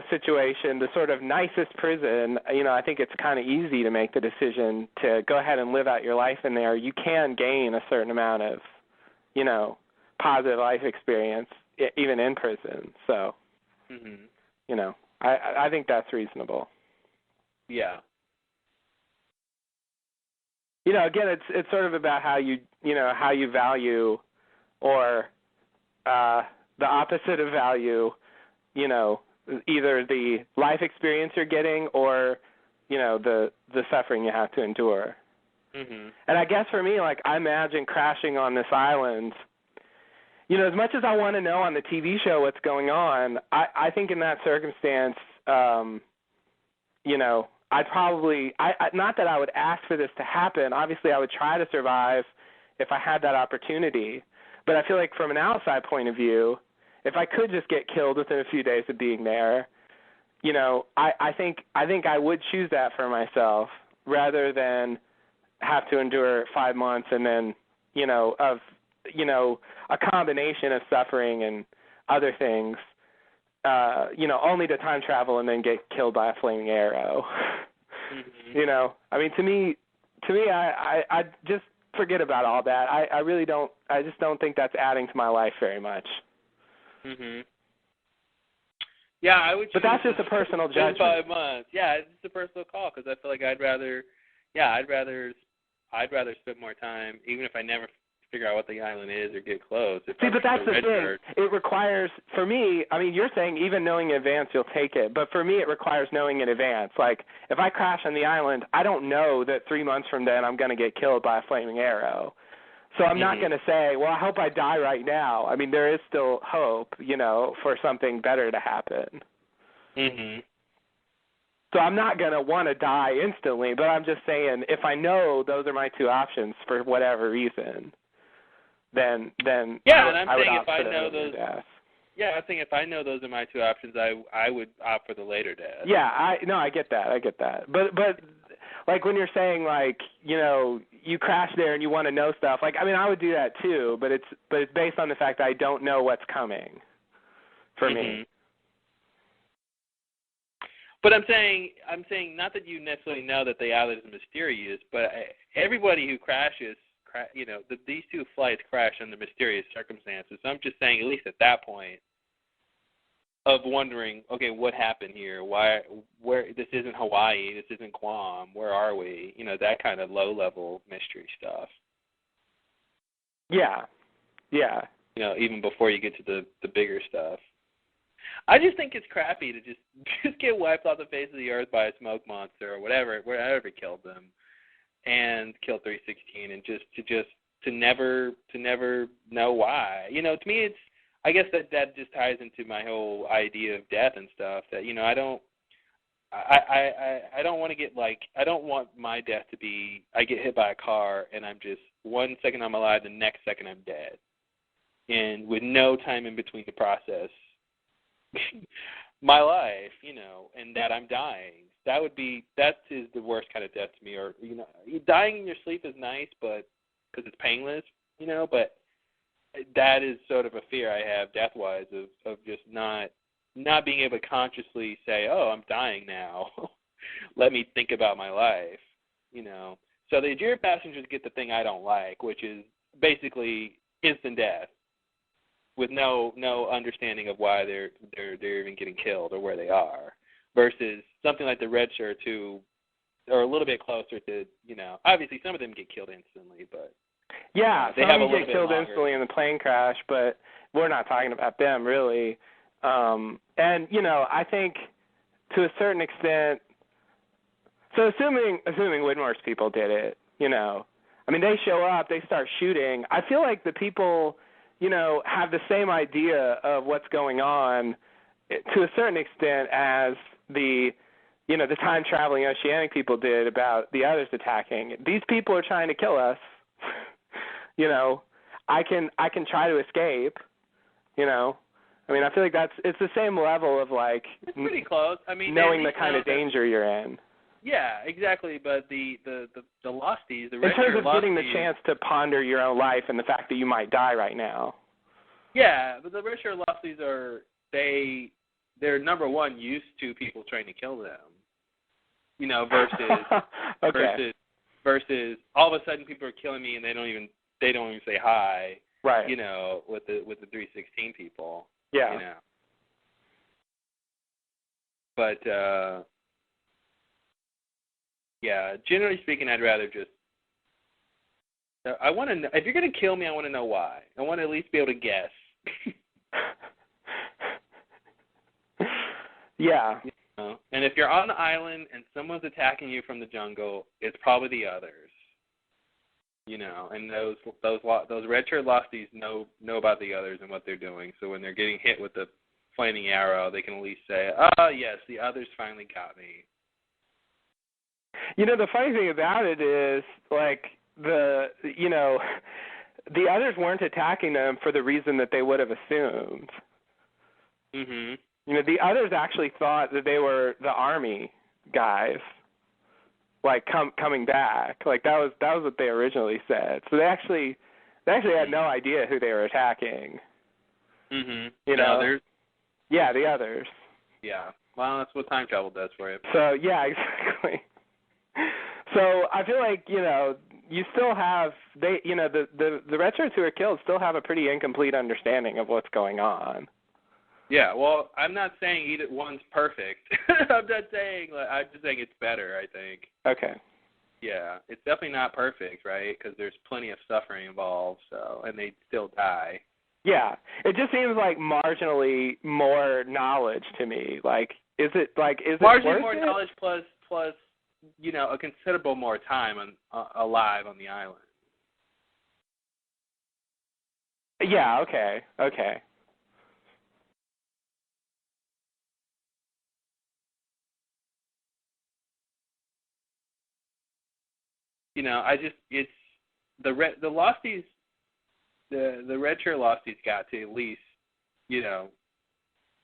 situation, the sort of nicest prison, I think it's kind of easy to make the decision to go ahead and live out your life in there. You can gain a certain amount of positive life experience even in prison. So I think that's reasonable. Yeah. Again, it's sort of about how you value, or the opposite of value, either the life experience you're getting or the suffering you have to endure. Mm-hmm. And I guess for me, like, I imagine crashing on this island. As much as I want to know on the TV show what's going on, I think in that circumstance, I'd probably, not that I would ask for this to happen. Obviously, I would try to survive if I had that opportunity. But I feel like from an outside point of view, if I could just get killed within a few days of being there, I think I would choose that for myself rather than have to endure 5 months and then, a combination of suffering and other things. Only to time travel and then get killed by a flaming arrow. Mm-hmm. I mean, to me, I just forget about all that. I really don't. I just don't think that's adding to my life very much. Mhm. Yeah, I would. But that's just a personal judgment. 5 months. Yeah, it's just a personal call because I feel like I'd rather spend more time, even if I never figure out what the island is or get close. See, but that's the thing. It requires, for me, I mean, you're saying even knowing in advance you'll take it, but for me it requires knowing in advance. Like, if I crash on the island, I don't know that 3 months from then I'm going to get killed by a flaming arrow. So I'm not going to say, well, I hope I die right now. I mean, there is still hope, for something better to happen. Mm-hmm. So I'm not going to want to die instantly, but I'm just saying if I know those are my two options for whatever reason, then yeah, and I'm saying if I know those, yeah, I think if I know those are my two options, I would opt for the later death. Yeah, I get that. But like when you're saying like you crash there and you want to know stuff, like I mean I would do that too, but it's based on the fact that I don't know what's coming for me. But I'm saying not that you necessarily know that the island is mysterious, but everybody who crashes. These two flights crash under mysterious circumstances. So I'm just saying, at least at that point, of wondering, okay, what happened here? Where this isn't Hawaii, this isn't Guam. Where are we? That kind of low-level mystery stuff. Yeah. Even before you get to the bigger stuff. I just think it's crappy to just get wiped off the face of the earth by a smoke monster or whatever killed them. And kill 316, and to never know why. To me, it's. I guess that just ties into my whole idea of death and stuff. That I don't. I don't want to get I don't want my death to be I get hit by a car and I'm just 1 second I'm alive, the next second I'm dead, and with no time in between the process. my life, and that I'm dying. That is the worst kind of death to me. Or, dying in your sleep is nice, but because it's painless, but that is sort of a fear I have death-wise of just not being able to consciously say, oh, I'm dying now. Let me think about my life, So the interior passengers get the thing I don't like, which is basically instant death with no understanding of why they're even getting killed or where they are, versus something like the red shirts who are a little bit closer to, obviously some of them get killed instantly, but yeah, they some have a little get bit killed longer. instantly in the plane crash, but we're not talking about them really. And I think to a certain extent, so assuming Widmore's people did it, I mean, they show up, they start shooting. I feel like the people, have the same idea of what's going on to a certain extent as the time-traveling oceanic people did about the others attacking. These people are trying to kill us. I can try to escape, I mean, I feel like it's the same level of like it's pretty close. I mean, knowing the kind of danger you're in. Yeah, exactly. But the Losties, the in red terms of Losties, getting the chance to ponder your own life and the fact that you might die right now. Yeah, but the red Losties they're number one used to people trying to kill them. Versus okay. versus all of a sudden people are killing me and they don't even say hi. Right. With the 316 people. Yeah. But yeah, generally speaking, I'd rather just. I want to know if you're going to kill me. I want to know why. I want to at least be able to guess. Yeah. And if you're on the island and someone's attacking you from the jungle, it's probably the others. And those red shirt Losties know about the others and what they're doing. So when they're getting hit with the flaming arrow, they can at least say, "Oh yes, the others finally got me." The funny thing about it is, like, the others weren't attacking them for the reason that they would have assumed. Mhm. The others actually thought that they were the army guys, like coming back. Like that was what they originally said. So they actually had no idea who they were attacking. Mhm. The others. Yeah, the others. Yeah. Well, that's what time travel does for you. So yeah, exactly. So I feel like you still have the red shirts who are killed still have a pretty incomplete understanding of what's going on. Yeah, well, I'm not saying either one's perfect. I'm just saying it's better, I think. Okay. Yeah, it's definitely not perfect, right? Because there's plenty of suffering involved, and they still die. Yeah, it just seems like marginally more knowledge to me. Like, is it marginally more it? knowledge plus a considerable more time alive on the island. Yeah. Okay. It's the Losties, the red shirt Losties got to at least,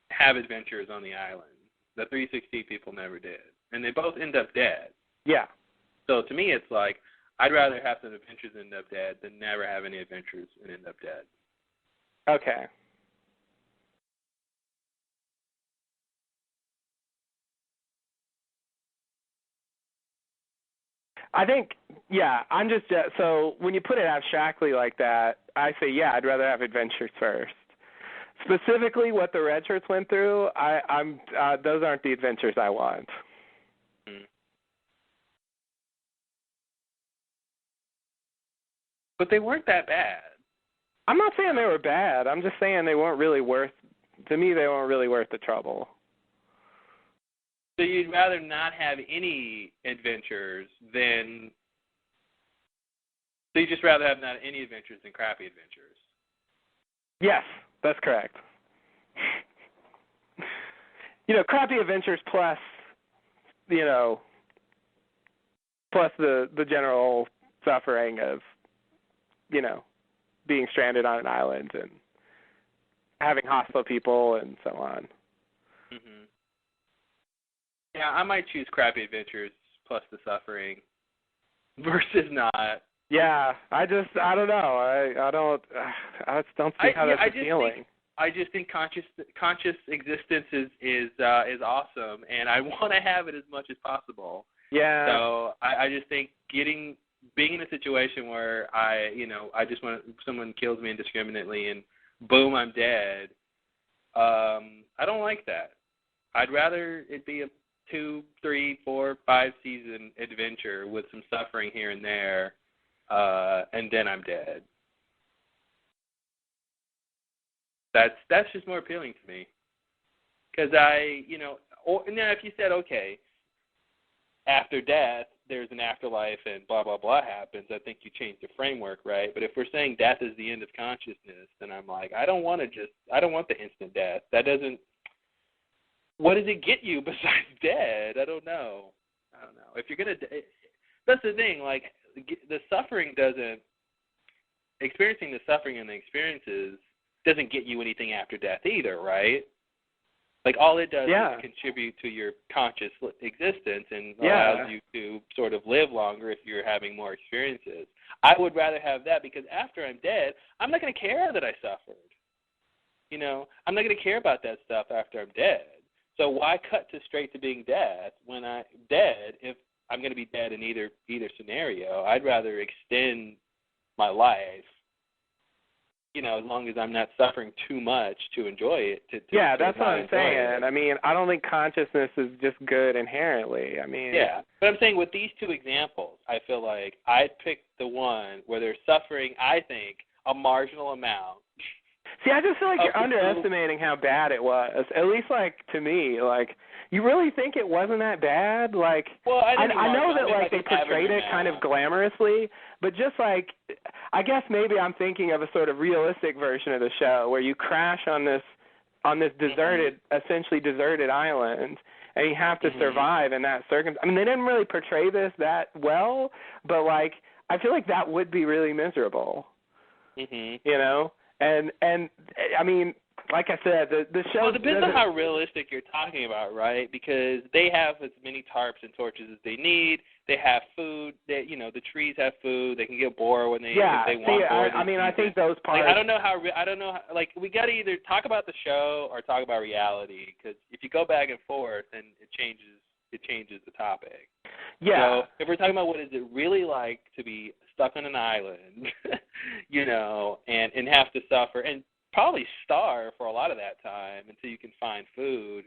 have adventures on the island. The 360 people never did, and they both end up dead. Yeah. So to me, it's like I'd rather have some adventures and end up dead than never have any adventures and end up dead. Okay. I think, yeah, I'm just, so when you put it abstractly like that, I say, yeah, I'd rather have adventures first. Specifically what the red shirts went through, those aren't the adventures I want. But they weren't that bad. I'm not saying they were bad. I'm just saying they weren't really worth the trouble. So you'd rather not have any adventures than... So you'd just rather have not any adventures than crappy adventures? Yes, that's correct. Crappy adventures plus the general suffering of, being stranded on an island and having hostile people and so on. Mhm. Yeah, I might choose crappy adventures plus the suffering versus not. Yeah, I don't know. I just don't see how that's appealing. I just think conscious existence is awesome, and I want to have it as much as possible. Yeah. So I just think being in a situation where I just want someone kills me indiscriminately and boom, I'm dead. I don't like that. I'd rather it be a 2, 3, 4, 5 season adventure with some suffering here and there, and then I'm dead. That's just more appealing to me. Because or now if you said, okay, after death, there's an afterlife and blah, blah, blah happens, I think you change the framework, right? But if we're saying death is the end of consciousness, then I'm like, I don't want the instant death. What does it get you besides dead? I don't know. If you're going to, that's the thing, like, experiencing the suffering and the experiences doesn't get you anything after death either, right? Like, all it does is contribute to your conscious existence and allows you to sort of live longer if you're having more experiences. I would rather have that because after I'm dead, I'm not going to care that I suffered. I'm not going to care about that stuff after I'm dead. So why cut straight to being dead when I'm dead if I'm going to be dead in either scenario? I'd rather extend my life, as long as I'm not suffering too much to enjoy it. That's what I'm saying. I mean, I don't think consciousness is just good inherently. I mean, but I'm saying with these two examples, I feel like I'd pick the one where they're suffering, I think, a marginal amount. See, I just feel like you're underestimating how bad it was. At least, like, to me, like, you really think it wasn't that bad? Like, well, I know that like they portrayed it kind of glamorously, but just like, I guess maybe I'm thinking of a sort of realistic version of the show where you crash on this deserted, essentially deserted island, and you have to survive in that circumstance. I mean, they didn't really portray this that well, but like, I feel like that would be really miserable. And I mean, like I said, the show. Well, it depends on how realistic you're talking about, right? Because they have as many tarps and torches as they need. They have food. The trees have food. They can get bored when they want bored. I mean, I think those parts. Like, I don't know how. Like, we got to either talk about the show or talk about reality. Because if you go back and forth, then it changes the topic. Yeah. So if we're talking about what is it really like to be stuck on an island, and have to suffer and probably starve for a lot of that time until you can find food,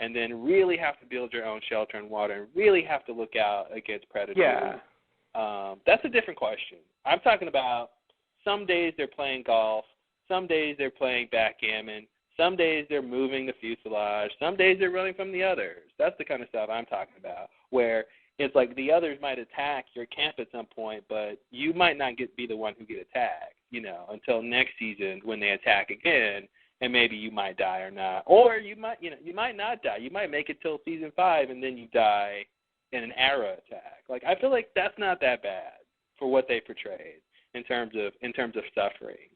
and then really have to build your own shelter and water and really have to look out against predators. Yeah. That's a different question. I'm talking about some days they're playing golf, some days they're playing backgammon, some days they're moving the fuselage, some days they're running from the others. That's the kind of stuff I'm talking about, where it's like the others might attack your camp at some point, but you might not be the one who get attacked, until next season when they attack again, and maybe you might die or not. Or you might not die. You might make it till season 5 and then you die in an arrow attack. Like, I feel like that's not that bad for what they portrayed in terms of suffering.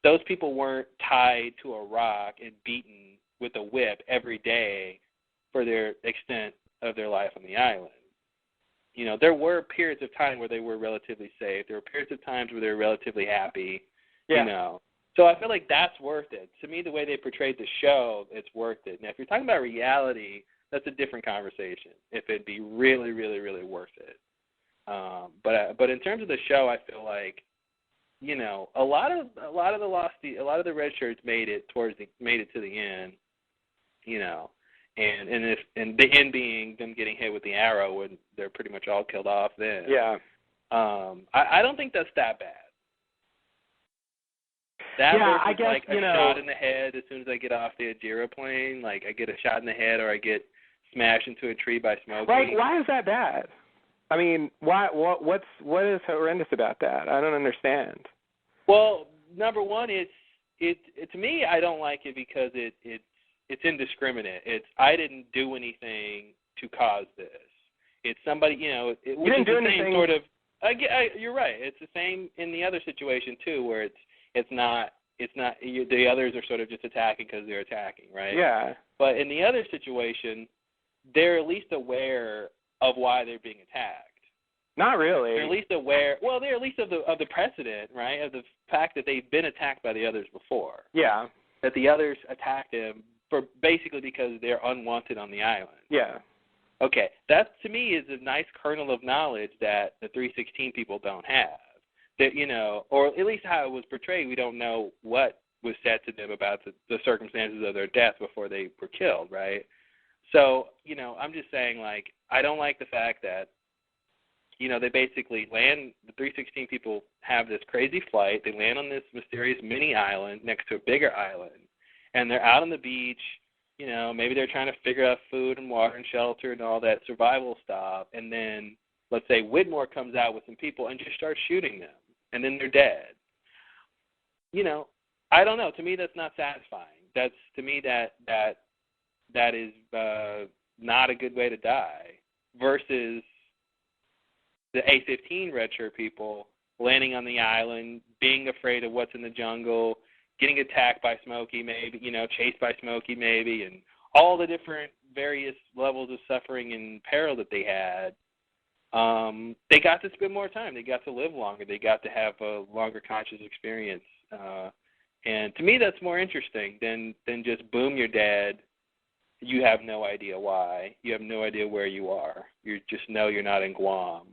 Those people weren't tied to a rock and beaten with a whip every day for their extent of their life on the island. There were periods of time where they were relatively safe. There were periods of times where they were relatively happy. So I feel like that's worth it. To me, the way they portrayed the show, it's worth it. Now, if you're talking about reality, that's a different conversation. If it'd be really, really, really worth it. But in terms of the show, I feel like, a lot of the red shirts made it to the end. And the end being them getting hit with the arrow when they're pretty much all killed off then. Yeah. I don't think that's that bad. I guess, like a shot in the head as soon as I get off the aeroplane. Like, I get a shot in the head or I get smashed into a tree by smoke. Like, why is that bad? I mean, why? What is horrendous about that? I don't understand. Well, number one, it's to me, I don't like it because it's indiscriminate. I didn't do anything to cause this. It's somebody, you didn't do anything. Sort of. You're right. It's the same in the other situation too, where it's not. The others are sort of just attacking because they're attacking, right? Yeah. But in the other situation, they're at least aware of why they're being attacked. Not really. They're at least aware. Well, they're at least of the precedent, right? Of the fact that they've been attacked by the others before. Yeah. That the others attacked them for basically because they're unwanted on the island. Yeah. Okay, that to me is a nice kernel of knowledge that the 316 people don't have. That, you know, or at least how it was portrayed. We don't know what was said to them about the circumstances of their death before they were killed, right? So, you know, I'm just saying, like, I don't like the fact that, you know, they basically land, the 316 people have this crazy flight. They land on this mysterious mini island next to a bigger island, and they're out on the beach. You know, maybe they're trying to figure out food and water and shelter and all that survival stuff, and then, let's say, Whitmore comes out with some people and just starts shooting them, and then they're dead. You know, I don't know. To me, that's not satisfying. That's, to me, that is not a good way to die, versus the A-15 redshirt people landing on the island, being afraid of what's in the jungle, getting attacked by Smokey maybe, you know, chased by Smokey maybe, and all the different various levels of suffering and peril that they had. They got to spend more time. They got to live longer. They got to have a longer conscious experience. And to me, that's more interesting than just, boom, you're dead. You have no idea why. You have no idea where you are. You just know you're not in Guam.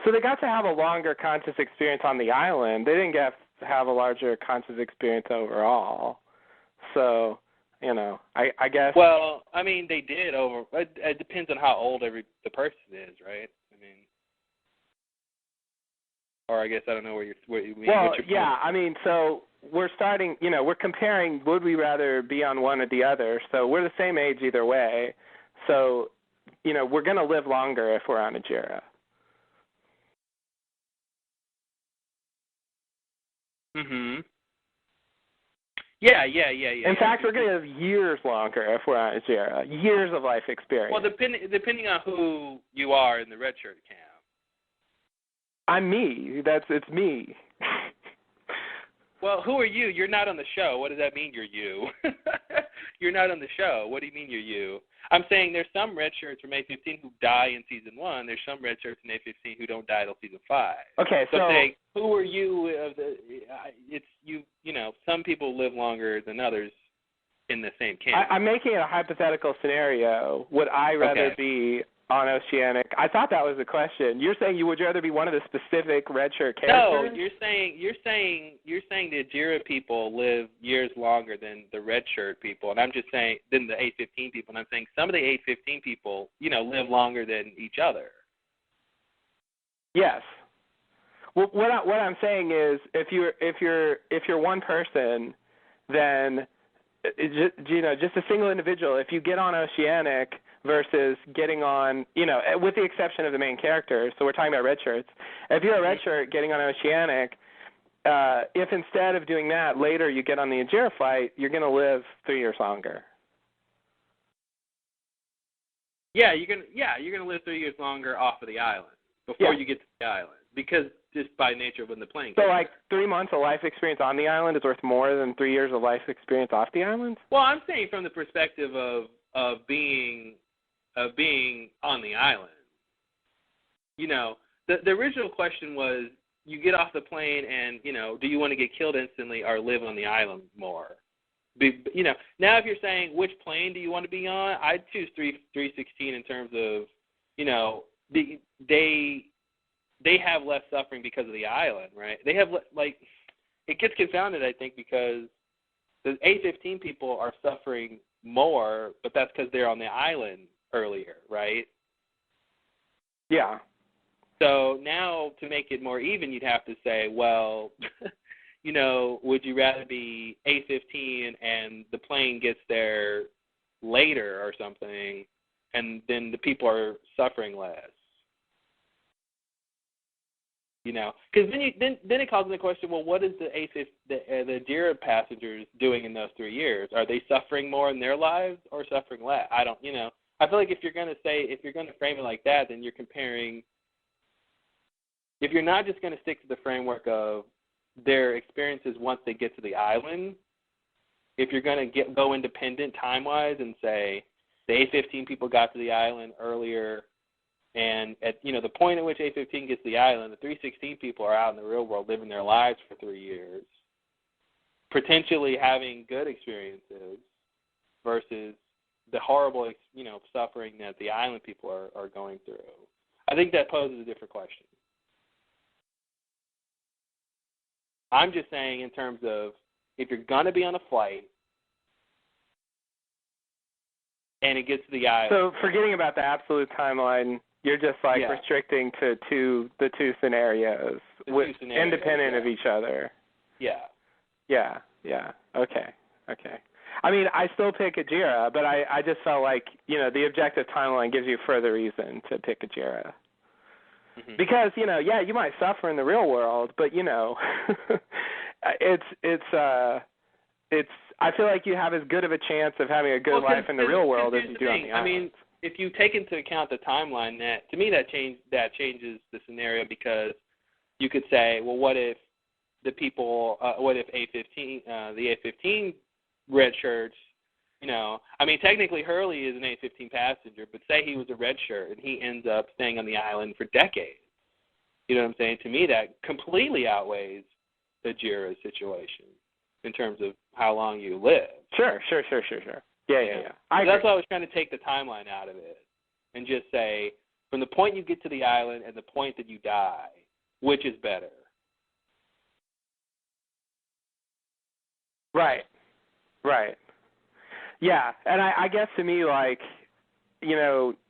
So they got to have a longer conscious experience on the island. They didn't get to have a larger conscious experience overall. So, you know, I guess. Well, I mean, they did over. It depends on how old the person is, right? I mean, or I guess I don't know what you mean. Well, yeah, I mean, so we're starting. You know, we're comparing. Would we rather be on one or the other? So we're the same age either way. So, you know, we're going to live longer if we're on Ajira. Mm-hmm. Yeah. In fact, we're going to have years longer if we're on Ajira. Years of life experience. Well, depending on who you are in the red shirt camp. I'm me. It's me. Well, who are you? You're not on the show. What does that mean, you're you? You're not on the show. What do you mean you're you? I'm saying there's some red shirts from A-15 who die in season 1. There's some red shirts in A-15 who don't die till season 5. Okay, so I'm saying, who are you? It's you. You know, some people live longer than others in the same camp. I'm making a hypothetical scenario. Would I rather be on Oceanic? I thought that was the question. You're saying you would rather be one of the specific red shirt characters? No, you're saying the Ajira people live years longer than the red shirt people, and I'm just saying than the A-15 people. And I'm saying some of the A-15 people, you know, live longer than each other. Yes. Well, what I'm saying is, if you're one person, then just a single individual. If you get on Oceanic versus getting on, you know, with the exception of the main characters, so we're talking about red shirts. If you're a red shirt getting on Oceanic, if instead of doing that later you get on the Ajira flight, you're going to live 3 years longer. Yeah, you're gonna live 3 years longer off of the island before you get to the island, because just by nature of when the plane. So, like, 3 months of life experience on the island is worth more than 3 years of life experience off the island? Well, I'm saying from the perspective of being on the island. You know, the original question was, you get off the plane and, you know, do you want to get killed instantly or live on the island more? You know, now if you're saying which plane do you want to be on, I'd choose 316 in terms of, you know, they have less suffering because of the island, right? They have, like, it gets confounded, I think, because the A-15 people are suffering more, but that's because they're on the island earlier, right? Yeah. So now to make it more even, you'd have to say, well, you know, would you rather be A-15 and the plane gets there later or something, and then the people are suffering less? You know, because then it calls into question, well, what is the Ajira passengers doing in those 3 years? Are they suffering more in their lives or suffering less? I don't, you know. I feel like if you're going to frame it like that, then you're comparing. If you're not just going to stick to the framework of their experiences once they get to the island, if you're going to go independent time-wise and say the A-15 people got to the island earlier, and at the point at which A-15 gets to the island, the 316 people are out in the real world living their lives for 3 years, potentially having good experiences versus the horrible suffering that the island people are going through. I think that poses a different question. I'm just saying in terms of if you're going to be on a flight and it gets to the island. So forgetting about the absolute timeline, you're just restricting to the two scenarios, independent of each other. Yeah. Yeah. Okay. I mean, I still pick Ajira, but I just felt like, the objective timeline gives you further reason to pick Ajira. Mm-hmm. Because, you might suffer in the real world, but, it's I feel like you have as good of a chance of having a good life in the real world as you do on the island. I mean, if you take into account the timeline, to me that changes the scenario, because you could say, well, what if the people, what if the A-15 red shirts, I mean, technically Hurley is an A-15 passenger, but say he was a red shirt and he ends up staying on the island for decades. You know what I'm saying? To me, that completely outweighs Ajira's situation in terms of how long you live. Sure. Yeah. That's why I was trying to take the timeline out of it and just say, from the point you get to the island and the point that you die, which is better? Right. Yeah, and I guess to me,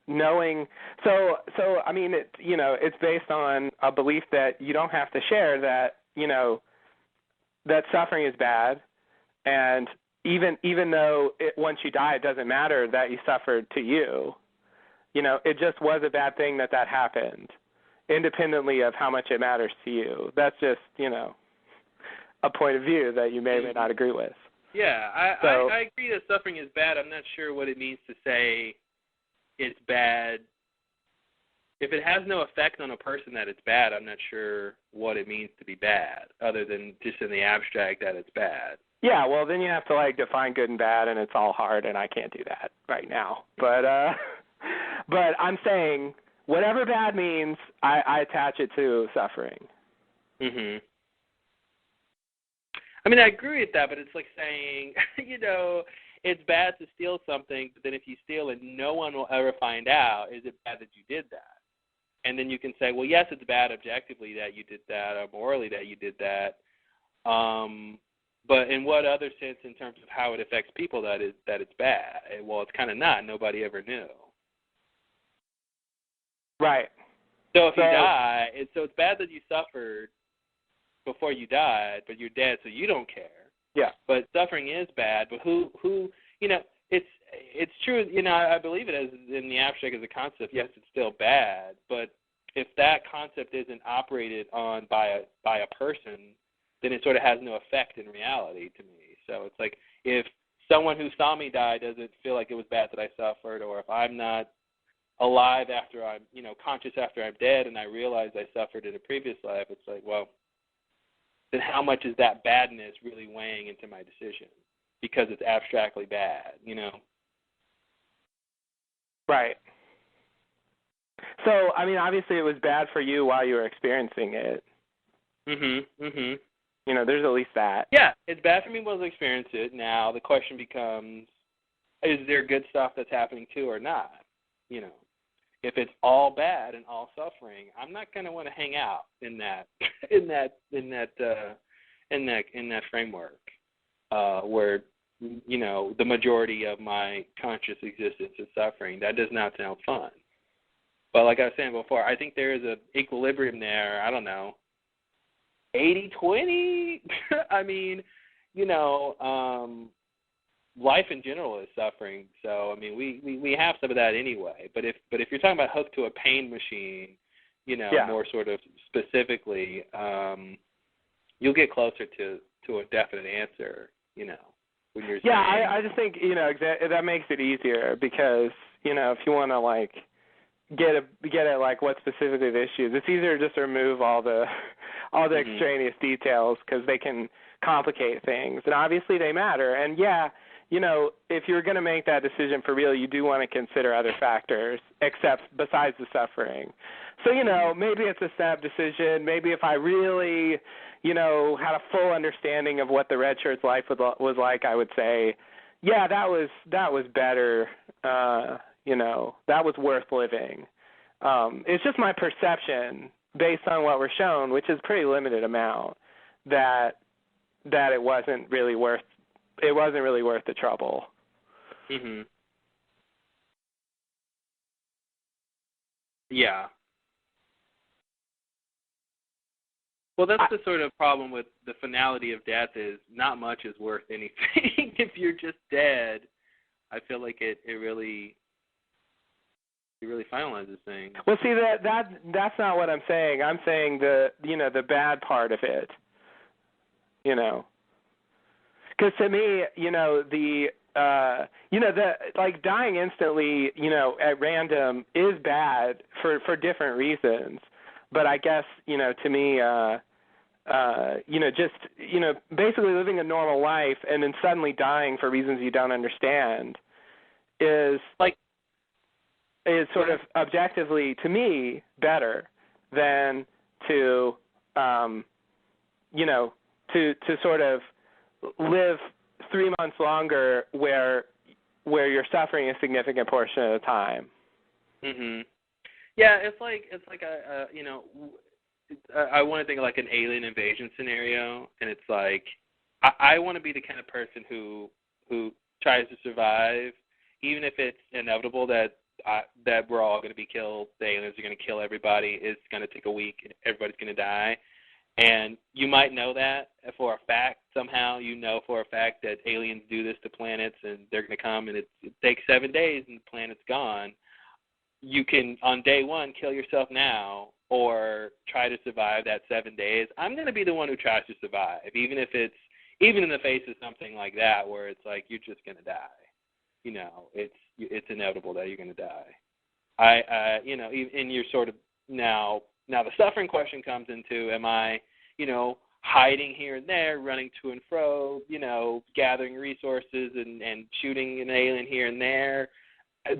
knowing, so I mean, it's based on a belief that you don't have to share that, that suffering is bad, and even though once you die, it doesn't matter that you suffered to you. It just was a bad thing that happened, independently of how much it matters to you. That's just, a point of view that you may or may not agree with. Yeah, I agree that suffering is bad. I'm not sure what it means to say it's bad. If it has no effect on a person that it's bad, I'm not sure what it means to be bad, other than just in the abstract that it's bad. Yeah, well, then you have to define good and bad, and it's all hard, and I can't do that right now. But I'm saying whatever bad means, I attach it to suffering. Mhm. I mean, I agree with that, but it's like saying, it's bad to steal something, but then if you steal it, no one will ever find out. Is it bad that you did that? And then you can say, well, yes, it's bad objectively that you did that, or morally that you did that. But in what other sense, in terms of how it affects people, that it's bad? Well, it's kind of not. Nobody ever knew. Right. So if you die, so it's bad that you suffered before you died, but you're dead, so you don't care. Yeah. But suffering is bad. But who it's true. I believe it as in the abstract as a concept. Yes, it's still bad. But if that concept isn't operated on by a person, then it sort of has no effect in reality to me. So it's like if someone who saw me die doesn't feel like it was bad that I suffered, or if I'm not alive after I'm conscious after I'm dead and I realize I suffered in a previous life, it's like, well, then how much is that badness really weighing into my decision? Because it's abstractly bad, Right. So, I mean, obviously it was bad for you while you were experiencing it. Mhm. There's at least that. Yeah, it's bad for me while I experience it. Now the question becomes, is there good stuff that's happening too or not? If it's all bad and all suffering, I'm not going to want to hang out in that framework where the majority of my conscious existence is suffering. That does not sound fun. But like I was saying before, I think there is an equilibrium there. I don't know, 80-20. I mean, life in general is suffering, so I mean we have some of that anyway. But if you're talking about hooked to a pain machine, more sort of specifically, you'll get closer to a definite answer, when you're saying. I just think that makes it easier because if you want to get at what specifically the issue is, it's easier just to remove all the extraneous details because they can complicate things, and obviously they matter. And yeah, you know, if you're going to make that decision for real, you do want to consider other factors except besides the suffering. So, you know, maybe it's a snap decision. Maybe if I really, you know, had a full understanding of what the red shirt's life was like, I would say, yeah, that was better. You know, that was worth living. It's just my perception based on what we're shown, which is a pretty limited amount, that it wasn't really worth the trouble. Mhm. Yeah. Well, that's the sort of problem with the finality of death is not much is worth anything. If you're just dead, I feel like it really finalizes things. Well, see, that's not what I'm saying. I'm saying the bad part of it. You know, because to me, you know, like dying instantly, you know, at random is bad for different reasons. But I guess, you know, to me, you know, just, you know, basically living a normal life and then suddenly dying for reasons you don't understand is sort of objectively, to me, better than to, you know, to sort of live 3 months longer where you're suffering a significant portion of the time. Mhm. Yeah, it's like a you know, I want to think of like an alien invasion scenario, and it's like I want to be the kind of person who tries to survive, even if it's inevitable that we're all going to be killed. The aliens are going to kill everybody. It's going to take a week, and everybody's going to die. And you might know that for a fact. Somehow you know for a fact that aliens do this to planets, and they're going to come, and it takes 7 days, and the planet's gone. You can, on day one, kill yourself now or try to survive that 7 days. I'm going to be the one who tries to survive, even in the face of something like that where it's like you're just going to die. You know, it's inevitable that you're going to die. You know, and you're sort of now the suffering question comes into, am I, you know, hiding here and there, running to and fro, you know, gathering resources and shooting an alien here and there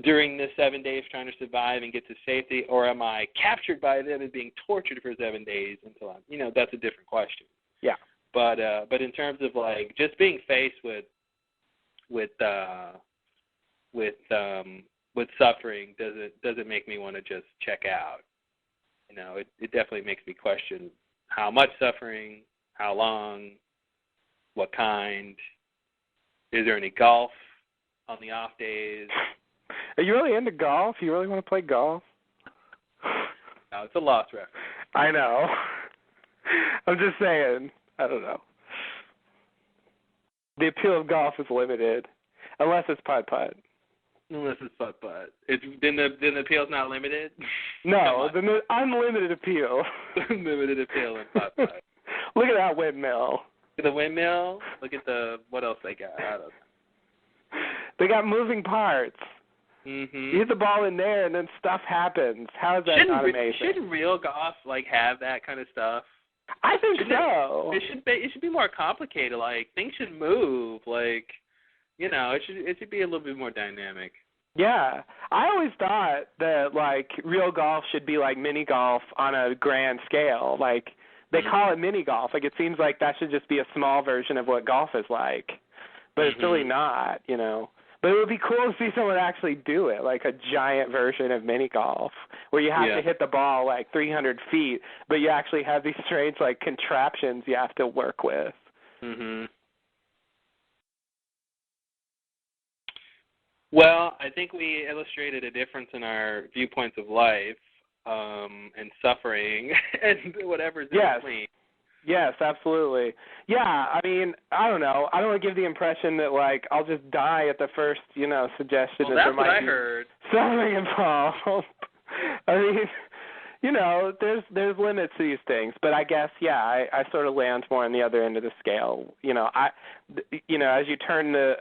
during the 7 days trying to survive and get to safety, or am I captured by them and being tortured for 7 days until I'm, you know, that's a different question. Yeah. But in terms of like just being faced with suffering, does it make me want to just check out? You know, it definitely makes me question how much suffering, how long, what kind. Is there any golf on the off days? Are you really into golf? You really want to play golf? No, it's a lost reference. I know. I'm just saying. I don't know. The appeal of golf is limited, unless it's putt-putt. Unless it's putt-putt. Then the appeal's not limited? No, the unlimited appeal. Unlimited appeal in putt-putt. Look at that windmill. Look at the windmill. Look at what else they got. I don't know. They got moving parts. Mm-hmm. You hit the ball in there, and then stuff happens. How is that not amazing? Shouldn't real golf like have that kind of stuff? I think so. It should be more complicated. Like things should move. Like, you know, it should be a little bit more dynamic. Yeah, I always thought that like real golf should be like mini golf on a grand scale. Like they call it mini golf. Like it seems like that should just be a small version of what golf is like, but it's really not. You know. But it would be cool to see someone actually do it, like a giant version of mini golf, where you have to hit the ball like 300 feet, but you actually have these strange like contraptions you have to work with. Mhm. Well, I think we illustrated a difference in our viewpoints of life and suffering and whatever's in between. Yes, absolutely. Yeah, I mean, I don't know. I don't want to give the impression that, like, I'll just die at the first, you know, suggestion that there might be suffering involved. I mean, you know, there's limits to these things. But I guess, yeah, I sort of land more on the other end of the scale. You know, as you turn the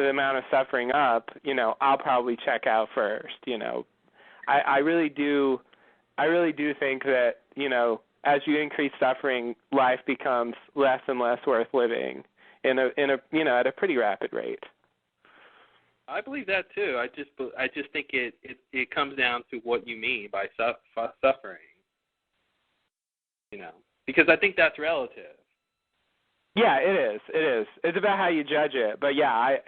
amount of suffering up, you know, I'll probably check out first, you know. I really do think that, you know, as you increase suffering, life becomes less and less worth living in a at a pretty rapid rate. I believe that too. I just think it comes down to what you mean by suffering. Because I think that's relative. Yeah, it is. It is. It's about how you judge it. But yeah, I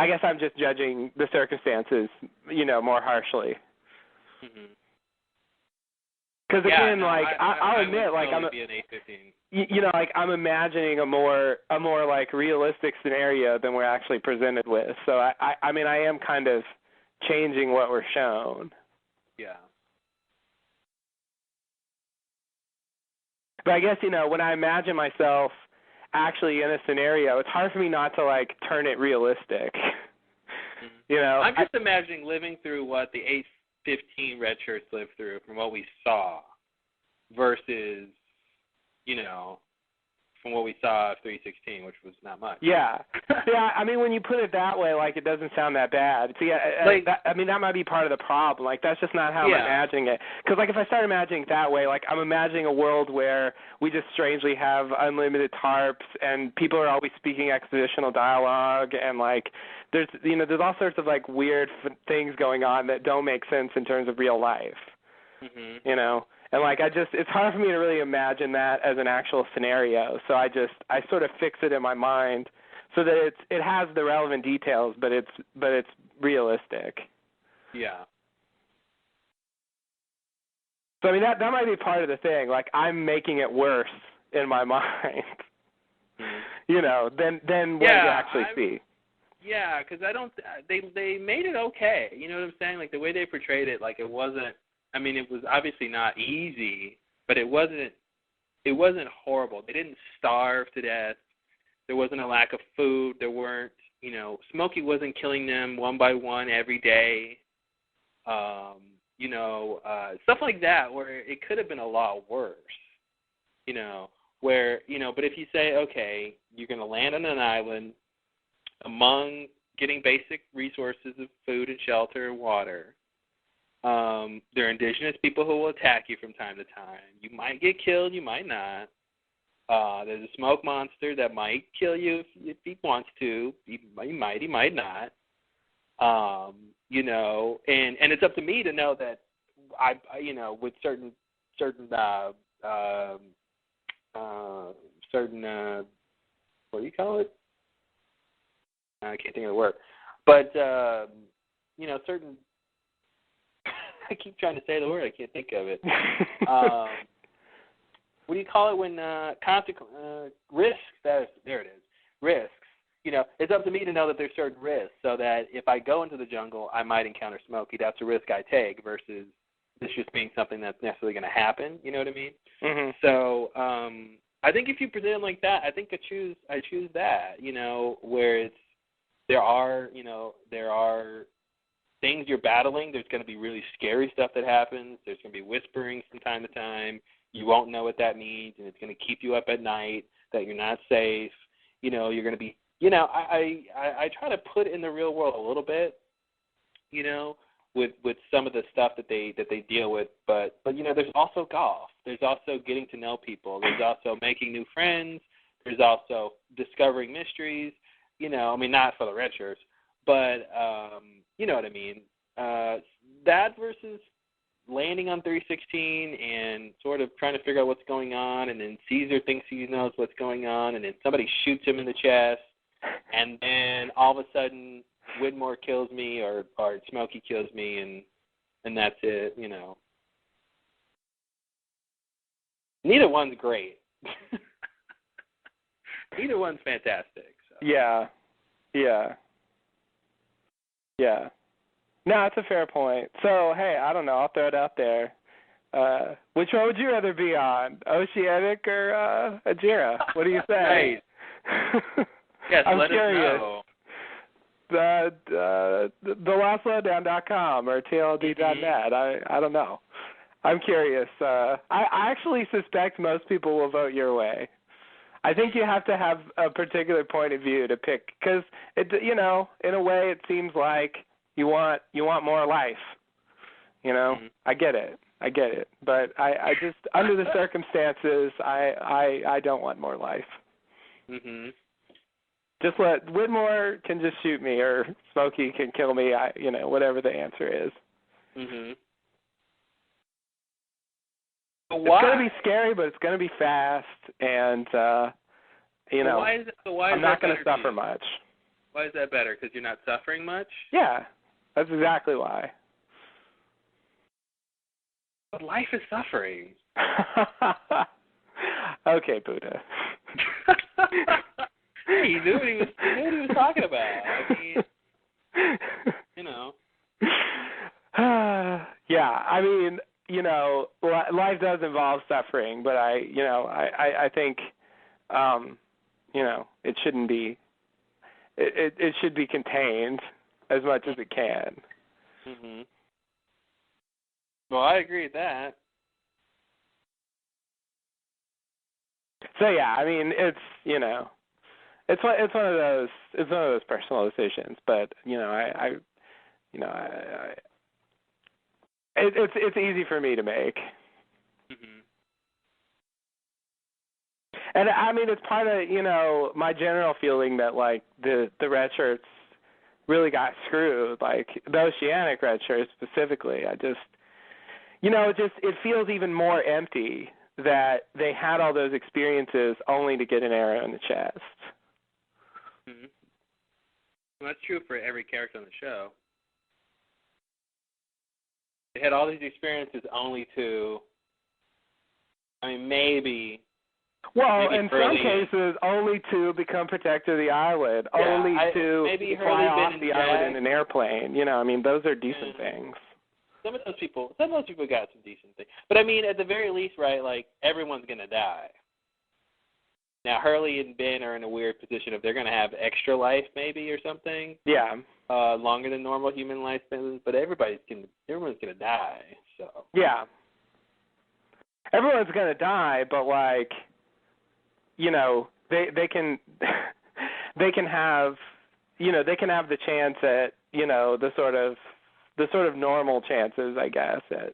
guess I'm just judging the circumstances, more harshly. Mm-hmm. Because again, I'll admit, like I'm be an 815. like I'm imagining a more like realistic scenario than we're actually presented with. So I am kind of changing what we're shown. Yeah. But I guess when I imagine myself actually in a scenario, it's hard for me not to like turn it realistic. Mm-hmm. I'm just imagining living through what the 815 red shirts lived through from what we saw versus, from what we saw of 316, which was not much. Yeah. Yeah, when you put it that way, like, it doesn't sound that bad. So, yeah, that might be part of the problem. Like, that's just not how I'm imagining it. Because, like, if I start imagining it that way, like, I'm imagining a world where we just strangely have unlimited tarps and people are always speaking expositional dialogue and, like, there's all sorts of, like, weird things going on that don't make sense in terms of real life. Mm-hmm. And, like, it's hard for me to really imagine that as an actual scenario. So I sort of fix it in my mind so that it has the relevant details, but it's realistic. Yeah. So, that might be part of the thing. Like, I'm making it worse in my mind, than what you actually see. Yeah, because they made it okay. You know what I'm saying? Like, the way they portrayed it, like, it wasn't, it was obviously not easy, but it wasn't horrible. They didn't starve to death. There wasn't a lack of food. There weren't, Smokey wasn't killing them one by one every day. Stuff like that where it could have been a lot worse. But if you say, okay, you're going to land on an island among getting basic resources of food and shelter and water. There are indigenous people who will attack you from time to time. You might get killed, you might not. There's a smoke monster that might kill you if he wants to. He might not. And it's up to me to know that with certain what do you call it? I can't think of the word. But certain I keep trying to say the word. I can't think of it. What do you call it when risks? There it is. Risks. It's up to me to know that there's certain risks, so that if I go into the jungle, I might encounter Smokey. That's a risk I take versus this just being something that's necessarily going to happen. You know what I mean? Mm-hmm. So I think if you present it like that, I think I choose that. Where there are things you're battling. There's going to be really scary stuff that happens. There's going to be whisperings from time to time. You won't know what that means, and it's going to keep you up at night, that you're not safe. You're going to be, I try to put in the real world a little bit, with some of the stuff that they deal with. But there's also golf. There's also getting to know people. There's also making new friends. There's also discovering mysteries. Not for the red shirts, but you know what I mean. That versus landing on 316 and sort of trying to figure out what's going on, and then Caesar thinks he knows what's going on, and then somebody shoots him in the chest, and then all of a sudden Widmore kills me or Smokey kills me, and that's it. Neither one's great. Neither one's fantastic. So. Yeah. No, it's a fair point. So, hey, I don't know. I'll throw it out there. Which one would you rather be on, Oceanic or Ajira? What do you say? Right. Yes, I'm let curious. us know. TheLastLowdown.com or TLD.net. I don't know. I'm curious. I actually suspect most people will vote your way. I think you have to have a particular point of view to pick, because in a way, it seems like you want more life. You know, I get it, but I just under the circumstances, I don't want more life. Just let Whitmore can just shoot me, or Smokey can kill me. Whatever the answer is. It's going to be scary, but it's going to be fast, and I'm not going to suffer much. Why is that better? Because you're not suffering much? Yeah, that's exactly why. But life is suffering. Okay, Buddha. He knew what he was talking about. I mean, you know. Yeah, I mean, life does involve suffering, but I think, it shouldn't be. It should be contained as much as it can. Well, I agree with that. So yeah, I mean, it's one of those personal decisions, but it's easy for me to make. And I mean, it's part of my general feeling that like the red shirts really got screwed, like the Oceanic red shirts specifically. I just it feels even more empty that they had all those experiences only to get an arrow in the chest. Well, that's true for every character on the show. They had all these experiences only to, maybe. Well, in some cases, only to become protector of the island, only to fly off the island in an airplane. Those are decent things. Some of those people got some decent things. But I mean, at the very least, right, like, everyone's going to die. Now, Hurley and Ben are in a weird position of they're going to have extra life maybe or something. Yeah. Longer than normal human lifespans, but everyone's going to die. So. Yeah. Everyone's going to die, but like, they can have the chance at, the sort of normal chances, I guess, at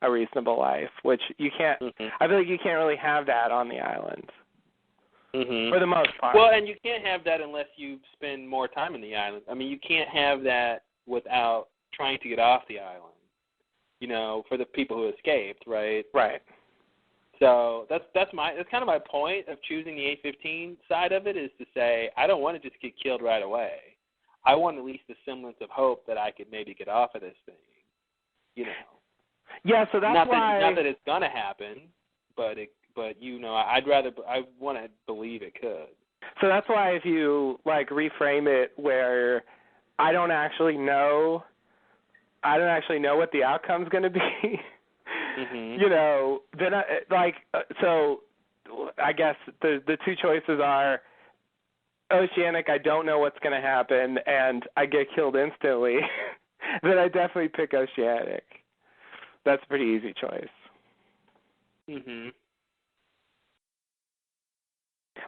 a reasonable life, which you can't. I feel like you can't really have that on the island. For the most part. Well, and you can't have that unless you spend more time in the island. I mean, you can't have that without trying to get off the island. For the people who escaped, right? Right. So that's kind of my point of choosing the 815 side of it, is to say I don't want to just get killed right away. I want at least a semblance of hope that I could maybe get off of this thing. Yeah, so that's why. Not that it's gonna happen, but I want to believe it could. So that's why if you like reframe it where I don't actually know what the outcome's going to be. Then so I guess the two choices are Oceanic, I don't know what's going to happen, and I get killed instantly. Then I definitely pick Oceanic. That's a pretty easy choice.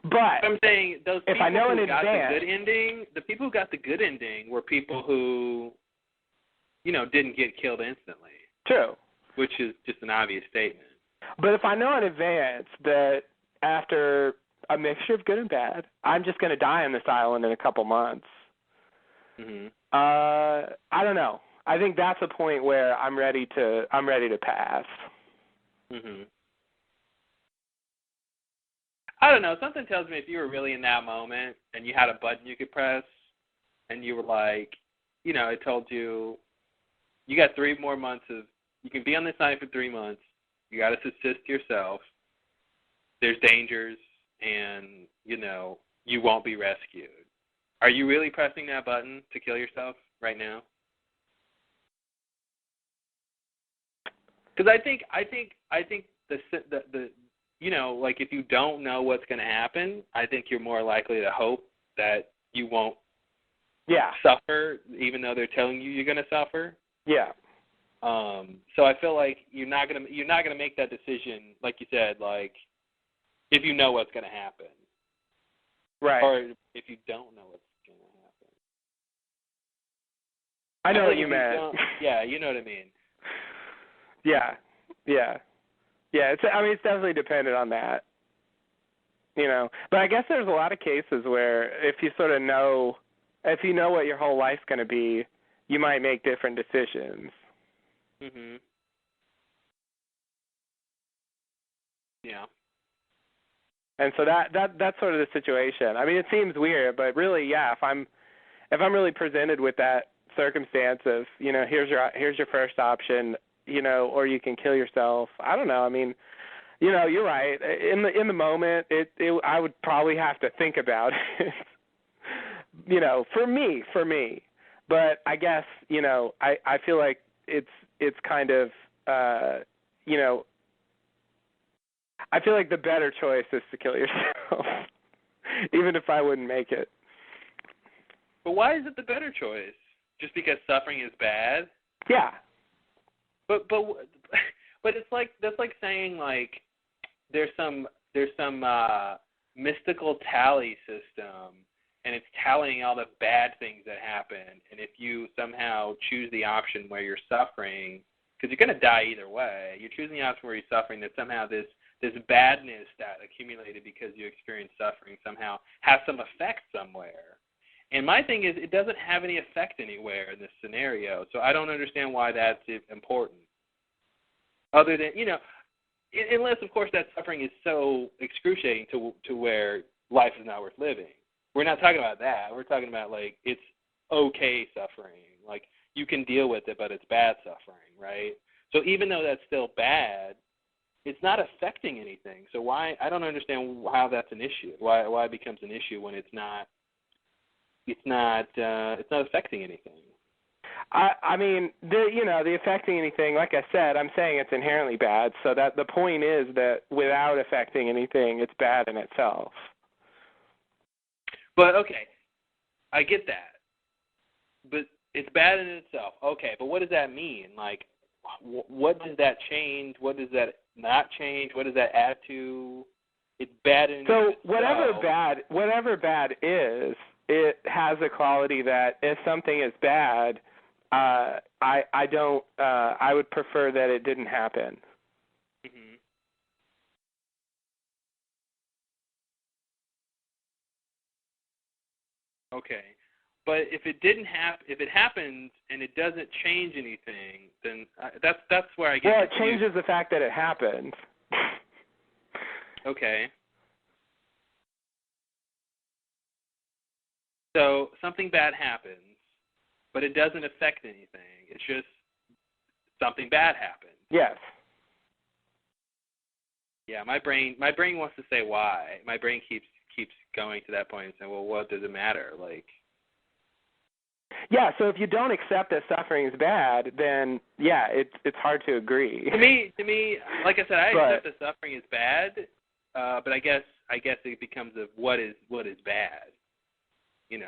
But I'm saying those people who got the good ending, the people who got the good ending were people who, didn't get killed instantly. True. Which is just an obvious statement. But if I know in advance that after a mixture of good and bad, I'm just going to die on this island in a couple months, I don't know. I think that's a point where I'm ready to pass. I don't know. Something tells me if you were really in that moment and you had a button you could press and you were like, it told you, you got 3 more months you can be on this island for 3 months. You got to subsist yourself. There's dangers and, you won't be rescued. Are you really pressing that button to kill yourself right now? Because I think the like if you don't know what's going to happen, I think you're more likely to hope that you won't suffer, even though they're telling you you're going to suffer. Yeah. So I feel like you're not gonna make that decision, like you said, like if you know what's going to happen, right? Or if you don't know what's going to happen. I know what you meant. Yeah, you know what I mean. Yeah. Yeah. Yeah, it's definitely dependent on that. But I guess there's a lot of cases where if you know what your whole life's going to be, you might make different decisions. Mhm. Yeah. And so that's sort of the situation. I mean, it seems weird, but really, yeah, if I'm really presented with that circumstance of, here's your first option, or you can kill yourself. I don't know. I mean, you're right. In the moment, I would probably have to think about it. For me. But I guess, I feel like it's kind of, I feel like the better choice is to kill yourself, even if I wouldn't make it. But why is it the better choice? Just because suffering is bad? Yeah. But it's like that's like saying like there's some mystical tally system, and it's tallying all the bad things that happen. And if you somehow choose the option where you're suffering, because you're going to die either way, you're choosing the option where you're suffering, that somehow this badness that accumulated because you experienced suffering somehow has some effect somewhere. And my thing is, it doesn't have any effect anywhere in this scenario, so I don't understand why that's important. Other than, unless, of course, that suffering is so excruciating to where life is not worth living. We're not talking about that. We're talking about, like, it's okay suffering. Like, you can deal with it, but it's bad suffering, right? So even though that's still bad, it's not affecting anything. So why? I don't understand how that's an issue. Why it becomes an issue when it's not affecting anything. I mean, the affecting anything, like I said, I'm saying it's inherently bad, so that the point is that without affecting anything, it's bad in itself. But, okay, I get that. But it's bad in itself. Okay, but what does that mean? Like, what does that change? What does that not change? What does that add to? It's bad in itself. So whatever bad is, it has a quality that if something is bad, I would prefer that it didn't happen. Mm-hmm. Okay, but if it happens and it doesn't change anything, then that's where I get. Well, it changes the fact that it happened. Okay. So something bad happens, but it doesn't affect anything. It's just something bad happened. Yes. Yeah, my brain wants to say why. My brain keeps going to that point and saying, well, what does it matter? Like. Yeah, so if you don't accept that suffering is bad, then yeah, it's hard to agree. To me, like I said, I accept that suffering is bad, but I guess it becomes what is bad.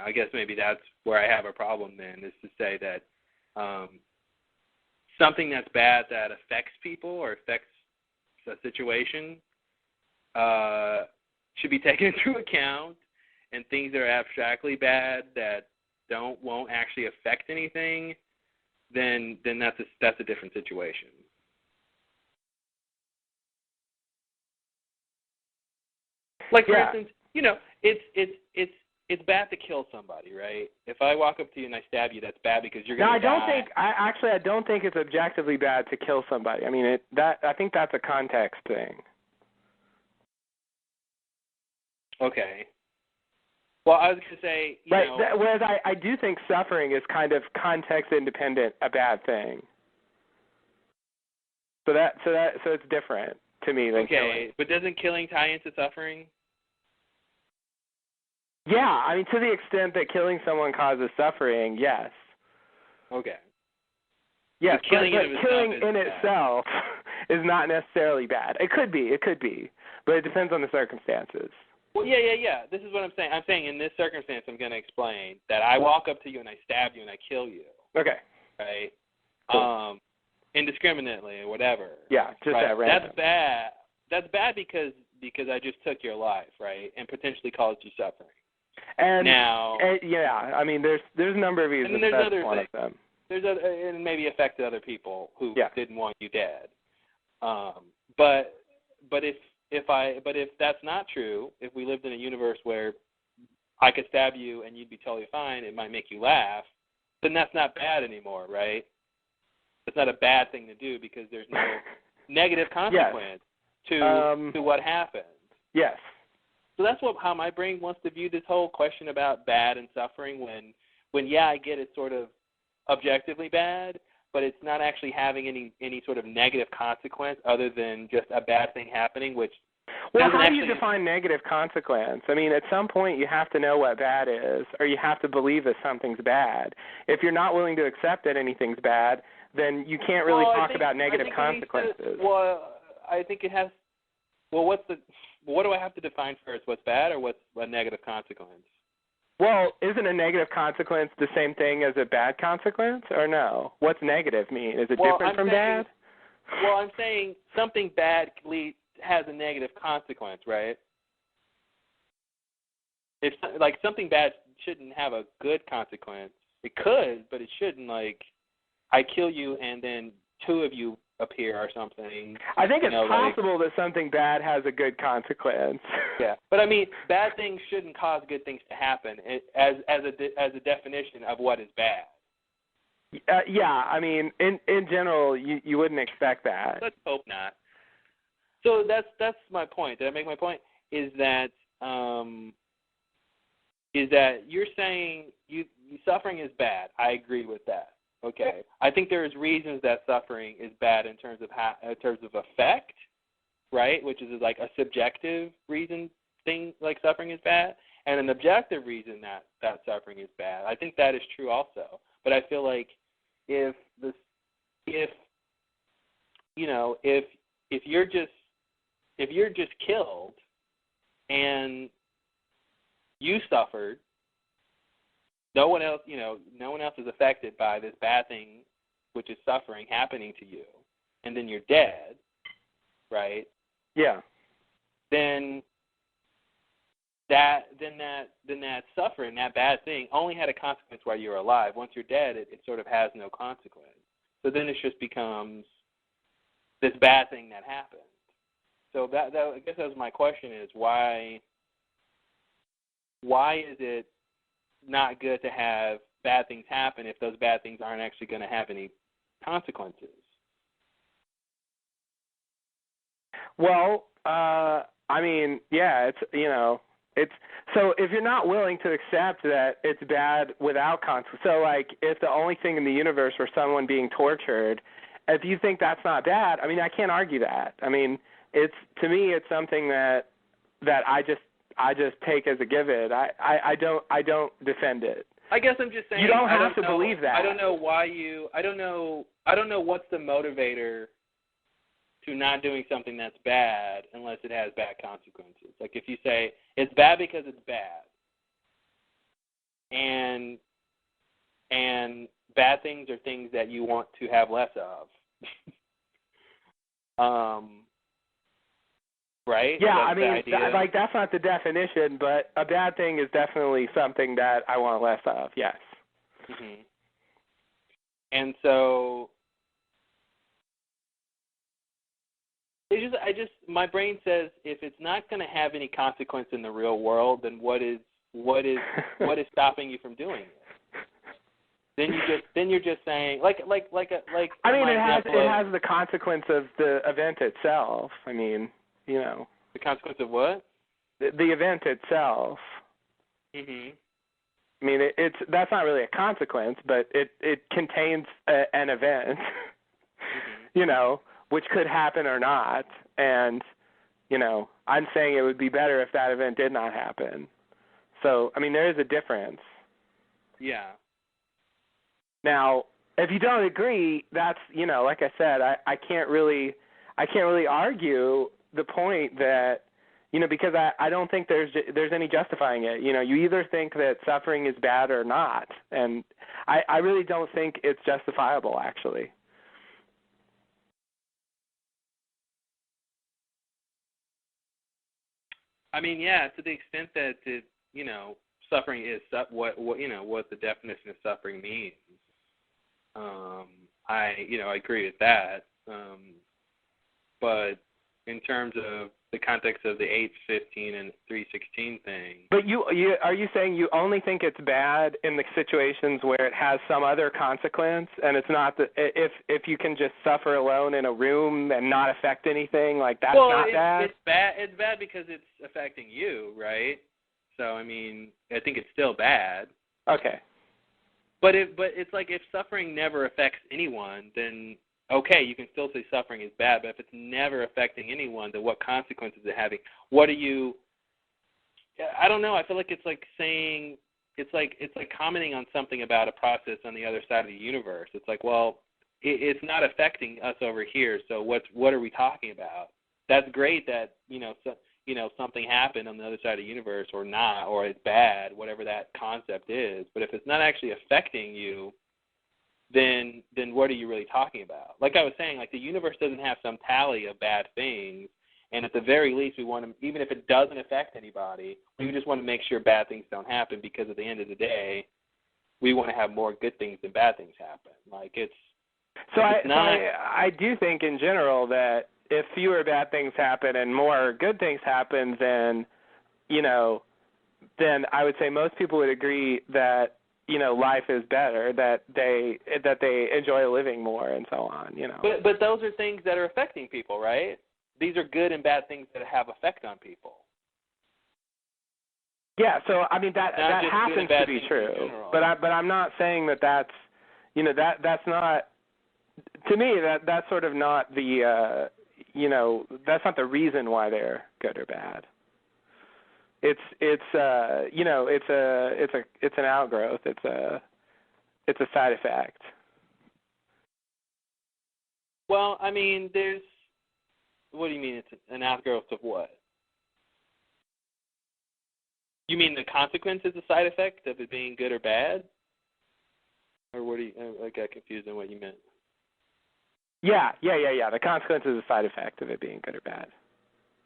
I guess maybe that's where I have a problem then, is to say that something that's bad that affects people or affects a situation should be taken into account, and things that are abstractly bad that won't actually affect anything, then that's a different situation. Like, for instance, it's bad to kill somebody, right? If I walk up to you and I stab you, that's bad because you're going to die. I don't think it's objectively bad to kill somebody. I mean, I think that's a context thing. Okay. Well, I was going to say, whereas I do think suffering is kind of context independent, a bad thing. So it's different to me than killing. Okay, but doesn't killing tie into suffering? Yeah, I mean, to the extent that killing someone causes suffering, yes. Okay. Yes, but killing in itself is not necessarily bad. It could be, but it depends on the circumstances. Well, yeah. This is what I'm saying. I'm saying in this circumstance, I'm going to explain that I walk up to you and I stab you and I kill you. Okay. Right? Cool. Indiscriminately or whatever. Yeah, just right? that random. That's bad. That's bad because I just took your life, right, and potentially caused you suffering. And now, yeah, I mean, there's a number of reasons. And then there's that's other one things. of them. and maybe affected other people who didn't want you dead. But if that's not true, if we lived in a universe where I could stab you and you'd be totally fine, it might make you laugh, then that's not bad anymore, right? It's not a bad thing to do because there's no negative consequence to what happened. Yes. So that's how my brain wants to view this whole question about bad and suffering when I get it sort of objectively bad, but it's not actually having any sort of negative consequence other than just a bad thing happening, which well, how do you define negative consequence? I mean, at some point you have to know what bad is, or you have to believe that something's bad. If you're not willing to accept that anything's bad, then you can't really talk about negative consequences. I think it has. Well, what do I have to define first? What's bad or what's a negative consequence? Well, isn't a negative consequence the same thing as a bad consequence, or no? What's negative mean? Is it different from bad? Well, I'm saying something bad has a negative consequence, right? If like something bad shouldn't have a good consequence. It could, but it shouldn't. Like I kill you and then two of you appear or something. I think it's possible that something bad has a good consequence. Yeah, but I mean, bad things shouldn't cause good things to happen as a definition of what is bad. Yeah, I mean, in general, you wouldn't expect that. Let's hope not. So that's my point. Did I make my point? Is that you're saying suffering is bad. I agree with that. Okay. I think there's reasons that suffering is bad in terms of effect, right? Which is like a subjective reason thing like suffering is bad, and an objective reason that suffering is bad. I think that is true also. But I feel like if you're just killed and you suffered, no one else is affected by this bad thing, which is suffering happening to you, and then you're dead, right? Yeah. Then that suffering, that bad thing, only had a consequence while you were alive. Once you're dead, it sort of has no consequence. So then it just becomes this bad thing that happened. So that I guess that was my question: is why is it not good to have bad things happen if those bad things aren't actually going to have any consequences? Well, I mean, yeah, it's so if you're not willing to accept that it's bad without consequence, so like if the only thing in the universe were someone being tortured, if you think that's not bad, I mean, I can't argue that. I mean, to me, it's something that I just take as a given. I don't defend it. I guess I'm just saying you don't have to believe that. I don't know what's the motivator to not doing something that's bad unless it has bad consequences. Like if you say it's bad because it's bad, and bad things are things that you want to have less of. Right? Yeah, I mean, that's not the definition, but a bad thing is definitely something that I want less of, yes. Mm-hmm. And so, my brain says if it's not going to have any consequence in the real world, then what is stopping you from doing it? Then you're just saying like. I mean, it has the consequence of the event itself. I mean. The consequence of what? The event itself. Mhm. I mean, that's not really a consequence, but it contains an event, which could happen or not. And, I'm saying it would be better if that event did not happen. So, I mean, there is a difference. Yeah. Now, if you don't agree, that's, like I said, I can't really argue the point that, because I don't think there's any justifying it. You either think that suffering is bad or not, and I really don't think it's justifiable, actually. I mean, yeah, to the extent that suffering is what the definition of suffering means. I agree with that. But in terms of the context of the 8:15 and 3:16 thing. But are you saying you only think it's bad in the situations where it has some other consequence, and it's not if you can just suffer alone in a room and not affect anything, like that's not bad? It's bad. It's bad because it's affecting you, right? So I mean, I think it's still bad. Okay. But it's like if suffering never affects anyone, then okay, you can still say suffering is bad. But if it's never affecting anyone, then what consequences is it having? What are you? I don't know. I feel like it's like saying it's like commenting on something about a process on the other side of the universe. It's like, well, it's not affecting us over here. So what are we talking about? That's great that something happened on the other side of the universe, or not, or it's bad, whatever that concept is. But if it's not actually affecting you, then what are you really talking about? Like I was saying, like the universe doesn't have some tally of bad things, and at the very least, we want to, even if it doesn't affect anybody, we just want to make sure bad things don't happen, because at the end of the day, we want to have more good things than bad things happen. Like it's. So I do think in general that if fewer bad things happen and more good things happen, then I would say most people would agree that life is better, that they enjoy living more, and so on. But those are things that are affecting people, right? These are good and bad things that have effect on people. Yeah, so I mean that happens to be true, but I'm not saying that's that's not, to me, that's sort of not the that's not the reason why they're good or bad. It's an outgrowth. It's a side effect. Well, I mean, what do you mean it's an outgrowth of what? You mean the consequence is a side effect of it being good or bad? Or what do you, I got confused on what you meant. Yeah. The consequence is a side effect of it being good or bad.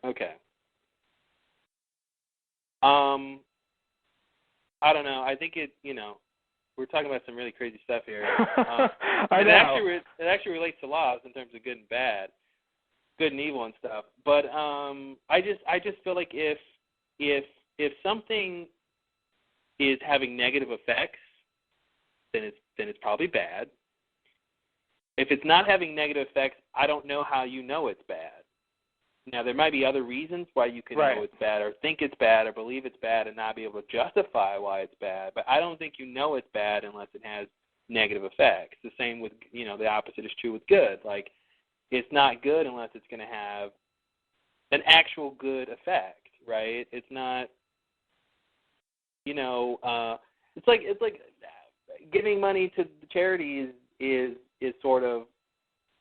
Okay. I don't know. I think we're talking about some really crazy stuff here. I know. It actually relates to laws in terms of good and bad, good and evil and stuff. But I just feel like if something is having negative effects, then it's probably bad. If it's not having negative effects, I don't know how you know it's bad. Now, there might be other reasons why you can know it's bad, or think it's bad, or believe it's bad, and not be able to justify why it's bad. But I don't think you know it's bad unless it has negative effects. The same with, the opposite is true with good. Like, it's not good unless it's going to have an actual good effect, right? It's not, it's like giving money to charities is sort of,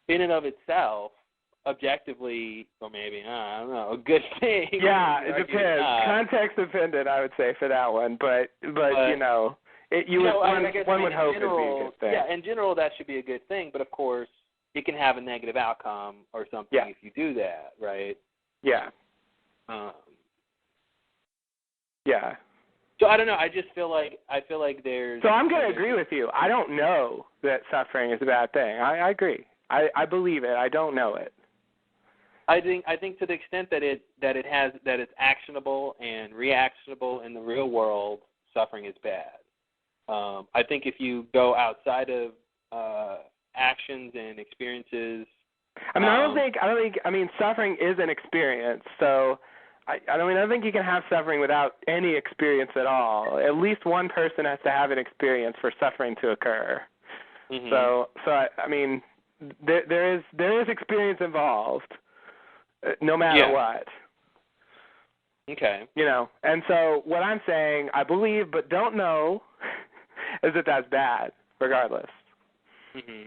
in and of itself, objectively, or maybe, I don't know, a good thing. Yeah, it depends. Context dependent, I would say, for that one. But one would hope it'd be a good thing. Yeah, in general, that should be a good thing. But, of course, it can have a negative outcome or something if you do that, right? Yeah. Yeah. So I don't know. I just feel like there's. So I'm going to agree with you. I don't know that suffering is a bad thing. I agree. I believe it. I don't know it. I think to the extent that it's actionable and reactionable in the real world, suffering is bad. I think if you go outside of actions and experiences. I mean, suffering is an experience. So I don't think you can have suffering without any experience at all. At least one person has to have an experience for suffering to occur. Mm-hmm. So I mean, there is experience involved, no matter what. Okay. And so what I'm saying, I believe but don't know, is that that's bad, regardless. Mm-hmm.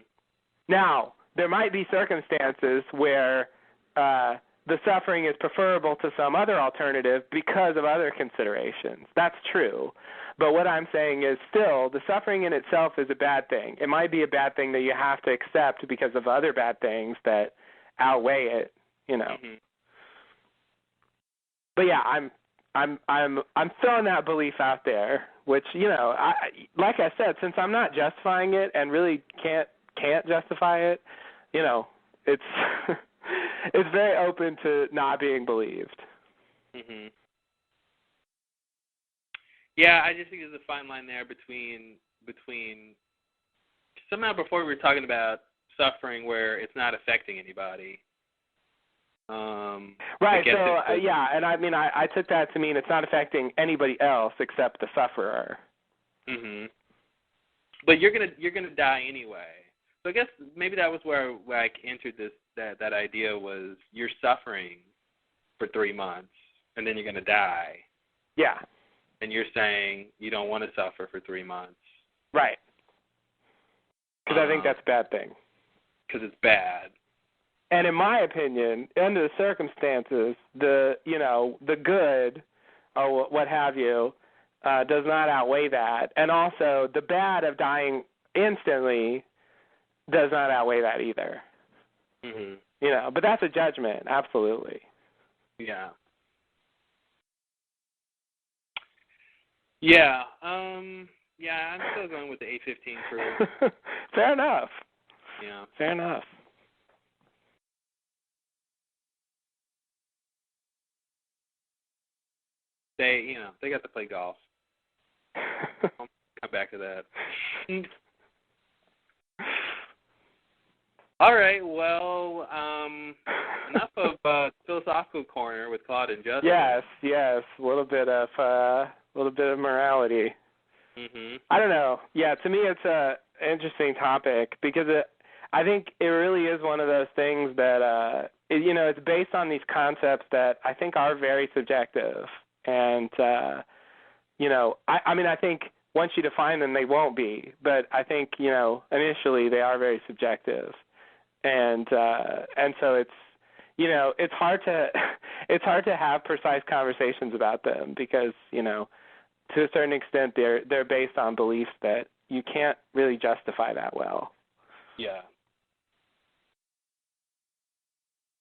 Now, there might be circumstances where the suffering is preferable to some other alternative because of other considerations. That's true. But what I'm saying is still, the suffering in itself is a bad thing. It might be a bad thing that you have to accept because of other bad things that outweigh it, Mm-hmm. But yeah, I'm throwing that belief out there which, like I said, since I'm not justifying it and really can't justify it, it's it's very open to not being believed. Mhm. Yeah, I just think there's a fine line there between somehow before we were talking about suffering where it's not affecting anybody. Right. So yeah, and I mean I took that to mean it's not affecting anybody else except the sufferer. Mhm. But you're gonna die anyway. So I guess maybe that was where I entered that idea was you're suffering for 3 months and then you're gonna die. Yeah. And you're saying you don't want to suffer for 3 months. Right. Because I think that's a bad thing. Because it's bad. And in my opinion, under the circumstances, the good or what have you does not outweigh that, and also the bad of dying instantly does not outweigh that either. Mhm. But that's a judgment, absolutely. Yeah. Yeah. Yeah, I'm still going with the 8:15 crew. Fair enough. Yeah. Fair enough. They got to play golf. I'll come back to that. All right. Well, enough of philosophical corner with Claude and Justin. Yes. A little bit of morality. Mhm. I don't know. Yeah, to me it's a interesting topic because I think it really is one of those things that it's based on these concepts that I think are very subjective, and I mean I think once you define them they won't be, but I think initially they are very subjective, and so it's it's hard to have precise conversations about them because to a certain extent they're based on beliefs that you can't really justify that well. Yeah.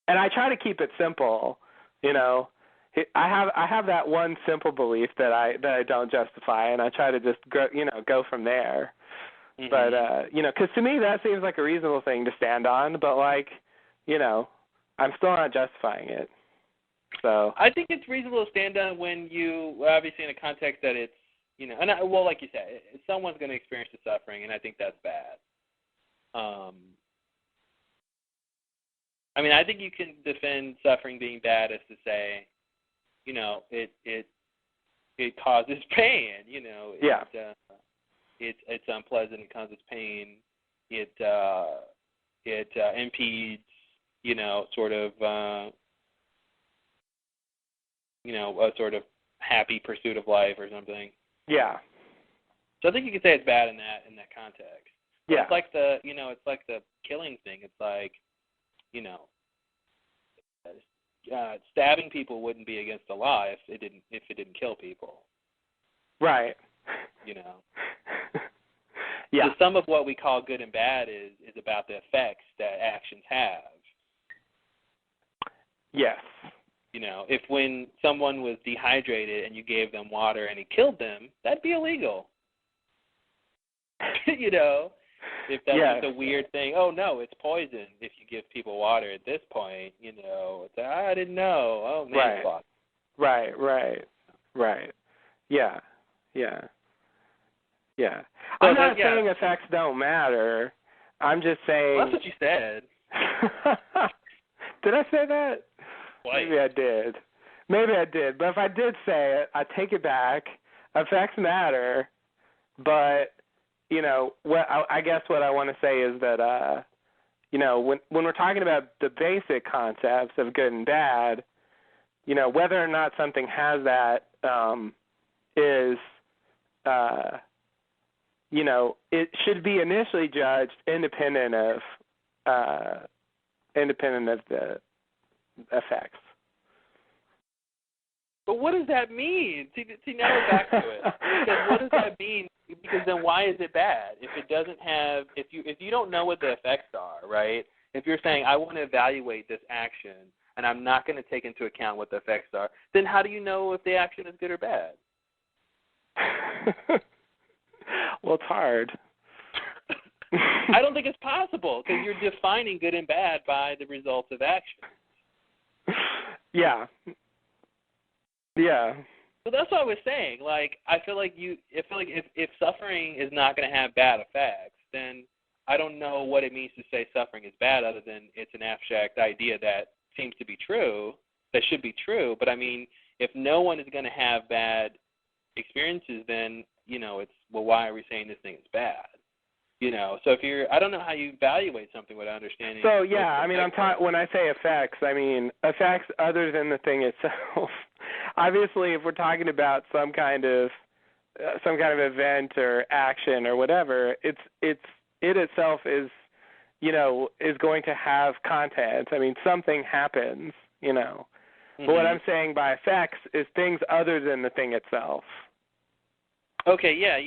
And I try to keep it simple, I have that one simple belief that I don't justify, and I try to just go from there. Mm-hmm. But because to me that seems like a reasonable thing to stand on, but I'm still not justifying it. So I think it's reasonable to stand on when you obviously in a context that it's like you said, someone's going to experience the suffering, and I think that's bad. I mean, I think you can defend suffering being bad as to say, it causes pain. It's unpleasant. It causes pain. It impedes, sort of, a sort of happy pursuit of life or something. Yeah. So I think you could say it's bad in that context. But yeah. It's like the killing thing. It's like, stabbing people wouldn't be against the law if it didn't kill people. Right. Yeah. The sum of what we call good and bad is about the effects that actions have. Yes. If when someone was dehydrated and you gave them water and it killed them, that'd be illegal. If that's just a weird thing. Oh, no, it's poison if you give people water at this point. It's, I didn't know. Oh, manslaughter. Right. Yeah. I'm not saying effects don't matter. I'm just saying... Well, that's what you said. Did I say that? Twice. Maybe I did. But if I did say it, I take it back. Effects matter, but... I guess what I want to say is that, when we're talking about the basic concepts of good and bad, whether or not something has that is, it should be initially judged independent of the effects. But what does that mean? See, now we're back to it. Because what does that mean? Because then why is it bad? If it doesn't have, if you don't know what the effects are, right? If you're saying, I want to evaluate this action, and I'm not going to take into account what the effects are, then how do you know if the action is good or bad? Well, it's hard. I don't think it's possible because you're defining good and bad by the results of action. Yeah. Yeah. So that's what I was saying. Like, I feel like if suffering is not going to have bad effects, then I don't know what it means to say suffering is bad, other than it's an abstract idea that seems to be true, that should be true. But I mean, if no one is going to have bad experiences, then it's why are we saying this thing is bad? So I don't know how you evaluate something without understanding. So yeah, I mean, when I say effects, I mean effects other than the thing itself. Obviously, if we're talking about some kind of event or action or whatever, it itself is going to have content. I mean, something happens, Mm-hmm. But what I'm saying by effects is things other than the thing itself. Okay, yeah.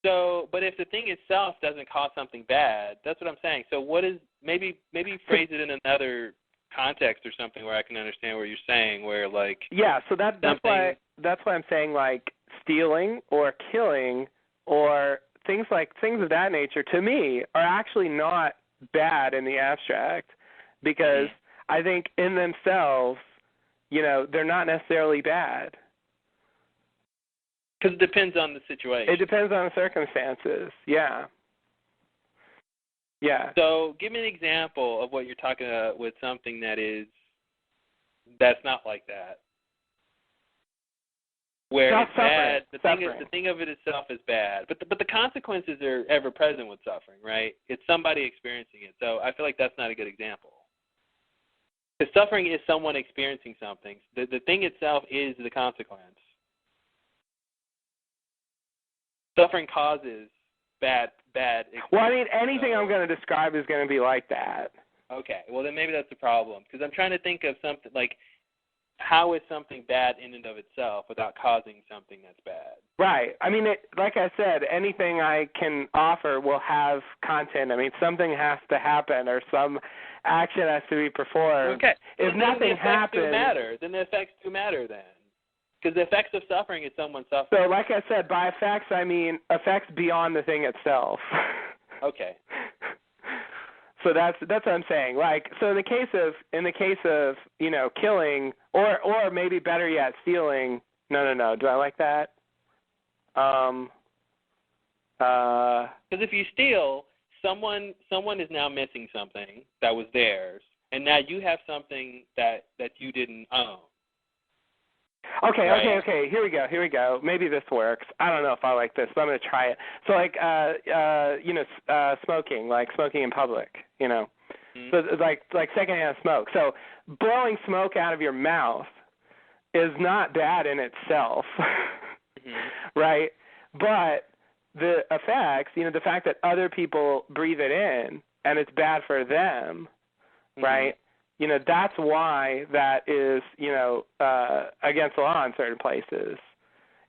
So, but if the thing itself doesn't cause something bad, that's what I'm saying. So what is, maybe phrase it in another context or something where I can understand what you're saying, where like... Yeah, so that's why I'm saying, like, stealing or killing or things of that nature, to me, are actually not bad in the abstract, because I think in themselves, they're not necessarily bad. Because it depends on the situation. It depends on the circumstances, yeah. Yeah. So give me an example of what you're talking about with something that's not like that. Where it's bad, the thing of it itself is bad, but the consequences are ever present with suffering, right? It's somebody experiencing it. So I feel like that's not a good example. Because suffering is someone experiencing something. The thing itself is the consequence. Suffering causes bad experience. Well, I mean, anything I'm going to describe is going to be like that. Okay. Well, then maybe that's the problem. Because I'm trying to think of something like, how is something bad in and of itself without causing something that's bad? Right. I mean, like I said, anything I can offer will have content. I mean, something has to happen or some action has to be performed. Okay. If nothing happens... Then the effects do matter then. Because the effects of suffering is someone suffering. So, like I said, by effects, I mean effects beyond the thing itself. Okay. So that's what I'm saying. Like, so in the case of killing, or maybe better yet, stealing. No. Do I like that? Because if you steal, someone is now missing something that was theirs, and now you have something that you didn't own. Okay, right? okay. Here we go. Maybe this works. I don't know if I like this, but I'm going to try it. So, like, smoking in public, Mm-hmm. So, it's like secondhand smoke. So, blowing smoke out of your mouth is not bad in itself, mm-hmm. right? But the effects, the fact that other people breathe it in and it's bad for them, mm-hmm. right? That's why that is, against the law in certain places.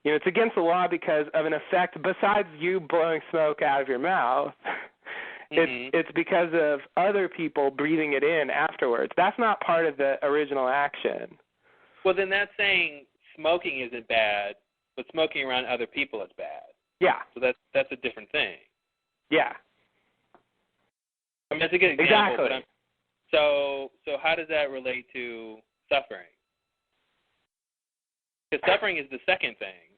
It's against the law because of an effect besides you blowing smoke out of your mouth. Mm-hmm. It's because of other people breathing it in afterwards. That's not part of the original action. Well, then that's saying smoking isn't bad, but smoking around other people is bad. Yeah. So that's a different thing. Yeah. I mean, that's a good example. Exactly. So how does that relate to suffering? Because suffering is the second thing.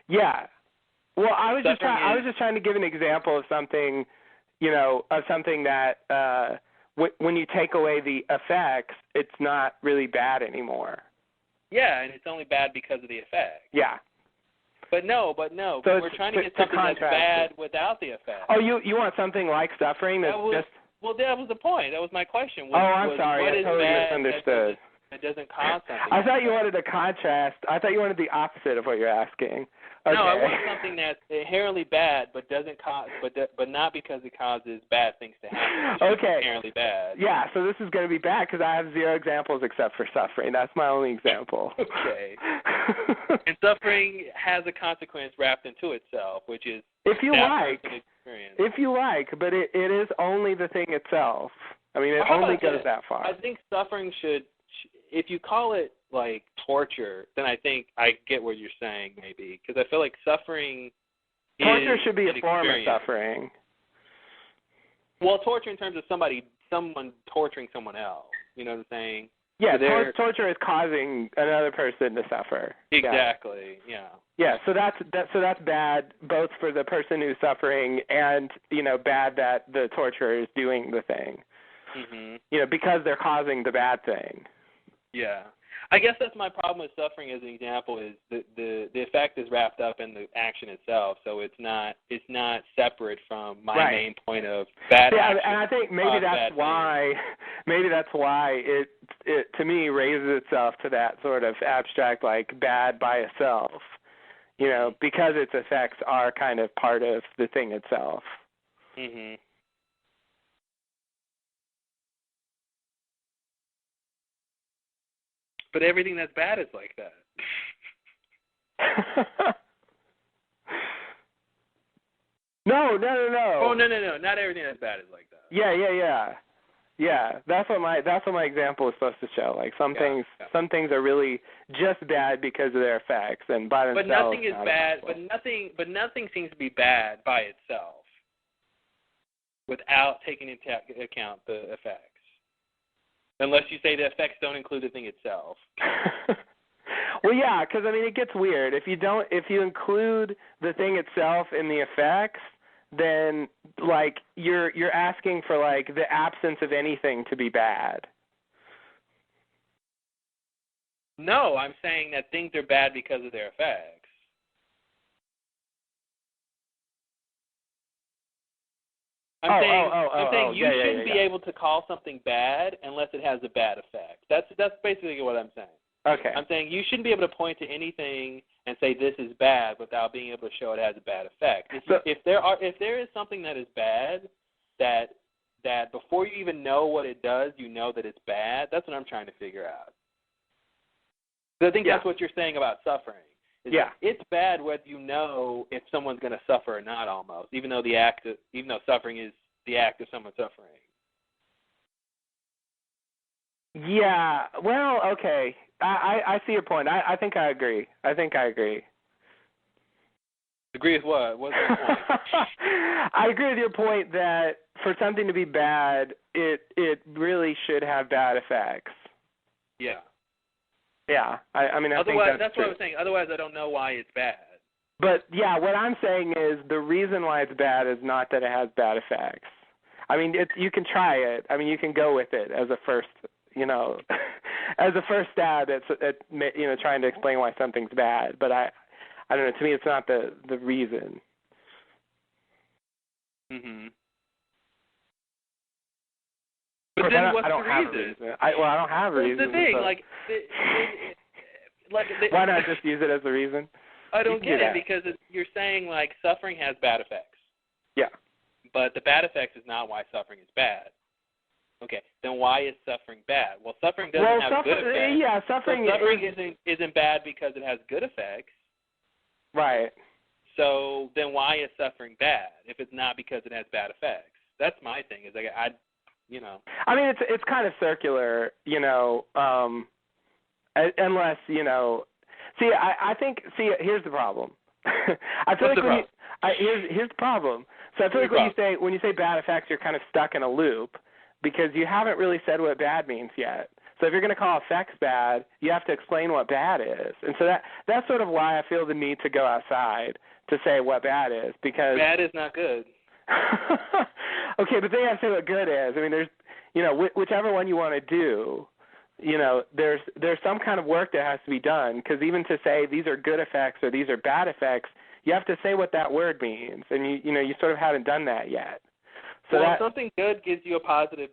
Yeah. Well, I was just trying to give an example of something, that when you take away the effects, it's not really bad anymore. Yeah, and it's only bad because of the effect. Yeah. But no. So we're trying to get something that's bad without the effect. Oh, you want something like suffering that's just... Well, that was the point. That was my question. I'm sorry. I totally misunderstood. It doesn't cause something. I thought you wanted a contrast. I thought you wanted the opposite of what you're asking. Okay. No, I want something that's inherently bad, but doesn't cause, but not because it causes bad things to happen. It's okay. Inherently bad. Yeah. So this is going to be bad because I have zero examples except for suffering. That's my only example. Okay. And suffering has a consequence wrapped into itself, which is if you like, but it is only the thing itself. I mean, it only goes that far. I think suffering should, if you call it like torture, then I think I get what you're saying maybe, because I feel like suffering. Torture should be a form of experience. suffering. Well, torture in terms of someone torturing someone else. You know what I'm saying? Yeah, So torture is causing another person to suffer. Exactly. Yeah. Yeah, so that's bad both for the person who's suffering and, you know, bad that the torturer is doing the thing. Mhm. You know, because they're causing the bad thing. Yeah. I guess that's my problem with suffering as an example is the effect is wrapped up in the action itself, so it's not separate from my main point of bad action. And I think maybe that's why it to me raises itself to that sort of abstract like bad by itself. You know, because its effects are kind of part of the thing itself. Mhm. But everything that's bad is like that. No. Oh, no. Not everything that's bad is like that. Yeah, that's what my example is supposed to show. Like some things are really just bad because of their effects, and by themselves. But nothing is bad. But nothing seems to be bad by itself, without taking into account the effects. Unless you say the effects don't include the thing itself. Well, yeah, because I mean it gets weird. If you include the thing itself in the effects, then like you're asking for like the absence of anything to be bad. No, I'm saying that things are bad because of their effects. I'm saying you shouldn't be able to call something bad unless it has a bad effect. That's basically what I'm saying. Okay. I'm saying you shouldn't be able to point to anything and say this is bad without being able to show it has a bad effect. If there is something that is bad that before you even know what it does, you know that it's bad, that's what I'm trying to figure out. So I think that's what you're saying about suffering. It's bad whether you know if someone's going to suffer or not, almost, even though suffering is the act of someone suffering. Yeah. Well, okay. I see your point. I think I agree. Agree with what? What's your point? I agree with your point that for something to be bad, it really should have bad effects. Yeah. Yeah. I mean, otherwise, that's true. what I was saying. Otherwise, I don't know why it's bad. But, yeah, what I'm saying is the reason why it's bad is not that it has bad effects. I mean, you can try it. I mean, you can go with it as a first, as a first stab at trying to explain why something's bad. But I don't know. To me, it's not the reason. Mhm. But then what's the reason? I don't have a reason. That's the thing. So. Why not just use it as a reason? I don't get it because you're saying like suffering has bad effects. Yeah. But the bad effects is not why suffering is bad. Okay, then why is suffering bad? Well, suffering doesn't have good effects. Yeah, suffering isn't bad because it has good effects. Right. So then why is suffering bad if it's not because it has bad effects? That's my thing. Is like I mean, it's kind of circular, unless See, I think. See, here's the problem. I feel like here's the problem. So I feel like when you say bad effects, you're kind of stuck in a loop because you haven't really said what bad means yet. So if you're going to call effects bad, you have to explain what bad is, and so that's sort of why I feel the need to go outside to say what bad is because bad is not good. Okay, but then you have to say what good is. I mean, there's whichever one you want to do. There's some kind of work that has to be done because even to say these are good effects or these are bad effects, you have to say what that word means, and you sort of haven't done that yet. So something good gives you a positive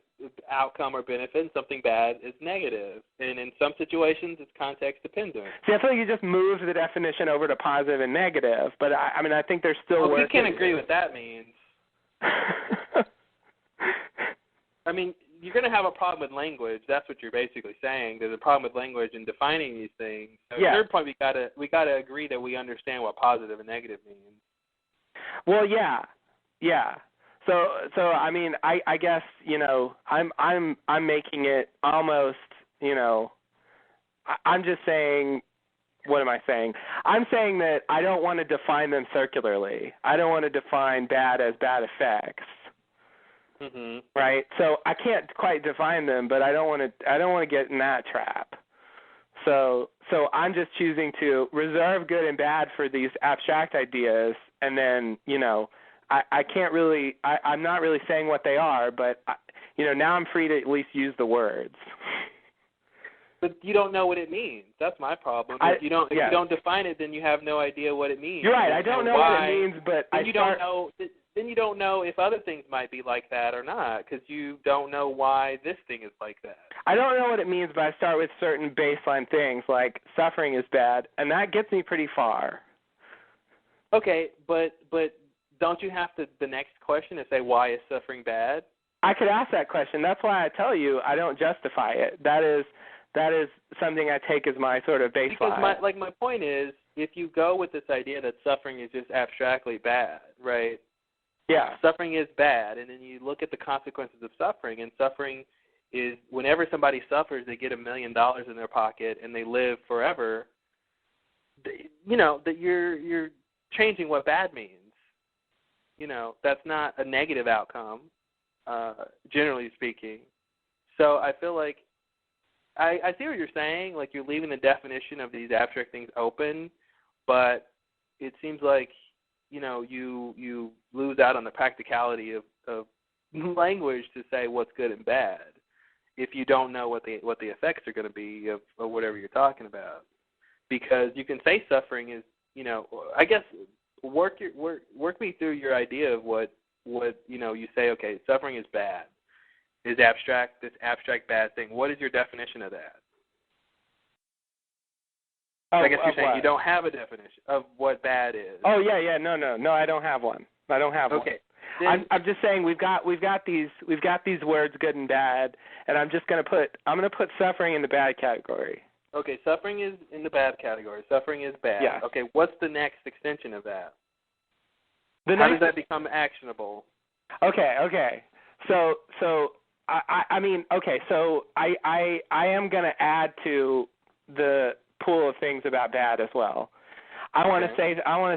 outcome or benefit, and something bad is negative, and in some situations it's context dependent. See, I feel like you just moved the definition over to positive and negative, but I mean I think there's still work. We can't agree what that means. I mean, you're going to have a problem with language. That's what you're basically saying. There's a problem with language in defining these things. So at third point, we got to agree that we understand what positive and negative means. Well, yeah. So I mean, I guess I'm making it almost I'm just saying, what am I saying? I'm saying that I don't want to define them circularly. I don't want to define bad as bad effects. Mm-hmm. Right? So I can't quite define them, but I don't want to get in that trap. So I'm just choosing to reserve good and bad for these abstract ideas, and then, I can't really, I'm not really saying what they are, but, now I'm free to at least use the words. But you don't know what it means. That's my problem. If you don't define it, then you have no idea what it means. You're right. I don't know what it means, but Then you don't know if other things might be like that or not, because you don't know why this thing is like that. I don't know what it means, but I start with certain baseline things, like suffering is bad, and that gets me pretty far. Okay, but don't you have to, the next question is say, why is suffering bad? I could ask that question. That's why I tell you I don't justify it. That is something I take as my sort of baseline. Because my point is, if you go with this idea that suffering is just abstractly bad, right? Yeah. Suffering is bad, and then you look at the consequences of suffering, and suffering is whenever somebody suffers, they get $1 million in their pocket and they live forever. That you're changing what bad means. That's not a negative outcome, generally speaking. So I feel like I see what you're saying. Like, you're leaving the definition of these abstract things open, but it seems like you lose out on the practicality of language to say what's good and bad if you don't know what the effects are going to be of whatever you're talking about. Because you can say suffering is, I guess work me through your idea of what you say. Okay, suffering is bad, is abstract. This abstract bad thing. What is your definition of that? I guess you're saying what? You don't have a definition of what bad is. Oh yeah, no, I don't have one. Okay. I'm just saying we've got these words good and bad, and I'm gonna put suffering in the bad category. Okay, suffering is in the bad category. Suffering is bad. Yeah. Okay, what's the next extension of that? How does that become actionable? Okay. So I mean, okay, so I am gonna add to the pool of things about bad as well. I want to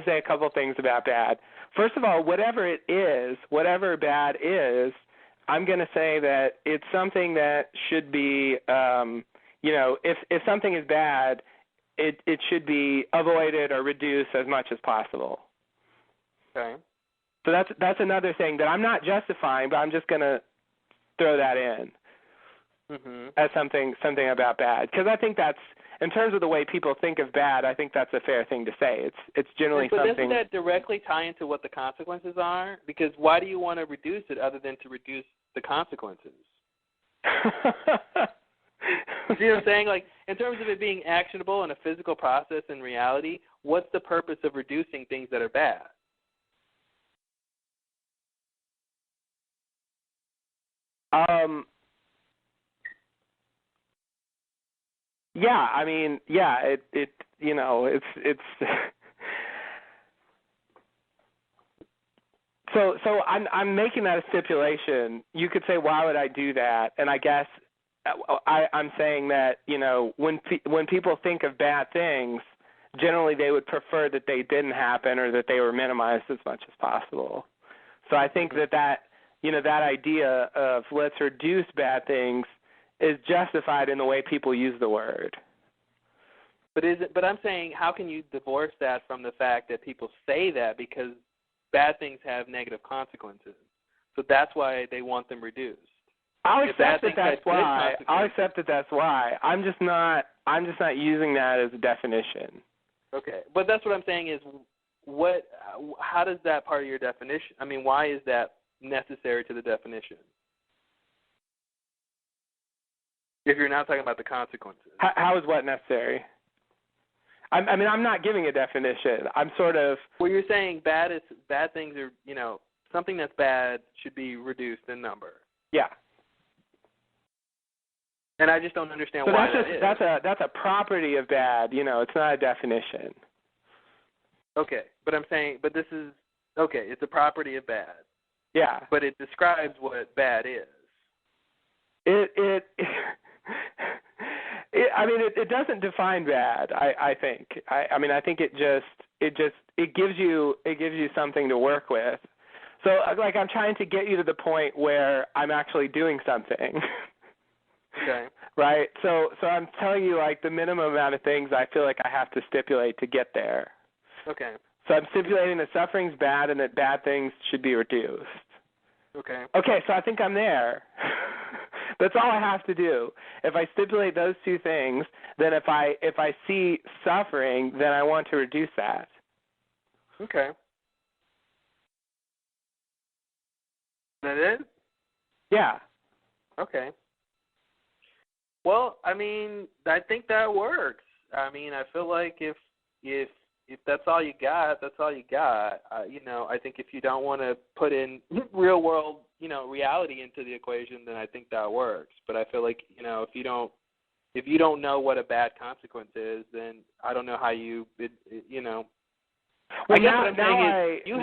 say a couple things about bad. First of all, whatever bad is, I'm going to say that it's something that should be, if something is bad, it should be avoided or reduced as much as possible. Okay. So that's another thing that I'm not justifying, but I'm just going to throw that in as something about bad, because I think that's, in terms of the way people think of bad, I think that's a fair thing to say. It's generally but something. But doesn't that directly tie into what the consequences are? Because why do you want to reduce it other than to reduce the consequences? See what I'm saying? Like, in terms of it being actionable and a physical process in reality, what's the purpose of reducing things that are bad? Yeah, I mean, yeah, it's so I'm making that a stipulation. You could say, why would I do that? And I guess I'm saying that, when people think of bad things, generally they would prefer that they didn't happen or that they were minimized as much as possible. So I think that idea of let's reduce bad things is justified in the way people use the word. But I'm saying, how can you divorce that from the fact that people say that because bad things have negative consequences? So that's why they want them reduced. I'll accept that that's why. I'm just not using that as a definition. Okay. But that's what I'm saying is, how does that part of your definition, I mean, why is that necessary to the definition? If you're not talking about the consequences. How is what necessary? I mean, I'm not giving a definition. I'm sort of... Well, you're saying bad things are, something that's bad should be reduced in number. Yeah. And I just don't understand why that is. That's a property of bad. It's not a definition. Okay, but I'm saying, it's a property of bad. Yeah. But it describes what bad is. it doesn't define bad. I think. I think it gives you something to work with. So like I'm trying to get you to the point where I'm actually doing something. Okay. Right. So I'm telling you like the minimum amount of things I feel like I have to stipulate to get there. Okay. So I'm stipulating that suffering's bad and that bad things should be reduced. Okay. Okay, so I think I'm there. That's all I have to do. If I stipulate those two things, then if I see suffering, then I want to reduce that. Okay. That it? Yeah. Okay. Well, I think that works. I feel like if that's all you got, that's all you got. I think if you don't want to put in real world, reality into the equation, then I think that works. But I feel like, if you don't know what a bad consequence is, then I don't know how Well, I guess what I'm saying is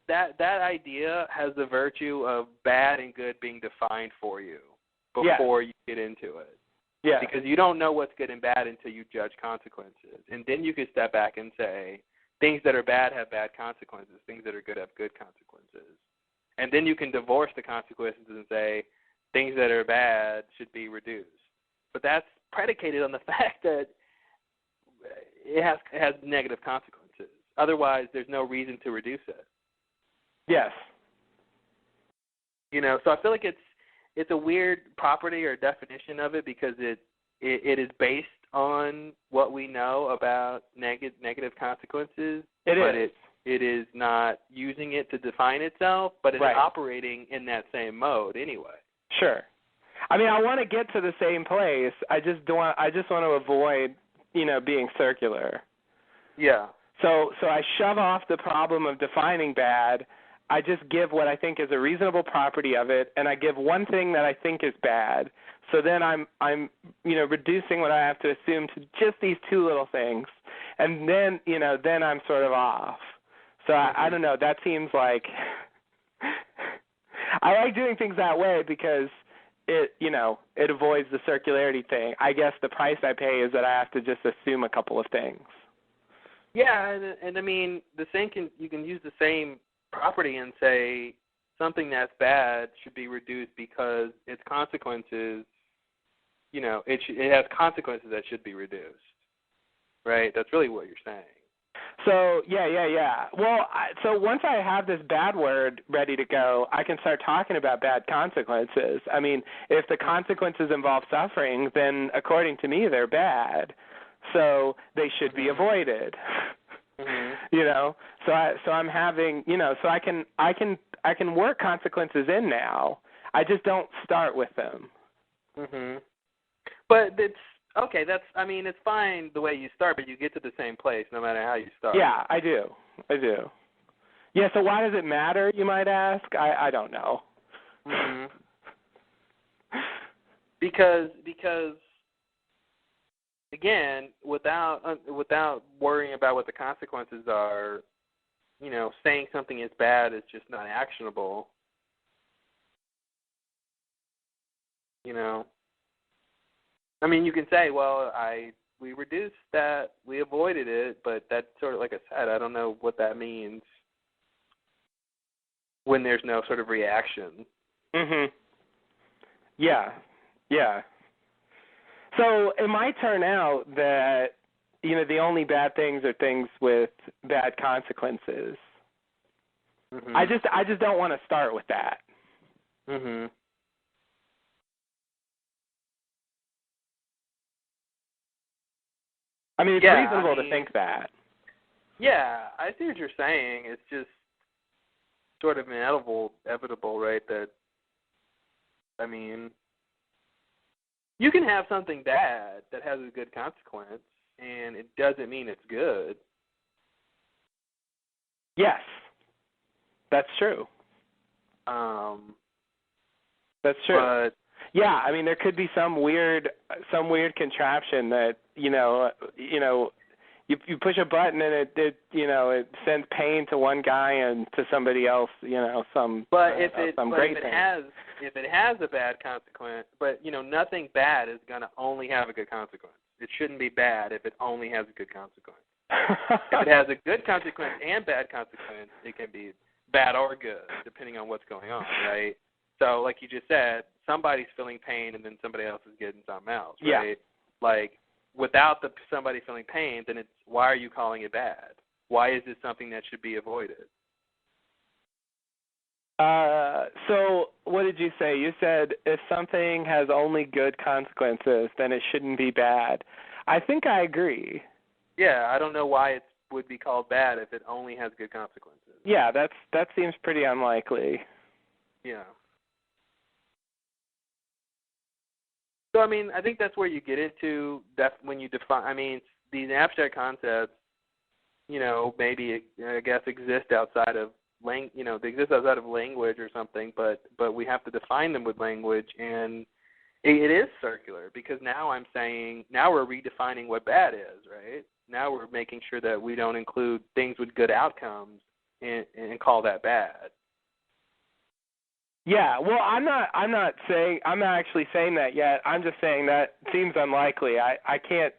that idea has the virtue of bad and good being defined for you before you get into it. Yeah. Because you don't know what's good and bad until you judge consequences. And then you can step back and say, things that are bad have bad consequences. Things that are good have good consequences. And then you can divorce the consequences and say, things that are bad should be reduced. But that's predicated on the fact that it has negative consequences. Otherwise, there's no reason to reduce it. Yes. So I feel like it's a weird property or definition of it because it is based on what we know about negative consequences. It is not using it to define itself, but it's operating in that same mode anyway. Sure. I want to get to the same place. I just want to avoid, being circular. Yeah. So I shove off the problem of defining bad. I just give what I think is a reasonable property of it, and I give one thing that I think is bad. So then I'm reducing what I have to assume to just these two little things, and then then I'm sort of off. So I don't know. That seems like I like doing things that way because it avoids the circularity thing. I guess the price I pay is that I have to just assume a couple of things. Yeah, and you can use the same property and say something that's bad should be reduced because its consequences, it has consequences that should be reduced, right? That's really what you're saying. So, yeah. Well, so once I have this bad word ready to go, I can start talking about bad consequences. If the consequences involve suffering, then according to me, they're bad. So they should be avoided. Mm-hmm. So I'm having, so I can work consequences in now. I just don't start with them. Mhm. But it's okay. It's fine the way you start, but you get to the same place no matter how you start. Yeah, I do. Yeah. So why does it matter? You might ask. I don't know. Mhm. Because again, without worrying about what the consequences are, saying something is bad is just not actionable. You can say, well, we reduced that, we avoided it, but that's sort of like I said, I don't know what that means when there's no sort of reaction. Mhm. Yeah. So it might turn out that the only bad things are things with bad consequences. Mm-hmm. I just don't want to start with that. Mhm. It's reasonable to think that. Yeah, I see what you're saying. It's just sort of inevitable, right? That you can have something bad that has a good consequence, and it doesn't mean it's good. Yes, that's true. That's true. But, yeah, there could be some weird contraption that you push a button and it sends pain to one guy and to somebody else, some great thing. If it has a bad consequence, but nothing bad is going to only have a good consequence. It shouldn't be bad if it only has a good consequence. If it has a good consequence and bad consequence, it can be bad or good, depending on what's going on, right? So, like you just said, somebody's feeling pain and then somebody else is getting something else, right? Yeah. Like, without somebody feeling pain, then why are you calling it bad? Why is this something that should be avoided? So what did you say? You said if something has only good consequences, then it shouldn't be bad. I think I agree. Yeah, I don't know why it would be called bad if it only has good consequences. Yeah, that seems pretty unlikely. Yeah. So, I think that's where you get into when you define, these abstract concepts, maybe, I guess, exist outside of they exist outside of language or something, but we have to define them with language, and it is circular because now we're redefining what bad is, right? Now we're making sure that we don't include things with good outcomes and call that bad. Yeah, well, I'm not actually saying that yet. I'm just saying that seems unlikely. I can't,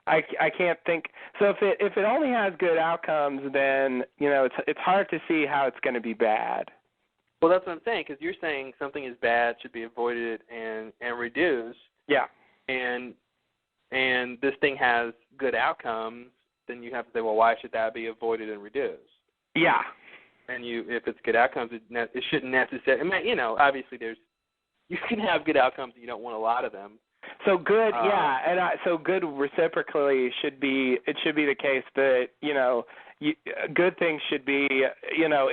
I can't think. So if it only has good outcomes, then it's hard to see how it's going to be bad. Well, that's what I'm saying, because you're saying something is bad, should be avoided and reduced. Yeah. And this thing has good outcomes, then you have to say, well, why should that be avoided and reduced? Yeah. And if it's good outcomes, it shouldn't necessarily. Obviously, you can have good outcomes, and you don't want a lot of them. So good, yeah, and so good reciprocally should be the case that good things should be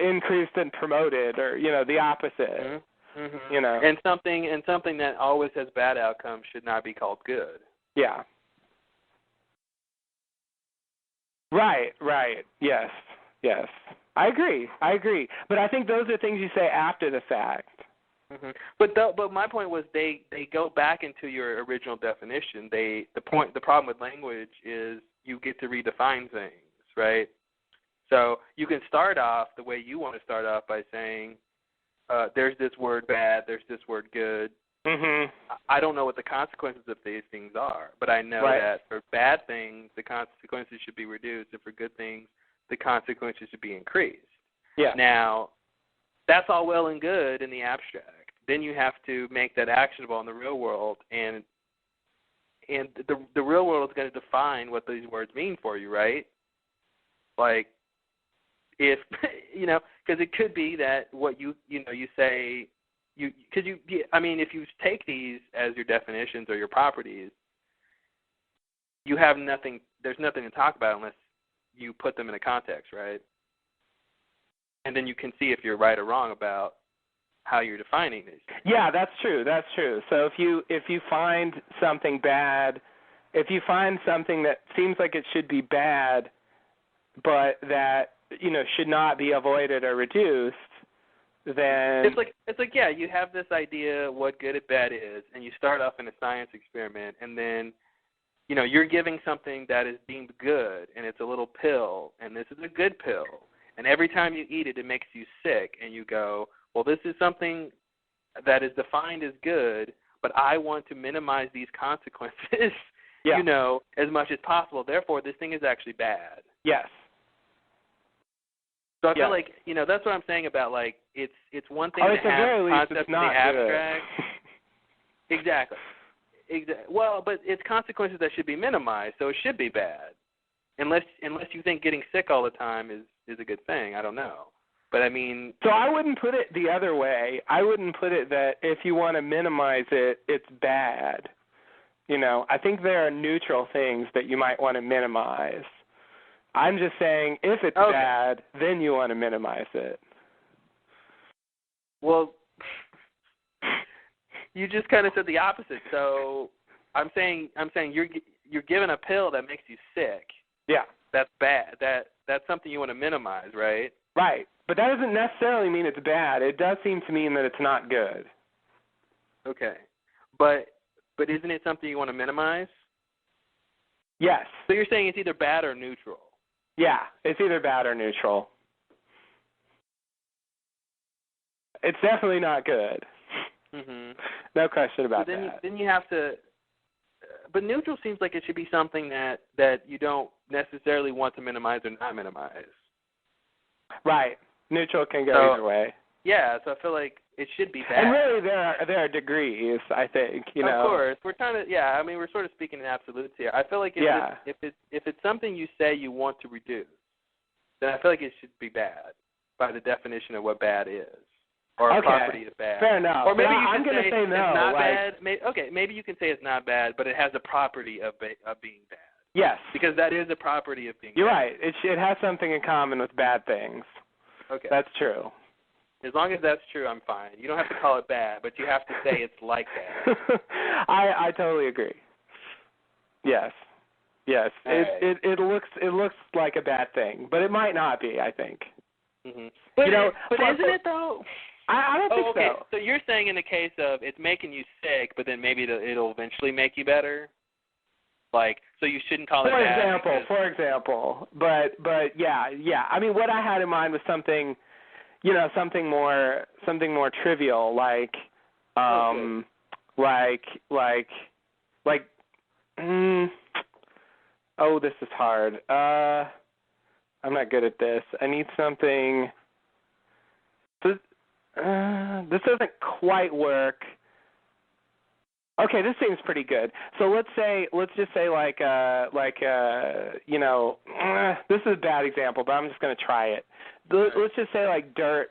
increased and promoted, or the opposite. Mm-hmm. And something that always has bad outcomes should not be called good. Yeah. Right. Yes. I agree. But I think those are things you say after the fact. Mm-hmm. But my point was they go back into your original definition. The problem with language is you get to redefine things, right? So you can start off the way you want to start off by saying there's this word bad, there's this word good. Mm-hmm. I don't know what the consequences of these things are, but I know that for bad things, the consequences should be reduced, and for good things, the consequences should be increased. Yeah. Now, that's all well and good in the abstract. Then you have to make that actionable in the real world, and the real world is going to define what these words mean for you, right? Like, if because it could be that what you say. If you take these as your definitions or your properties, you have nothing. There's nothing to talk about unless you put them in a context, right? And then you can see if you're right or wrong about how you're defining these things. Yeah, that's true. So if you find something bad, if you find something that seems like it should be bad, but that should not be avoided or reduced, then it's like you have this idea what good and bad is, and you start off in a science experiment, and then you're giving something that is deemed good, and it's a little pill, and this is a good pill, and every time you eat it, it makes you sick, and you go, well, this is something that is defined as good, but I want to minimize these consequences, as much as possible. Therefore, this thing is actually bad. Yes. So I feel like, that's what I'm saying about, like, it's one thing to have concepts in the abstract. Exactly. Well, but it's consequences that should be minimized, so it should be bad. Unless you think getting sick all the time is a good thing. I don't know. But So I wouldn't put it the other way. I wouldn't put it that if you want to minimize it, it's bad. I think there are neutral things that you might want to minimize. I'm just saying if it's bad, then you want to minimize it. Well, you just kind of said the opposite. So I'm saying you're given a pill that makes you sick. Yeah. That's bad. That's something you want to minimize, right? Right. But that doesn't necessarily mean it's bad. It does seem to mean that it's not good. Okay. But isn't it something you want to minimize? Yes. So you're saying it's either bad or neutral. Yeah, it's either bad or neutral. It's definitely not good. Mhm. No question about so that. Then you have to. But neutral seems like it should be something that you don't necessarily want to minimize or not minimize. Right. Neutral can go either way. Yeah, so I feel like it should be bad. And really, there are degrees, I think. You know. Of course, we're trying to. Yeah, I mean, we're sort of speaking in absolutes here. I feel like if it's something you say you want to reduce, then I feel like it should be bad by the definition of what bad is, or a property of bad. Fair enough. Or maybe I'm going to say no. It's not like, bad. Maybe you can say it's not bad, but it has a property of being bad. Yes. Because that is a property of being You're bad. right. It has something in common with bad things. Okay. That's true. As long as that's true, I'm fine. You don't have to call it bad, but you have to say it's like that. I totally agree. Yes. Yes. It looks like a bad thing, but it might not be, I think. Mm-hmm. But isn't it though? I don't think okay. so. So you're saying in the case of it's making you sick, but then maybe it'll eventually make you better? Like, so you shouldn't call it bad? For example. But yeah. I mean, what I had in mind was something, something more trivial, like this is hard. I'm not good at this. I need something. This doesn't quite work. Okay, this seems pretty good. So let's just say this is a bad example, but I'm just going to try it. Let's just say like dirt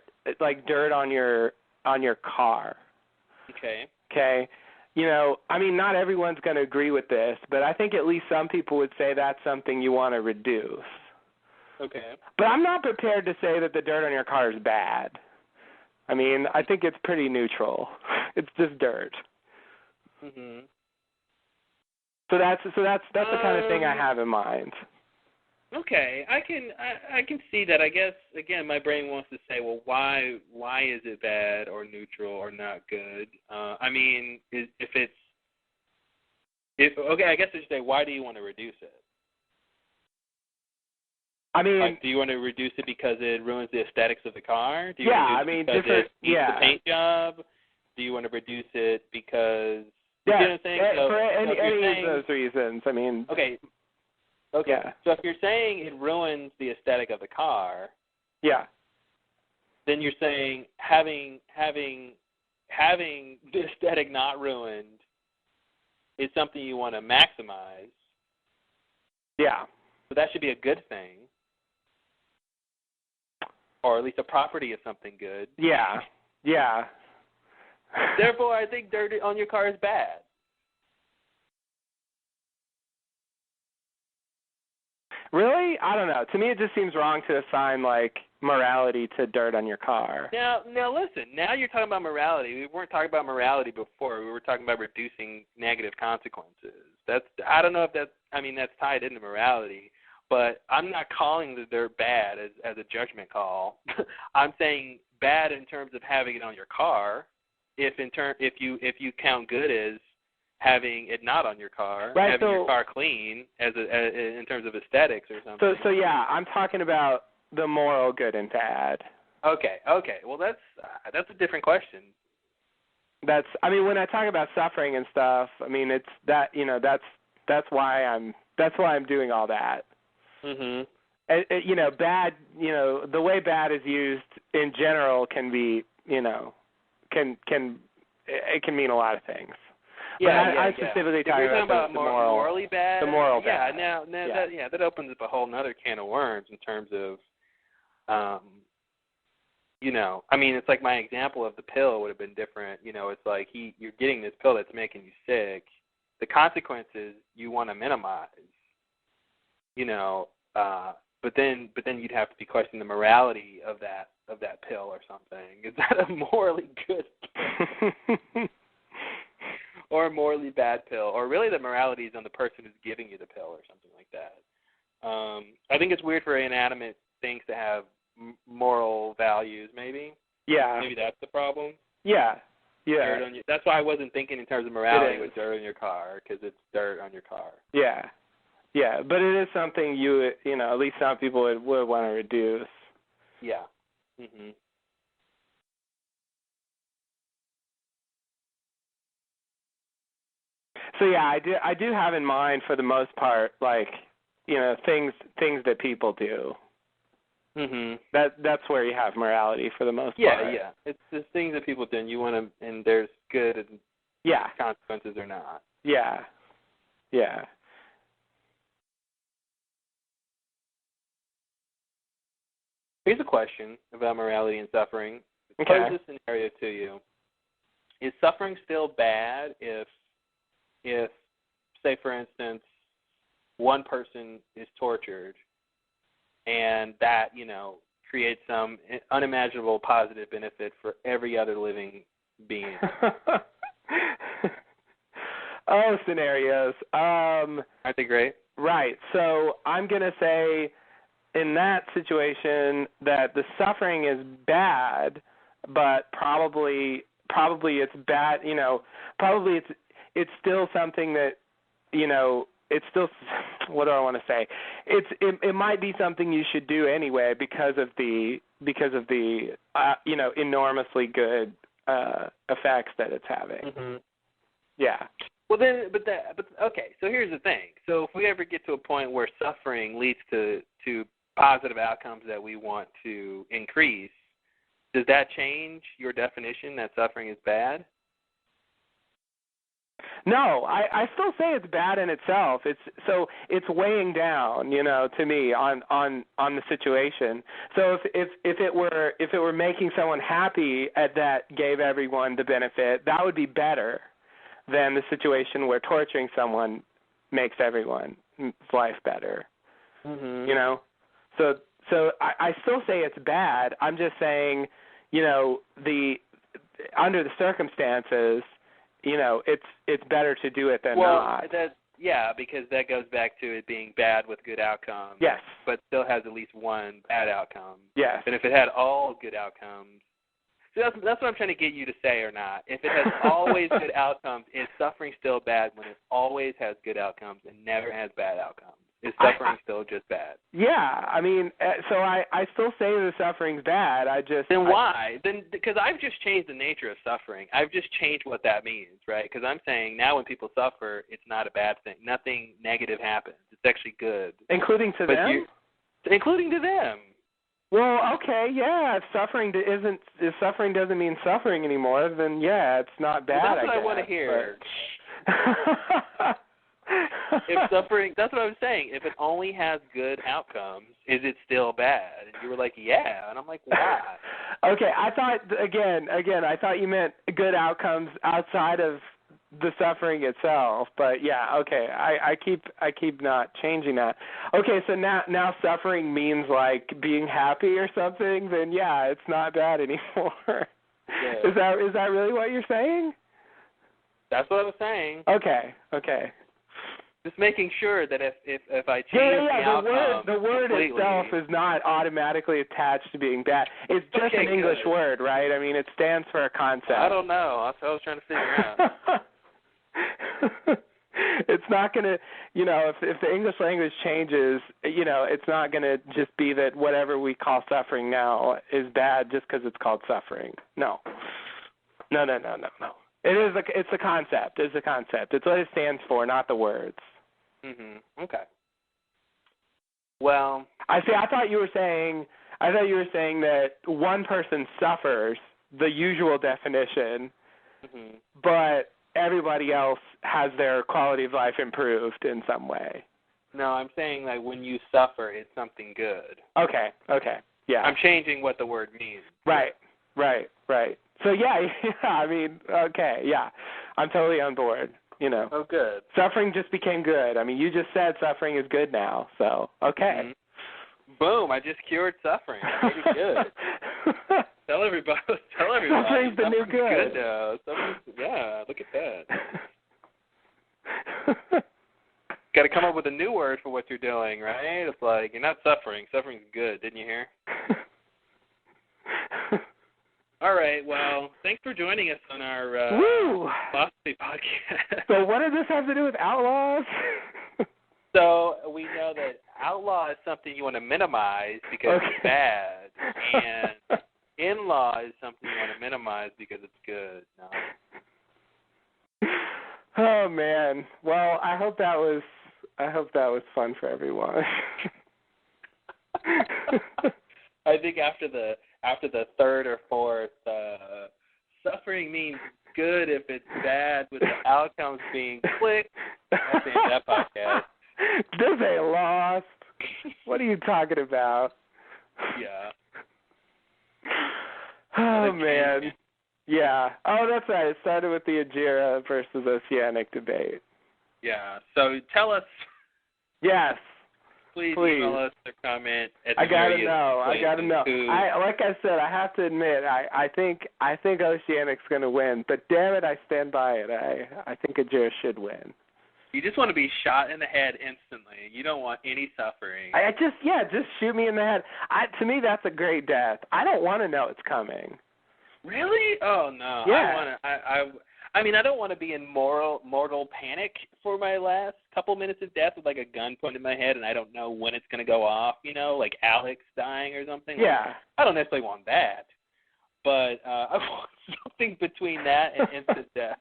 on your car. Okay. Okay. I mean, not everyone's going to agree with this, but I think at least some people would say that's something you want to reduce. Okay. But I'm not prepared to say that the dirt on your car is bad. I mean, I think it's pretty neutral. It's just dirt. Mhm. So that's the kind of thing I have in mind. Okay, I can see that. I guess again, my brain wants to say, well, why is it bad or neutral or not good? I mean, I guess I should say, why do you want to reduce it? I mean, like, do you want to reduce it because it ruins the aesthetics of the car? Do you want to reduce it because it needs the paint job? Do you want to reduce it because you know what I'm saying? For any of those reasons. I mean, okay. Yeah. So if you're saying it ruins the aesthetic of the car, yeah, then you're saying having the aesthetic not ruined is something you want to maximize. Yeah. So that should be a good thing. Or at least a property of something good. Yeah. Yeah. Therefore, I think dirt on your car is bad. Really? I don't know. To me, it just seems wrong to assign, like, morality to dirt on your car. Now, listen. Now you're talking about morality. We weren't talking about morality before. We were talking about reducing negative consequences. I don't know if that's tied into morality, but I'm not calling the dirt bad as a judgment call. I'm saying bad in terms of having it on your car. If you count good as having it not on your car, right, having your car clean in terms of aesthetics or something. So yeah, I'm talking about the moral good and bad. Okay. Well, that's a different question. When I talk about suffering and stuff, I mean it's that that's why I'm doing all that. Mhm. Bad. The way bad is used in general can be it can mean a lot of things. Yeah, I'm specifically talking about the moral, morally bad. The moral bad. Now that opens up a whole other can of worms in terms of, it's like my example of the pill would have been different. It's like you're getting this pill that's making you sick. The consequences you want to minimize. But then you'd have to be questioning the morality of that pill or something. Is that a morally good pill? Or a morally bad pill, or really the morality is on the person who's giving you the pill or something like that. I think it's weird for inanimate things to have moral values, maybe. Yeah. Maybe that's the problem. Yeah. That's why I wasn't thinking in terms of morality with dirt on your car, because it's dirt on your car. Yeah. Yeah, but it is something at least some people would want to reduce. Yeah. Mhm. So yeah, I do have in mind for the most part, like, things that people do. Mhm. That's where you have morality for the most part. Yeah. It's the things that people do, and you want to, and there's good and consequences or not. Yeah. Yeah. Here's a question about morality and suffering. Okay. Pose this scenario to you: is suffering still bad if, say, for instance, one person is tortured, and that creates some unimaginable positive benefit for every other living being? Oh, scenarios. Aren't they great? Right. So I'm going to say in that situation that the suffering is bad, but probably it's bad, probably it's still something that, it's still, what do I want to say? It might be something you should do anyway because of the enormously good effects that it's having. Mm-hmm. Yeah. Well then, but okay. So here's the thing. So if we ever get to a point where suffering leads to positive outcomes that we want to increase, does that change your definition that suffering is bad? No, I still say it's bad in itself. It's weighing down, to me on the situation. So if it were making someone happy that gave everyone the benefit, that would be better than the situation where torturing someone makes everyone's life better. Mm-hmm. So I still say it's bad. I'm just saying, under the circumstances, it's better to do it than not. Because that goes back to it being bad with good outcomes. Yes. But still has at least one bad outcome. Yes. And if it had all good outcomes, so that's what I'm trying to get you to say or not. If it has always good outcomes, is suffering still bad when it always has good outcomes and never has bad outcomes? Is suffering still just bad? Yeah, I mean, so I still say the suffering's bad. Then why? Then because I've just changed the nature of suffering. I've just changed what that means, right? Because I'm saying now when people suffer, it's not a bad thing. Nothing negative happens. It's actually good. Including to them? Including to them. Well, okay, yeah. If suffering doesn't mean suffering anymore, then yeah, it's not bad. Well, that's what I want to hear. If suffering, that's what I was saying. If it only has good outcomes, is it still bad? And you were like, yeah. And I'm like, why? Okay, I thought I thought you meant good outcomes outside of the suffering itself. But yeah, okay. I keep not changing that. Okay, so now suffering means like being happy or something. Then yeah, it's not bad anymore. Yeah. Is that really what you're saying? That's what I was saying. Okay. Just making sure that if I change the outcome the word completely, itself is not automatically attached to being bad. It's just an English word, right? I mean, it stands for a concept. I don't know. That's what I was trying to figure out. It's not going to, if the English language changes, it's not going to just be that whatever we call suffering now is bad just because it's called suffering. No. It's a concept. It's a concept. It's what it stands for, not the words. Okay. Well, I thought you were saying that one person suffers, the usual definition, but everybody else has their quality of life improved in some way. No, I'm saying like when you suffer, it's something good. Okay. Yeah. I'm changing what the word means. Right. So yeah, I mean, okay, yeah. I'm totally on board, Oh, good. Suffering just became good. I mean, you just said suffering is good now, so okay. Boom, I just cured suffering. I made it good. Tell everybody. Suffering's the new good. Good now. Yeah, look at that. Got to come up with a new word for what you're doing, right? It's like, you're not suffering. Suffering's good. Didn't you hear? All right, well, thanks for joining us on our philosophy podcast. So what does this have to do with Outlaws? So we know that outlaw is something you want to minimize because it's bad, and in-law is something you want to minimize because it's good. No? Oh man. Well, I hope that was fun for everyone. I think after the third or fourth, suffering means good if it's bad, with the outcomes being click. That's the end of that podcast. This ain't lost. What are you talking about? Yeah. Oh man. Yeah. Oh, that's right. It started with the Ajira versus Oceanic debate. Yeah. So tell us. Yes. Please email us or comment. I gotta know. Like I said, I have to admit, I think Oceanic's gonna win, but damn it, I stand by it. I think Ajira should win. You just want to be shot in the head instantly. You don't want any suffering. Just shoot me in the head. To me, that's a great death. I don't want to know it's coming. Really? Oh no. Yeah. I mean, I don't want to be in mortal panic for my last couple minutes of death with like a gun pointed in my head and I don't know when it's going to go off, like Alex dying or something. Yeah. Like, I don't necessarily want that. But I want something between that and instant death.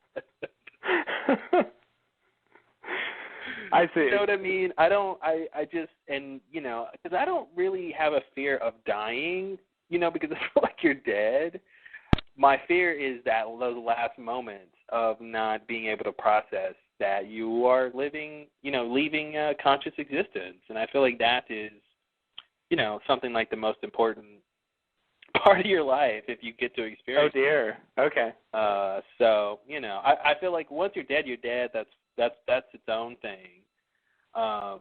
I see. You know what I mean? I just, and, because I don't really have a fear of dying, because I feel like you're dead. My fear is that those last moments of not being able to process that you are leaving a conscious existence. And I feel like that is, something like the most important part of your life if you get to experience. Oh dear. Okay. So, I feel like once you're dead, you're dead. That's its own thing. I'm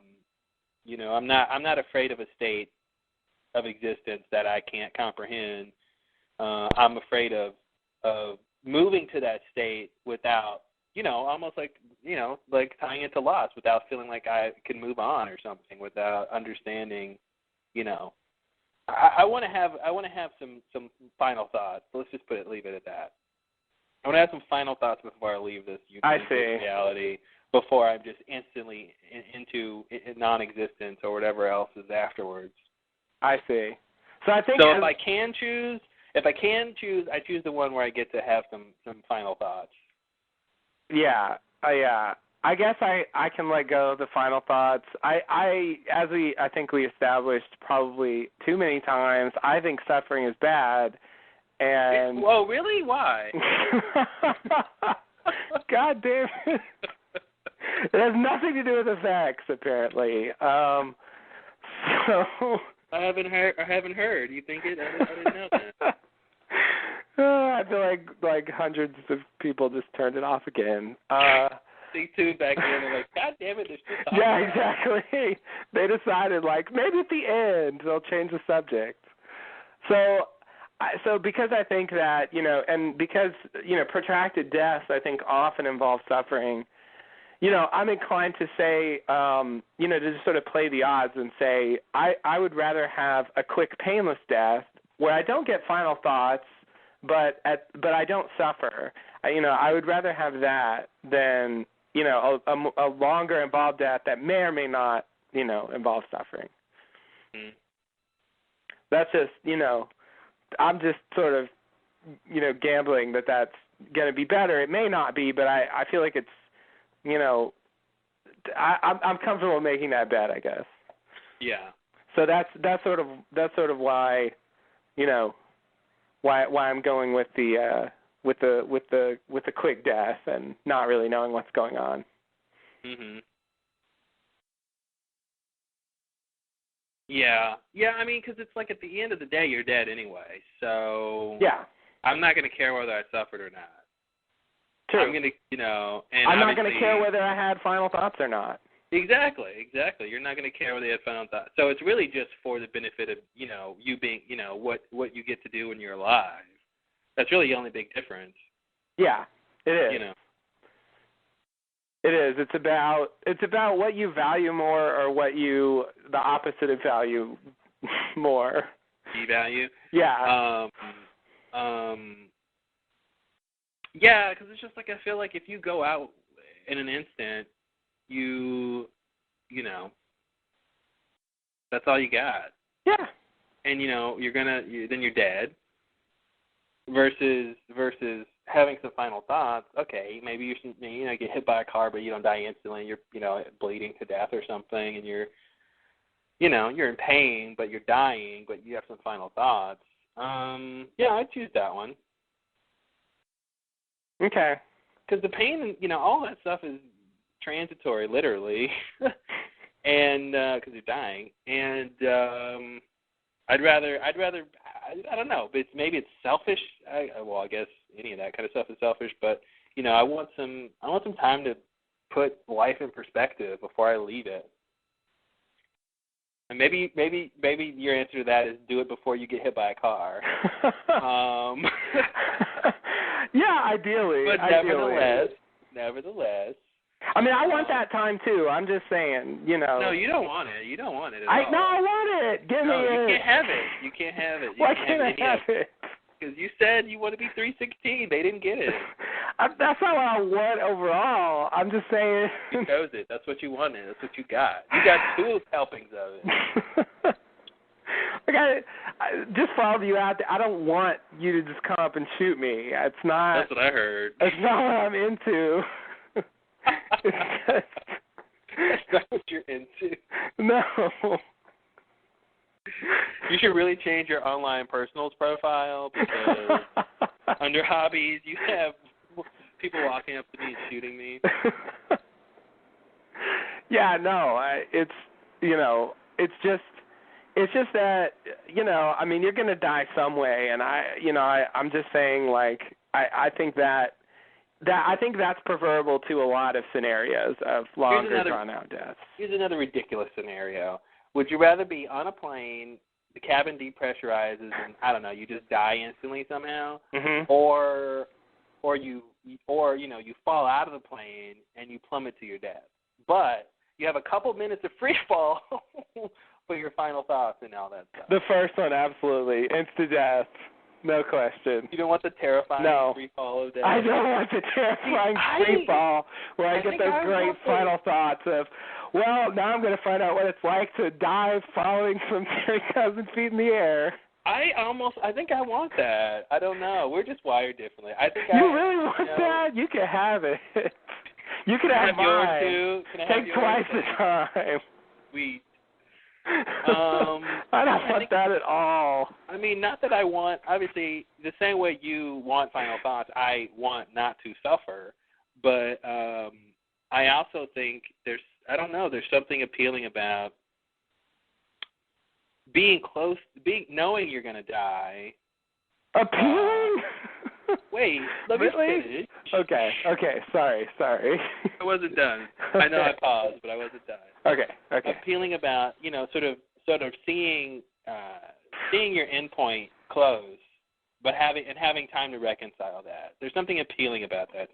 not afraid of a state of existence that I can't comprehend. I'm afraid of moving to that state without, almost like tying it to loss, without feeling like I can move on or something, without understanding, I want to have some final thoughts. Let's just leave it at that. I want to have some final thoughts before I leave this reality, before I'm just instantly into non-existence or whatever else is afterwards. I see. So I think if I can choose, I choose the one where I get to have some final thoughts. Yeah. I guess I can let go of the final thoughts. I think we established probably too many times, I think suffering is bad. And well, really? Why? God damn it. It has nothing to do with effects, apparently. So I haven't heard. You think it? I didn't know that. I feel like hundreds of people just turned it off again. They tuned back in and like, God damn it, they're still talking. Yeah, exactly. They decided maybe at the end they'll change the subject. So because I think that, and because, protracted deaths I think often involve suffering, I'm inclined to say, to just sort of play the odds and say I would rather have a quick, painless death where I don't get final thoughts, but I don't suffer. I would rather have that than, a longer involved death that may or may not, involve suffering. Mm. That's just, I'm just sort of, gambling that that's going to be better. It may not be, but I feel like it's, I'm comfortable making that bet, I guess. Yeah. So that's sort of why, why I'm going with the quick death and not really knowing what's going on. Mhm. Yeah. Yeah. I mean, because it's like at the end of the day, you're dead anyway. So yeah, I'm not going to care whether I suffered or not. True. I'm going to, and I'm not going to care whether I had final thoughts or not. Exactly. You're not going to care whether you had final thoughts. So it's really just for the benefit of, you being, what you get to do when you're alive. That's really the only big difference. Yeah, it is. It is. It's about what you value more or what the opposite of value more. Devalue? Yeah. Yeah, because it's just like I feel like if you go out in an instant, you that's all you got. Yeah. And then you're dead. Versus having some final thoughts. Okay, maybe you get hit by a car, but you don't die instantly. You're bleeding to death or something, and you're in pain, but you're dying, but you have some final thoughts. I'd choose that one. Okay. Because the pain, all that stuff is transitory, literally, and because you're dying, and I'd rather. I don't know, but maybe it's selfish. I guess any of that kind of stuff is selfish, but I want some time to put life in perspective before I leave it. And maybe your answer to that is do it before you get hit by a car. Yeah, ideally. But nevertheless. I mean, I want that time too. I'm just saying, No, you don't want it. You don't want it at all. No, I want it. Give me it. You can't have it. You can't have it. Why can't I have it? Because you said you want to be 316. They didn't get it. That's not what I want overall. I'm just saying. You chose it. That's what you wanted. That's what you got. You got 2 helpings of it. Just for all of you out there, I don't want you to just come up and shoot me. It's not. That's what I heard. It's not what I'm into. That's not what you're into. No. You should really change your online personals profile because under hobbies you have people walking up to me and shooting me. Yeah, no, it's just that I mean you're gonna die some way, and I'm just saying I think that's preferable to a lot of scenarios of longer drawn out deaths. Here's another ridiculous scenario. Would you rather be on a plane, the cabin depressurizes, and I don't know, you just die instantly somehow, or you fall out of the plane and you plummet to your death, but you have a couple minutes of free fall for your final thoughts and all that stuff? The first one, absolutely, instant death. No question. You don't want the terrifying free fall of death? I don't want the terrifying free fall where I get those great final thoughts of, well, now I'm going to find out what it's like to dive falling from 30,000 feet in the air. I think I want that. I don't know. We're just wired differently. You really want that? You can have it. You can have mine. Yours too? Can I have Take twice the time. Sweet. I don't want that at all. I mean, not that I want, obviously, the same way you want final thoughts, I want not to suffer, but I also think there's something appealing about being close, knowing you're going to die. Appealing? Wait, let me finish. Okay, sorry. I wasn't done. I know I paused, but I wasn't done. Okay. Appealing about, sort of seeing your endpoint close, but having time to reconcile that. There's something appealing about that,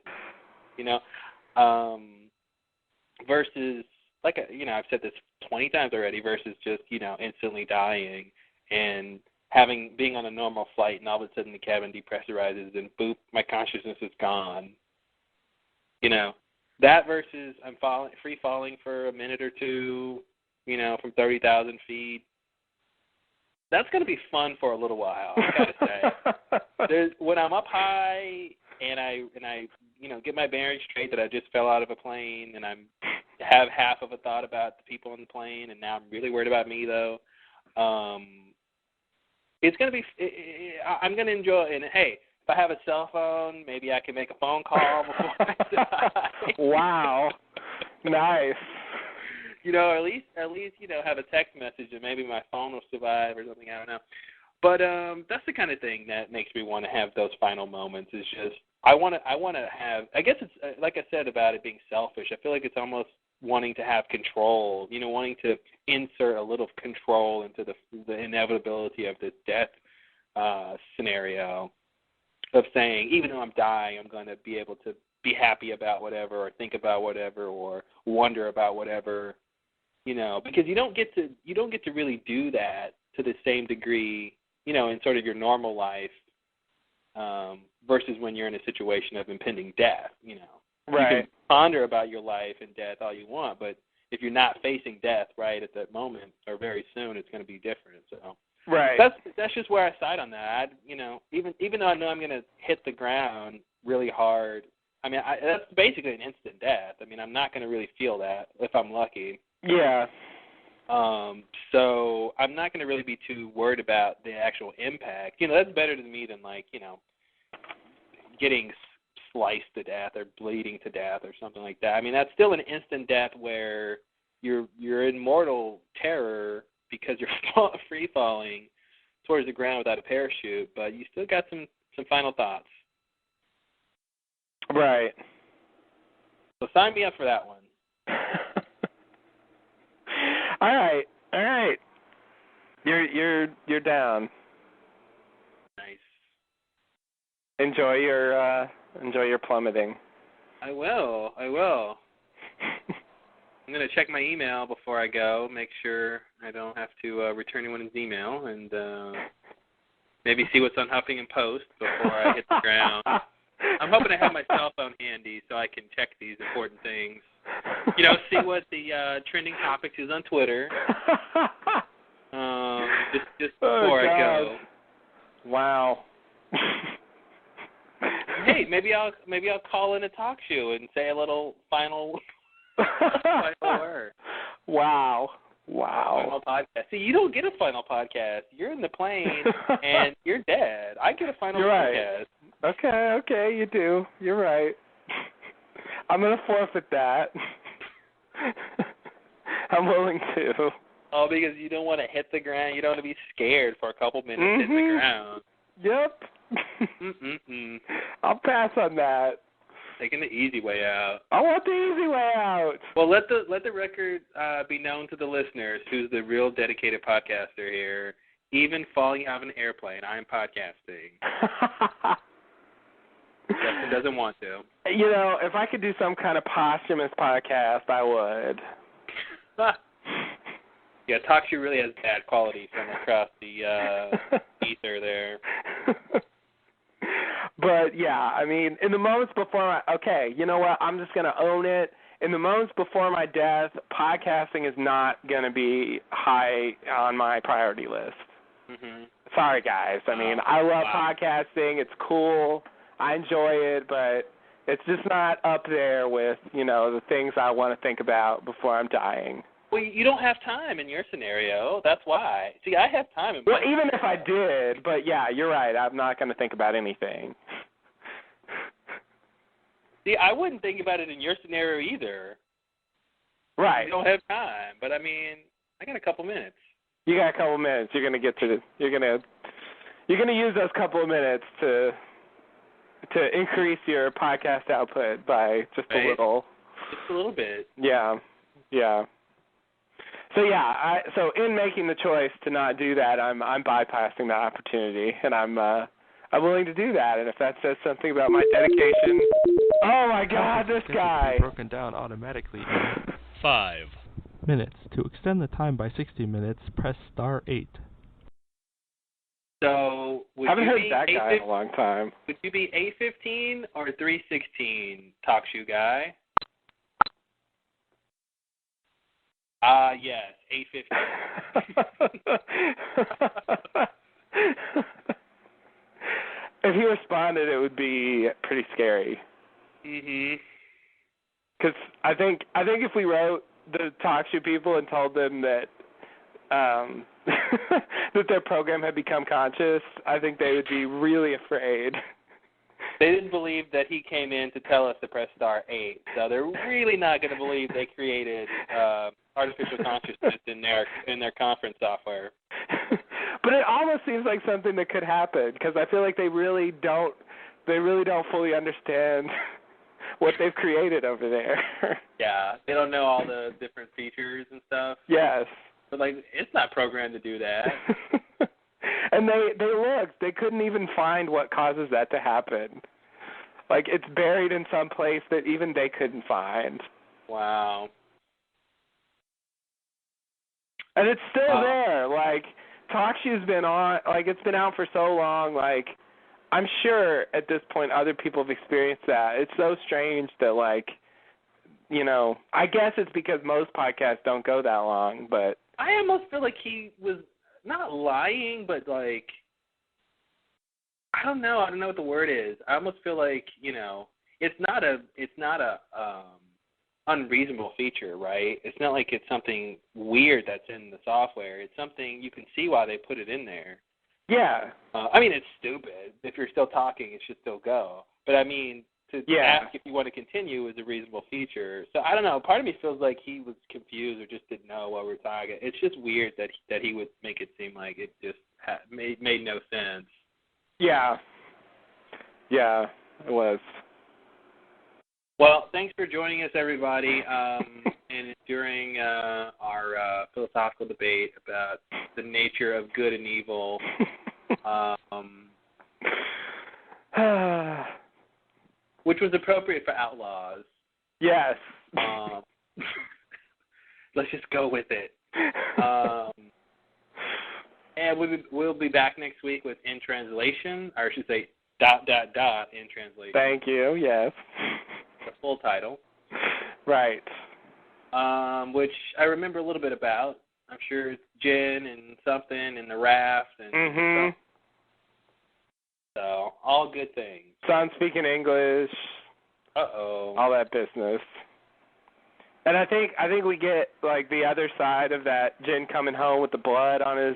versus I've said this 20 times already. Versus just instantly dying and being on a normal flight and all of a sudden the cabin depressurizes and boop, my consciousness is gone. That versus I'm free falling for a minute or two, from 30,000 feet. That's going to be fun for a little while, I got to say. When I'm up high and I get my bearings straight that I just fell out of a plane and I have half of a thought about the people on the plane and now I'm really worried about me though. It's going to be. I'm going to enjoy it. And hey, if I have a cell phone, maybe I can make a phone call before I die. Wow, nice. At least have a text message and maybe my phone will survive or something. I don't know. But that's the kind of thing that makes me want to have those final moments. Is just I want to have. I guess it's like I said about it being selfish. I feel like it's almost wanting to have control, wanting to insert a little control into the inevitability of this death scenario of saying, even though I'm dying, I'm going to be able to be happy about whatever or think about whatever or wonder about whatever, because you don't get to really do that to the same degree, in sort of your normal life versus when you're in a situation of impending death, Right. You can ponder about your life and death all you want, but if you're not facing death right at that moment or very soon, it's going to be different. So right. that's just where I side on that. Even though I know I'm going to hit the ground really hard, I mean, that's basically an instant death. I mean, I'm not going to really feel that if I'm lucky. Yeah. So I'm not going to really be too worried about the actual impact. That's better to me than getting sliced to death or bleeding to death or something like that. I mean, that's still an instant death where you're in mortal terror because you're free falling towards the ground without a parachute, but you still got some final thoughts. Right. So sign me up for that one. All right. You're down. Nice. Enjoy your plummeting. I will. I'm going to check my email before I go, make sure I don't have to return anyone's email, and maybe see what's on Huffington Post before I hit the ground. I'm hoping I have my cell phone handy so I can check these important things. See what the trending topics is on Twitter. Just before I go. Wow. Hey, maybe I'll call in a talk show and say a little final word. Wow. Final podcast. See, you don't get a final podcast. You're in the plane and you're dead. I get a final podcast. Right. Okay, you do. You're right. I'm going to forfeit that. I'm willing to. Oh, because you don't want to hit the ground. You don't want to be scared for a couple minutes hitting the ground. Yep. I'll pass on that. Taking the easy way out. I want the easy way out. Well, let the record be known to the listeners who's the real dedicated podcaster here. Even falling out of an airplane, I am podcasting. Justin doesn't want to. If I could do some kind of posthumous podcast, I would. Yeah, talk show really has bad quality from across the ether there. But, yeah, I mean, in the moments before you know what, I'm just going to own it. In the moments before my death, podcasting is not going to be high on my priority list. Mm-hmm. Sorry, guys. I mean, I love podcasting. It's cool. I enjoy it, but it's just not up there with, the things I want to think about before I'm dying. Well, you don't have time in your scenario. That's why. See, I have time in my Well, even if I did, but yeah, you're right. I'm not going to think about anything. See, I wouldn't think about it in your scenario either. Right. You don't have time, but I mean, I got a couple minutes. You got a couple minutes. You're going to use those couple of minutes to increase your podcast output by just a little. Just a little bit. Yeah. So in making the choice to not do that, I'm bypassing that opportunity, and I'm willing to do that. And if that says something about my dedication, oh my God, this guy! Broken down automatically in 5 minutes. To extend the time by 60 minutes, press *8. So I haven't heard that guy in a long time. Would you be 8:15 or 3:16, talk show guy? Yes, 8:15. If he responded, it would be pretty scary. Mhm. Because I think if we wrote the talk show people and told them that that their program had become conscious, I think they would be really afraid. They didn't believe that he came in to tell us to press *8, so they're really not going to believe they created artificial consciousness in their conference software. But it almost seems like something that could happen because I feel like they really don't fully understand what they've created over there. Yeah, they don't know all the different features and stuff. Yes. But it's not programmed to do that. And they looked. They couldn't even find what causes that to happen. It's buried in some place that even they couldn't find. Wow. And it's still there. TalkShoe's been on. It's been out for so long. I'm sure at this point other people have experienced that. It's so strange that I guess it's because most podcasts don't go that long, but I almost feel like he was not lying, but like, I don't know what the word is. I almost feel like, it's not a unreasonable feature, right? It's not like it's something weird that's in the software. It's something you can see why they put it in there. Yeah. I mean, it's stupid. If you're still talking, it should still go. But I mean, to ask if you want to continue is a reasonable feature. So I don't know. Part of me feels like he was confused or just didn't know what we're talking. It's just weird that he would make it seem like it just made no sense. Yeah. Yeah, it was. Well, thanks for joining us, everybody, and during our philosophical debate about the nature of good and evil. Which was appropriate for Outlaws. Yes. Let's just go with it. And we'll be back next week with In Translation, or I should say ... in translation. Thank you, yes. The full title. Right. Which I remember a little bit about. I'm sure it's gin and something and the raft and stuff. So, all good things. Son speaking English. Uh-oh. All that business. And I think we get like the other side of that Jin coming home with the blood on his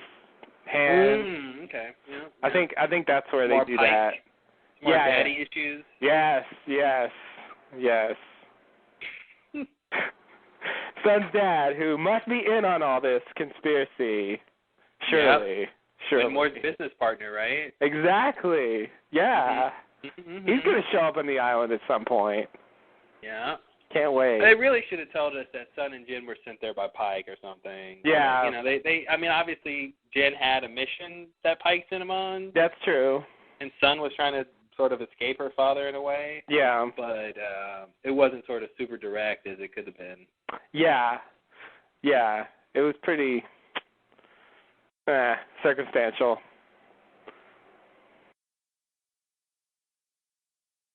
hand. Okay. Yeah. I think that's where more they do Pike, that. More daddy issues. Yes. Son's dad, who must be in on all this conspiracy. Surely. Yep. Surely. And Moore's business partner, right? Exactly. Yeah. Mm-hmm. He's going to show up on the island at some point. Yeah. Can't wait. They really should have told us that Sun and Jin were sent there by Pike or something. Yeah. I mean, obviously, Jin had a mission that Pike sent him on. That's true. And Sun was trying to sort of escape her father in a way. Yeah. But it wasn't sort of super direct as it could have been. Yeah. Yeah. It was pretty circumstantial.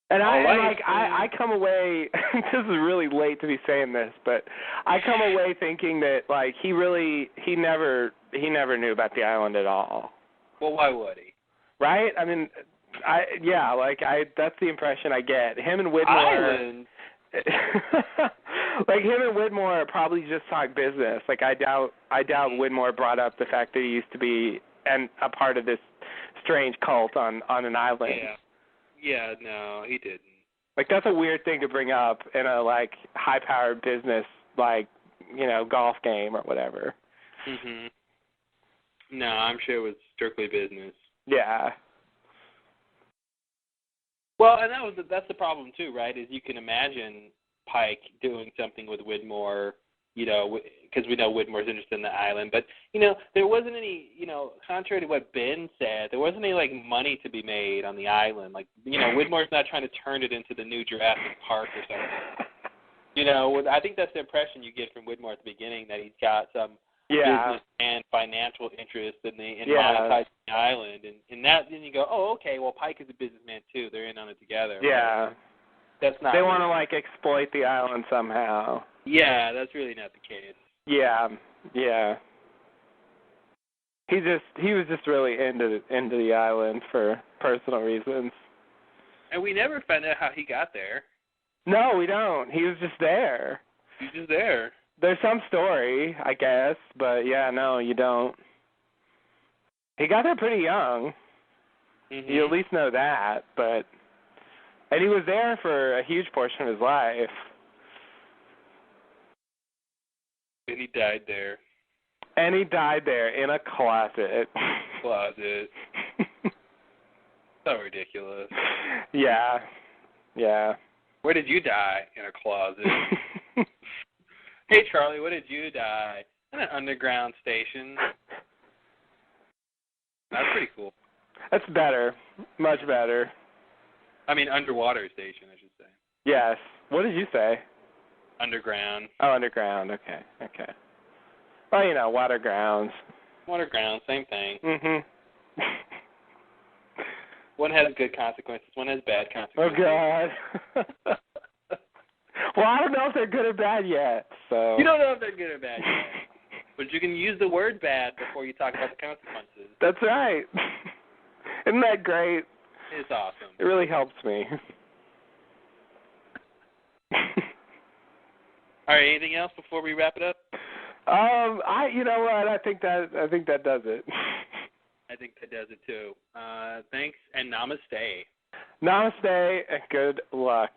And I come away, this is really late to be saying this, but I come away thinking that like he never knew about the island at all. Well, why would he? Right? I mean, that's the impression I get. Him and Widmore. Island. Like him and Widmore probably just talk business. Like I doubt Widmore brought up the fact that he used to be a part of this strange cult on an island. Yeah. Yeah, no, he didn't. Like that's a weird thing to bring up in a like high-powered business like, golf game or whatever. Mhm. No, I'm sure it was strictly business. Yeah. Well, and that's the problem too, right? Is you can imagine Pike doing something with Widmore, because we know Widmore's interested in the island. But, there wasn't any, contrary to what Ben said, there wasn't any, like, money to be made on the island. Like, Widmore's not trying to turn it into the new Jurassic Park or something. I think that's the impression you get from Widmore at the beginning, that he's got some business and financial interest in monetizing the island. And then you go, oh, okay, well, Pike is a businessman, too. They're in on it together. Yeah. That's not. They want to, like, exploit the island somehow. Yeah, that's really not the case. Yeah. He was just really into the island for personal reasons. And we never found out how he got there. No, we don't. He was just there. He's just there. There's some story, I guess, but yeah, no, you don't. He got there pretty young. Mm-hmm. You at least know that, and he was there for a huge portion of his life. And he died there. And he died there in a closet. So ridiculous. Yeah. Where did you die? In a closet. Hey, Charlie, where did you die? In an underground station. That's pretty cool. That's better. Much better. I mean, underwater station, I should say. Yes. What did you say? Underground. Oh, underground. Okay. Well, water grounds. Water grounds, same thing. Mm-hmm. One has good consequences, one has bad consequences. Oh, God. Well, I don't know if they're good or bad yet, so. You don't know if they're good or bad yet. But you can use the word bad before you talk about the consequences. That's right. Isn't that great? It's awesome. It really helps me. All right, anything else before we wrap it up? You know what? I think that does it. I think that does it too. Thanks and namaste. Namaste and good luck.